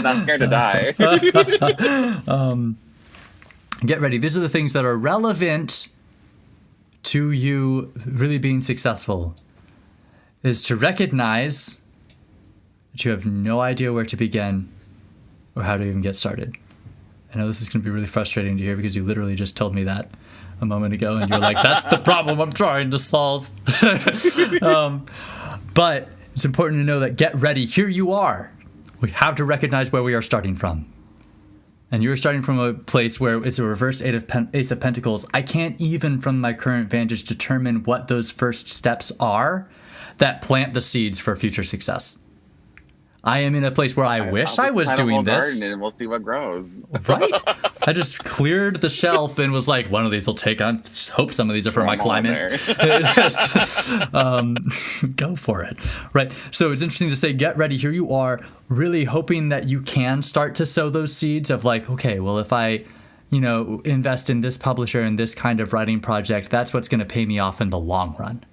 Not scared to die. Get ready. These are the things that are relevant to you really being successful. Is to recognize that you have no idea where to begin or how to even get started. I know this is going to be really frustrating to hear because you literally just told me that a moment ago, and you're like, that's the problem I'm trying to solve. But it's important to know that get ready. Here you are. We have to recognize where we are starting from. And you're starting from a place where it's a reversed Ace of Pentacles. I can't even, from my current vantage, determine what those first steps are that plant the seeds for future success. I am in a place where I wish I was doing this. And we'll see what grows. Right? I just cleared the shelf and was like, one of these will take on. Hope some of these are for my climate. Go for it. Right. So it's interesting to say, get ready. Here you are, really hoping that you can start to sow those seeds of like, okay, well, if I, invest in this publisher and this kind of writing project, that's what's going to pay me off in the long run.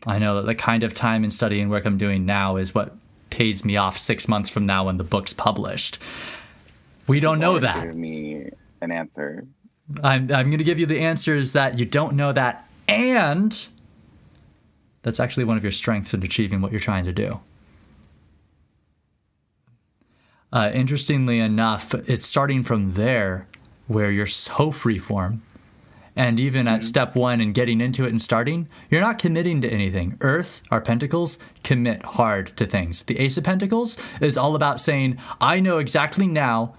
I know that the kind of time and study and work I'm doing now is what pays me off 6 months from now when the book's published. We don't know that. Give me an answer. I'm going to give you the answer is that you don't know that, and that's actually one of your strengths in achieving what you're trying to do. Interestingly enough, it's starting from there where you're so freeform. And even at step one and getting into it and starting, you're not committing to anything. Earth, our pentacles, commit hard to things. The Ace of Pentacles is all about saying, I know exactly now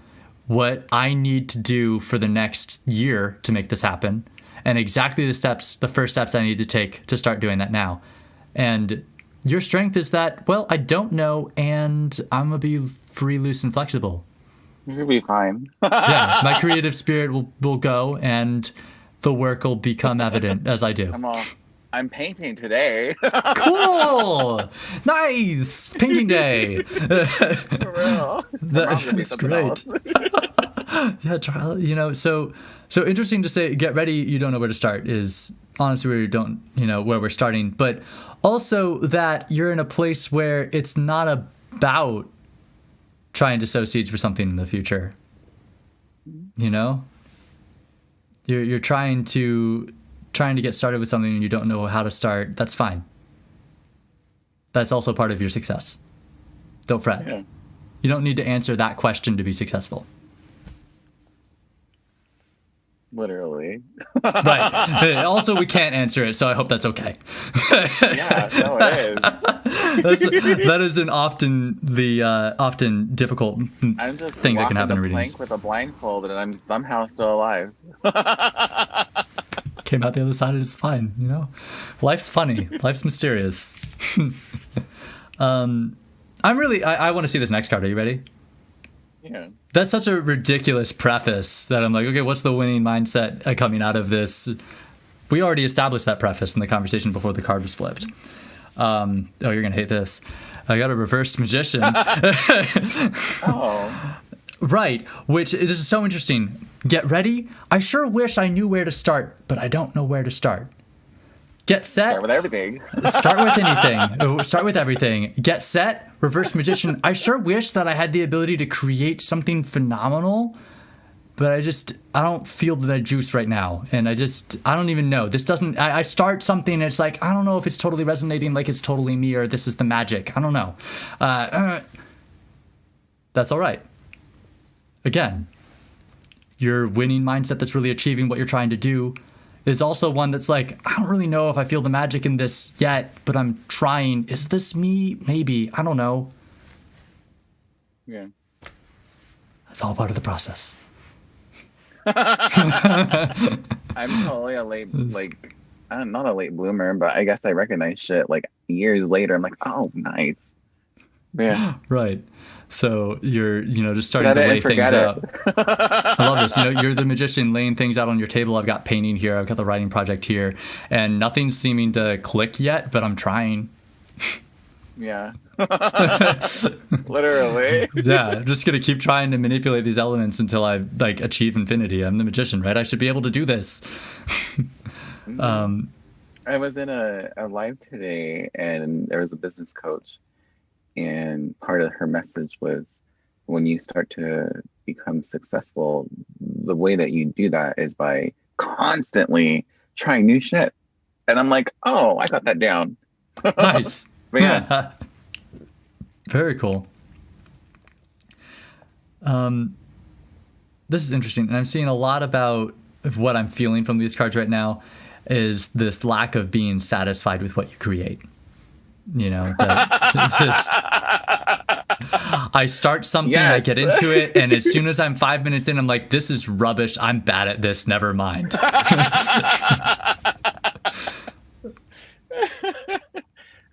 what I need to do for the next year to make this happen. And exactly the first steps I need to take to start doing that now. And your strength is that, well, I don't know, and I'm going to be free, loose, and flexible. You'll be fine. Yeah, my creative spirit will go, and the work will become evident as I do. I'm painting today. Cool! Nice! Painting day! For real. That's great. Yeah, so interesting to say, get ready, you don't know where to start, is honestly where you don't, where we're starting. But also that you're in a place where it's not about trying to sow seeds for something in the future. You're trying to get started with something and you don't know how to start. That's fine. That's also part of your success. Don't fret. Yeah. You don't need to answer that question to be successful. Literally. Right. Also, we can't answer it, so I hope that's okay. Yeah, no, it is. That is an often difficult thing that can happen in readings. I'm just with a blindfold, and I'm somehow still alive. Came out the other side, and it's fine. Life's funny. Life's mysterious. I want to see this next card. Are you ready? Yeah. That's such a ridiculous preface that I'm like, okay, what's the winning mindset coming out of this? We already established that preface in the conversation before the card was flipped. You're going to hate this. I got a reversed magician. Oh. Right, which this is so interesting. Get ready. I sure wish I knew where to start, but I don't know where to start. Get set. Start with everything. Start with anything. Start with everything. Get set. Reverse magician. I sure wish that I had the ability to create something phenomenal, but I don't feel the juice right now. And I don't even know. This doesn't, I start something and it's like, I don't know if it's totally resonating like it's totally me or this is the magic. I don't know. That's all right. Again, your winning mindset that's really achieving what you're trying to do is also one that's like, I don't really know if I feel the magic in this yet, but I'm trying. Is this me? Maybe. I don't know. Yeah. That's all part of the process. I'm totally not a late bloomer, but I guess I recognize shit like years later. I'm like, oh, nice. Yeah. Right. So you're, just starting to lay things out. I love this. You're the magician laying things out on your table. I've got painting here. I've got the writing project here, and nothing's seeming to click yet, but I'm trying. Yeah. Literally. Yeah. I'm just going to keep trying to manipulate these elements until I achieve infinity. I'm the magician, right? I should be able to do this. I I was in a live today, and there was a business coach, and part of her message was, when you start to become successful, the way that you do that is by constantly trying new shit. And I'm like, oh, I got that down. Nice. But yeah. Very cool. This is interesting, and I'm seeing a lot about what I'm feeling from these cards right now is this lack of being satisfied with what you create. You know, it's just, I start something, yes. I get into it, and as soon as I'm 5 minutes in, I'm like, this is rubbish. I'm bad at this. Never mind.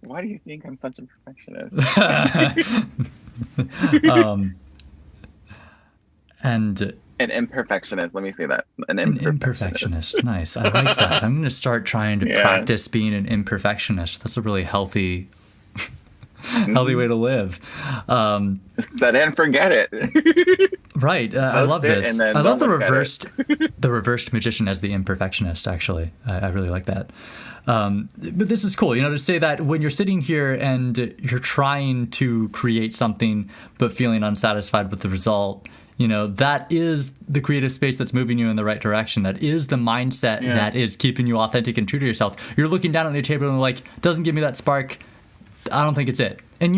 Why do you think I'm such a perfectionist? And an imperfectionist. Let me say that. An imperfectionist. Nice. I like that. I'm going to start trying to practice being an imperfectionist. That's a really healthy way to live. Set it and forget it. Right. I love this. I love the reversed magician as the imperfectionist, actually. I really like that. But this is cool, to say that when you're sitting here and you're trying to create something but feeling unsatisfied with the result, that is the creative space that's moving you in the right direction. That is the mindset that is keeping you authentic and true to yourself. You're looking down at your table and like, doesn't give me that spark. I don't think it's it. And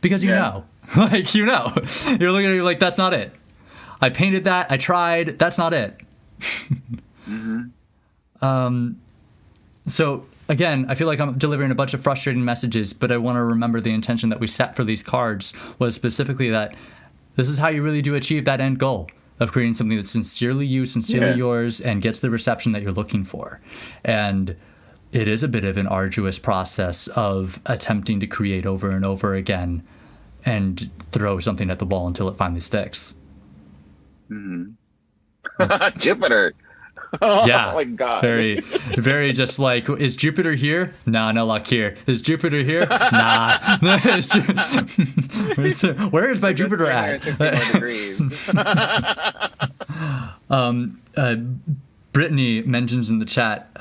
because you know. Like, you're looking at it, you're like, that's not it. I painted that. I tried. That's not it. So again, I feel like I'm delivering a bunch of frustrating messages, but I want to remember the intention that we set for these cards was specifically that this is how you really do achieve that end goal of creating something that's sincerely you, sincerely yours, and gets the reception that you're looking for. And it is a bit of an arduous process of attempting to create over and over again and throw something at the wall until it finally sticks. Jupiter. Yeah. Oh my God. Very, very just like, is Jupiter here? Nah, no luck here. Is Jupiter here? Nah. Where is my Jupiter at? Brittany mentions in the chat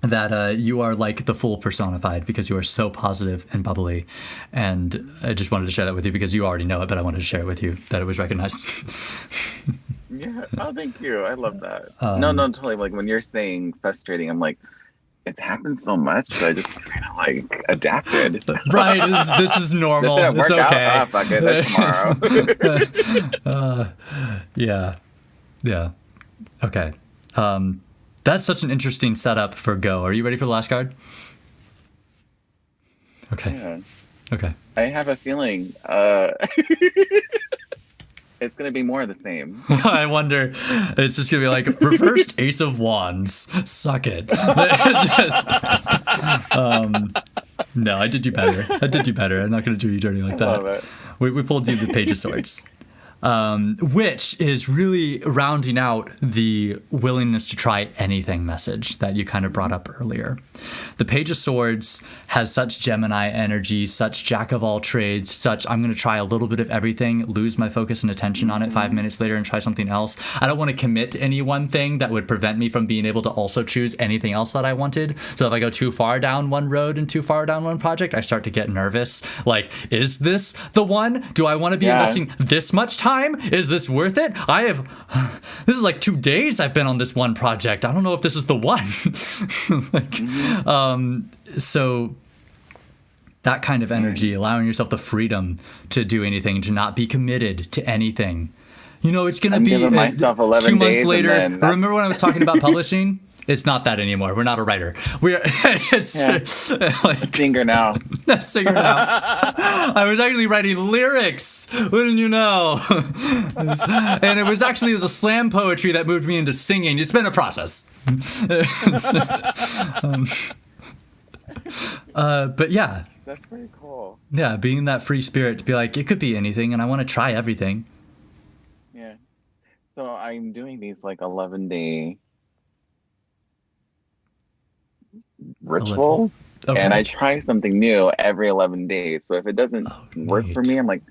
that you are like the Fool personified because you are so positive and bubbly. And I just wanted to share that with you because you already know it, but I wanted to share it with you that it was recognized. Yeah. Oh, thank you. I love that. No, totally. Like when you're saying frustrating, I'm like, it's happened so much that I just kind of like adapted. Right. This is normal. It's okay. Out. Fuck it. That's tomorrow. Yeah. Okay. That's such an interesting setup for Go. Are you ready for the last card? Okay. Yeah. Okay. I have a feeling it's going to be more of the same. I wonder. It's just going to be like reversed Ace of Wands. Suck it. No, I did you better. I'm not going to do you dirty like that. Love it. We pulled you the Page of Swords. Which is really rounding out the willingness to try anything message that you kind of brought up earlier. The Page of Swords has such Gemini energy, such jack of all trades, such I'm going to try a little bit of everything, lose my focus and attention on it 5 minutes later and try something else. I don't want to commit to any one thing that would prevent me from being able to also choose anything else that I wanted. So if I go too far down one road and too far down one project, I start to get nervous. Like, is this the one? Do I want to be investing this much time? Is this worth it? This is like 2 days I've been on this one project. I don't know if this is the one. So that kind of energy, allowing yourself the freedom to do anything, to not be committed to anything. It's going to be 2 months later. Remember when I was talking about publishing? It's not that anymore. We're not a writer. We're a singer now. A singer now. I was actually writing lyrics. Wouldn't you know? And it was actually the slam poetry that moved me into singing. It's been a process. But yeah. That's pretty cool. Yeah, being that free spirit to be like, it could be anything, and I want to try everything. Yeah. So I'm doing these like 11-day rituals, and I try something new every 11 days. So if it doesn't work for me, I'm like,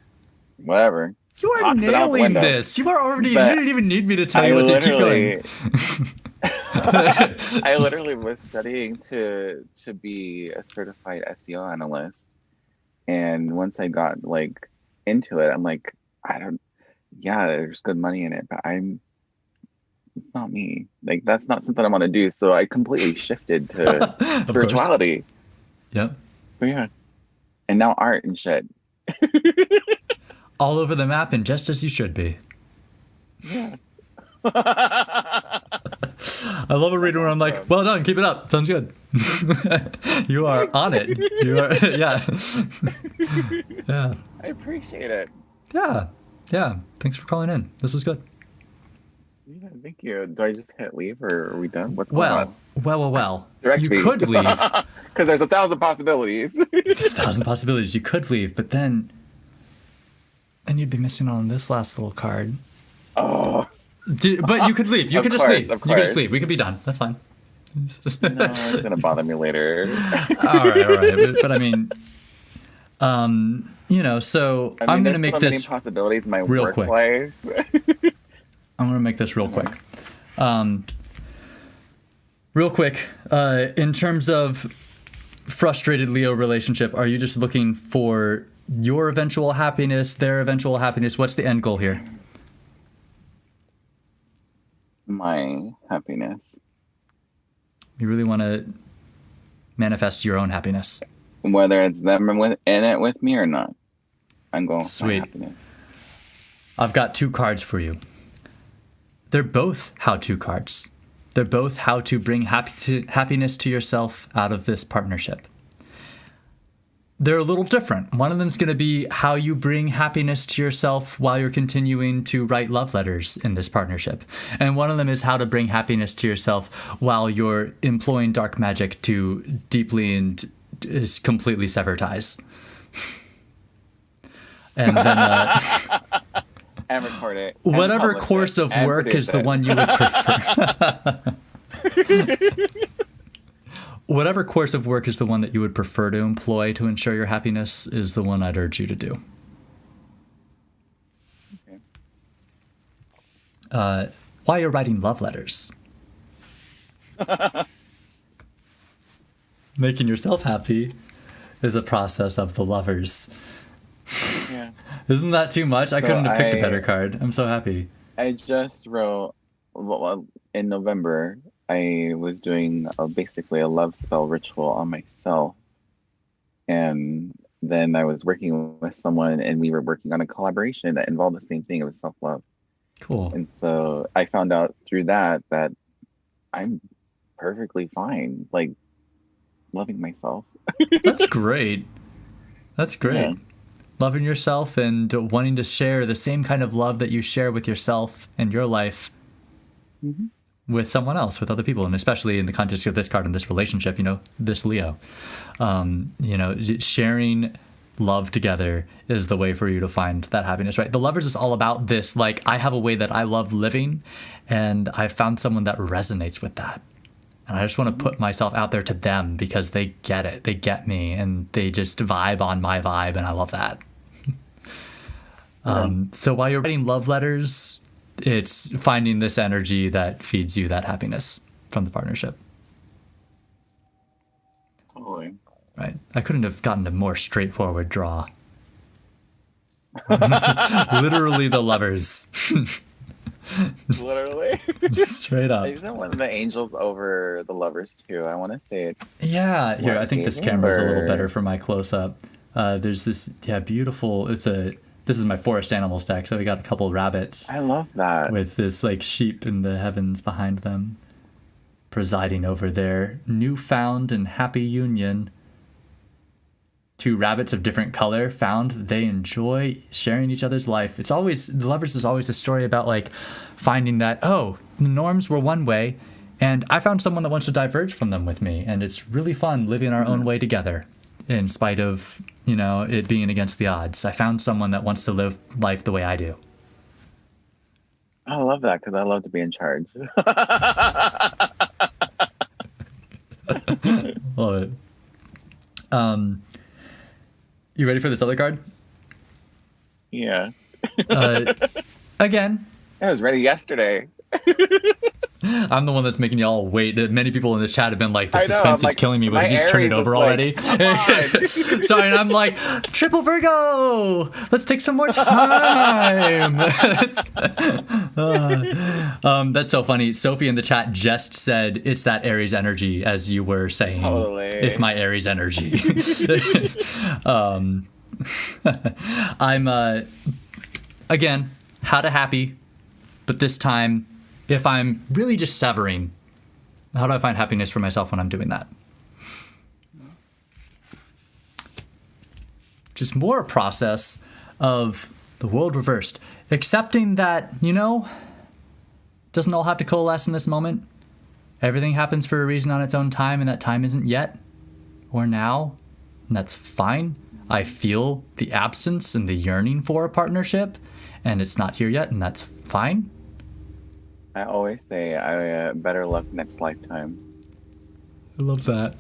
whatever. You are nailing this. You are already. You didn't even need me to tell you what to keep going. I literally was studying to be a certified SEO analyst, and once I got like into it, I'm like, I don't. Yeah, there's good money in it, but it's not me. Like that's not something I want to do. So I completely shifted to spirituality. Yep. But yeah, and now art and shit. All over the map, and just as you should be. Yeah. I love a reading where I'm like, well done, keep it up. Sounds good. You are on it. You are, yeah. Yeah. I appreciate it. Yeah. Yeah. Thanks for calling in. This was good. Yeah, thank you. Do I just hit leave or are we done? What's going on? Well. Direct You me. could leave. Because there's 1,000 possibilities. There's 1,000 possibilities. You could leave, but then you'd be missing on this last little card. Oh. But you could leave. You could just leave. Of You could course. just leave. We could be done. That's fine. No, it's going to bother me later. All right. But I mean, so I'm going to make so this many possibilities in my real work quick. life. I'm going to make this real quick. In terms of frustrated Leo relationship, are you just looking for your eventual happiness, their eventual happiness? What's the end goal here? My happiness. You really want to manifest your own happiness. Whether it's them in it with me or not. I'm going for my Sweet. happiness. I've got 2 cards for you. They're both how-to cards. They're both how to bring happiness to yourself out of this partnership. They're a little different. One of them is going to be how you bring happiness to yourself while you're continuing to write love letters in this partnership. And one of them is how to bring happiness to yourself while you're employing dark magic to deeply and completely sever ties. And then... And record it. And whatever publish course it, of and work produce is the it. one you would prefer. Whatever course of work is the one that you would prefer to employ to ensure your happiness is the one I'd urge you to do. Okay. While you're writing love letters. Making yourself happy is a process of the lovers. Yeah. Isn't that too much? I So couldn't have picked a better card. I'm so happy. I just wrote, in November, I was doing basically a love spell ritual on myself. And then I was working with someone and we were working on a collaboration that involved the same thing. It was self-love. Cool. And so I found out through that I'm perfectly fine, like loving myself. That's great. That's great. Yeah. Loving yourself and wanting to share the same kind of love that you share with yourself and your life with someone else, with other people, and especially in the context of this card and this relationship, this Leo. Sharing love together is the way for you to find that happiness, right? The Lovers is all about this, like, I have a way that I love living, and I found someone that resonates with that. And I just want to put myself out there to them because they get it. They get me, and they just vibe on my vibe, and I love that. So while you're writing love letters, it's finding this energy that feeds you that happiness from the partnership. Totally. Right. I couldn't have gotten a more straightforward draw. Literally the Lovers. Literally. Straight up. Isn't one of the angels over the Lovers too? I want to say it. Yeah. Here, What I think this gave camera's a little or- better for my close-up. There's this, beautiful, this is my forest animals deck, so we got a couple rabbits I love that. with this, like, sheep in the heavens behind them, presiding over their newfound and happy union. 2 rabbits of different color found they enjoy sharing each other's life. It's always, the Lovers is always a story about, like, finding that, the norms were one way, and I found someone that wants to diverge from them with me, and it's really fun living our own way together, in spite of, it being against the odds. I found someone that wants to live life the way I do. I love that because I love to be in charge. Love it. You ready for this other card? Yeah. Again, I was ready yesterday. I'm the one that's making y'all wait. Many people in the chat have been like, the I know, suspense I'm is killing me. Will my you just turn it Aries over is already? like, Sorry, and I'm like, triple Virgo. Let's take some more time. That's so funny. Sophie in the chat just said it's that Aries energy, as you were saying. Totally. It's my Aries energy. I'm again, how to happy, but this time, if I'm really just severing, how do I find happiness for myself when I'm doing that? Just more a process of the world reversed, accepting that, doesn't all have to coalesce in this moment. Everything happens for a reason on its own time, and that time isn't yet or now, and that's fine. I feel the absence and the yearning for a partnership, and it's not here yet, and that's fine. I always say, I better luck next lifetime. I love that.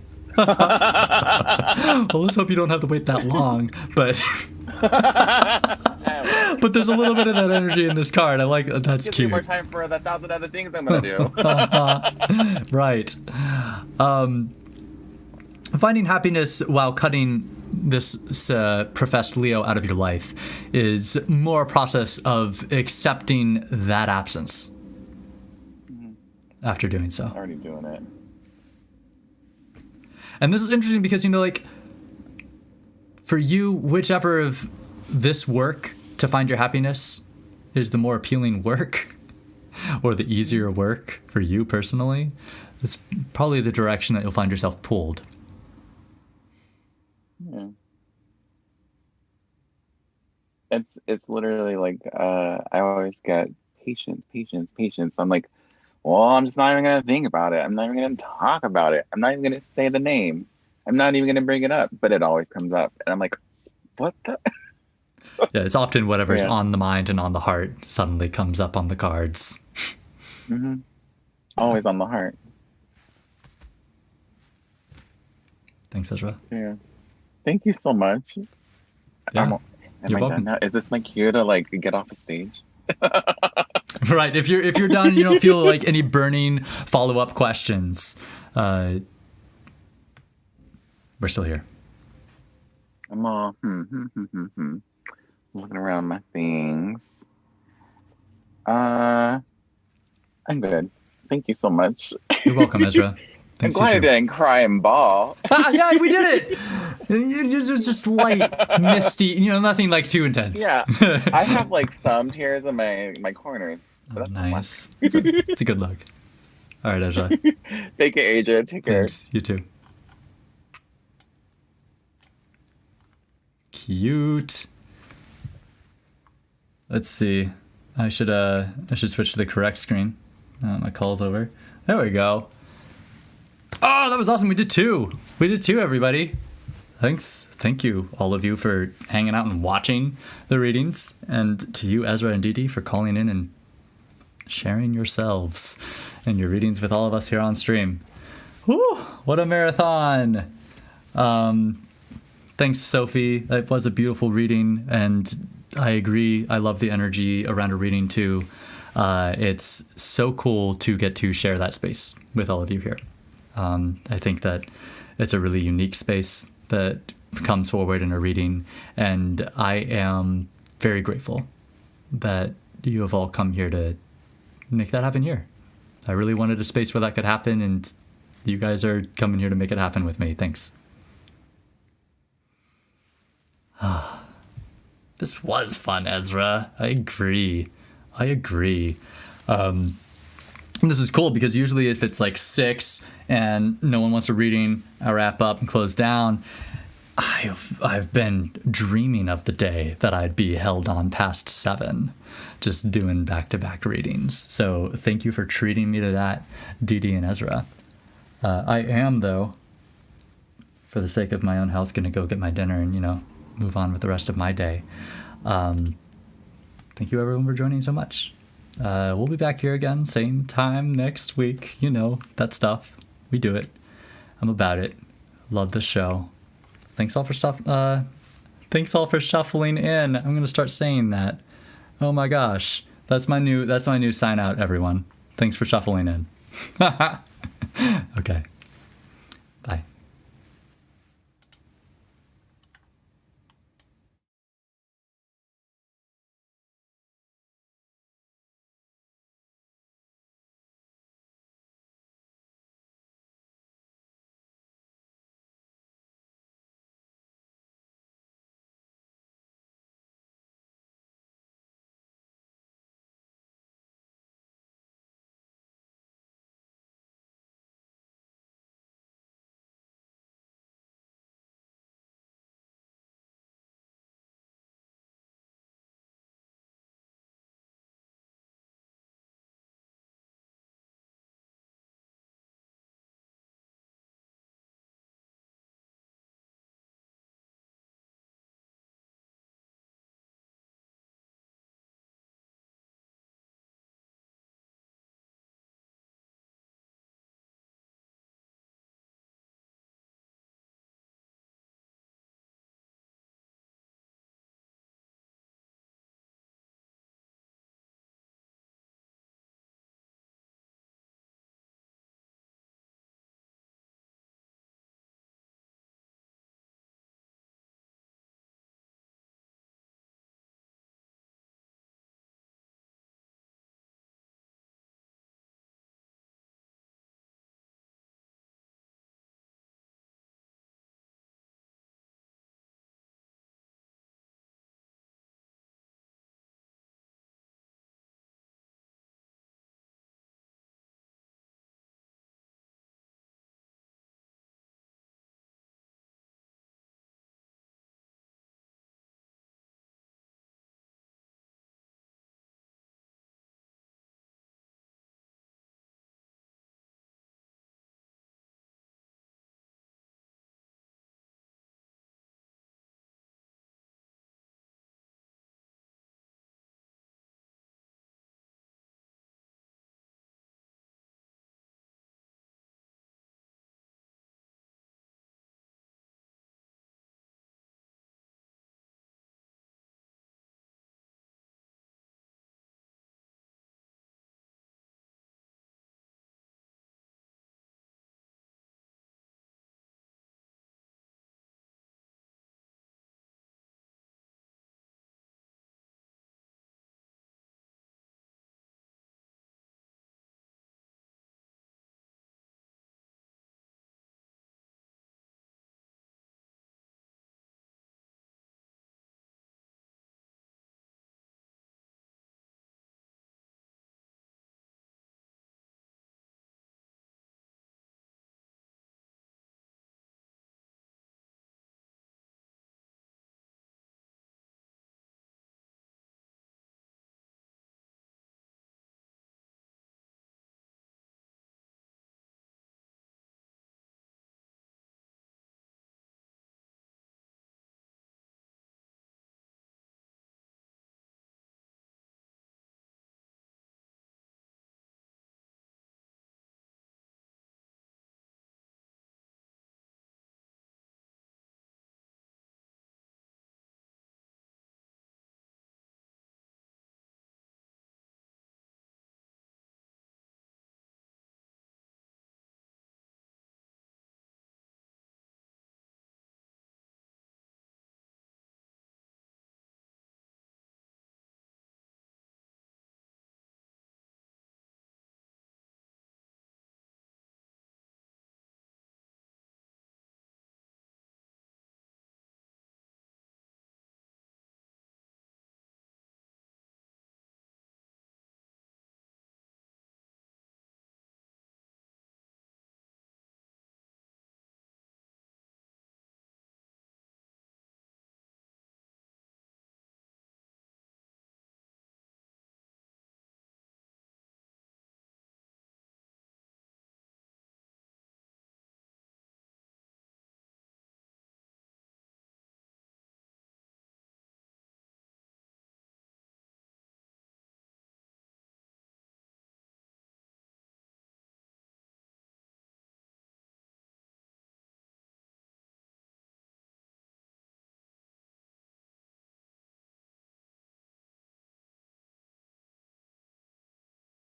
Well, let's hope you don't have to wait that long, but but there's a little bit of that energy in this card. I like that. That's Gives cute. me more time for the 1,000 other things I'm gonna do. Right. Finding happiness while cutting this professed Leo out of your life is more a process of accepting that absence after doing so. Already doing it. And this is interesting because, for you, whichever of this work to find your happiness is the more appealing work or the easier work for you personally, it's probably the direction that you'll find yourself pulled. Yeah. It's literally like I always get patience. I'm like, well, I'm just not even gonna think about it. I'm not even gonna talk about it. I'm not even gonna say the name. I'm not even gonna bring it up. But it always comes up, and I'm like, what the? Yeah, it's often whatever's on the mind and on the heart suddenly comes up on the cards. Mm-hmm. Always on the heart. Thanks, Ezra. Yeah. Thank you so much. Yeah. Am You're I welcome. done now? Is this my cue to get off the stage? Right. If you're done, you don't feel like any burning follow-up questions. We're still here. I'm all looking around my things. I'm good. Thank you so much. You're welcome, Ezra. I'm Thanks, glad I you too. didn't cry and bawl. Yeah, we did it. It's just light, misty, nothing too intense. Yeah, I have some tears in my corners. Oh, nice. It's a good look. All right, Ezra. Thank you, Adrian. Take care. Thanks. You too. Cute. Let's see. I should switch to the correct screen. My call's over. There we go. Oh, that was awesome. We did two, everybody. Thank you, all of you, for hanging out and watching the readings, and to you, Ezra and Didi, for calling in and sharing yourselves and your readings with all of us here on stream. Woo! What a marathon! Thanks, Sophie. It was a beautiful reading, and I agree. I love the energy around a reading too. It's so cool to get to share that space with all of you here. I think that it's a really unique space that comes forward in a reading, and I am very grateful that you have all come here to make that happen here. I really wanted a space where that could happen, and you guys are coming here to make it happen with me. Thanks. This was fun, Ezra. I agree. And this is cool because usually if it's 6 and no one wants a reading, I wrap up and close down. I've been dreaming of the day that I'd be held on past 7, just doing back-to-back readings. So thank you for treating me to that, Didi and Ezra. I am, though, for the sake of my own health, going to go get my dinner and, move on with the rest of my day. Thank you, everyone, for joining so much. We'll be back here again, same time next week. That stuff. We do it. I'm about it. Love the show. Thanks all for shuffling in. I'm gonna start saying that. Oh my gosh, that's my new sign out, everyone. Thanks for shuffling in. Okay.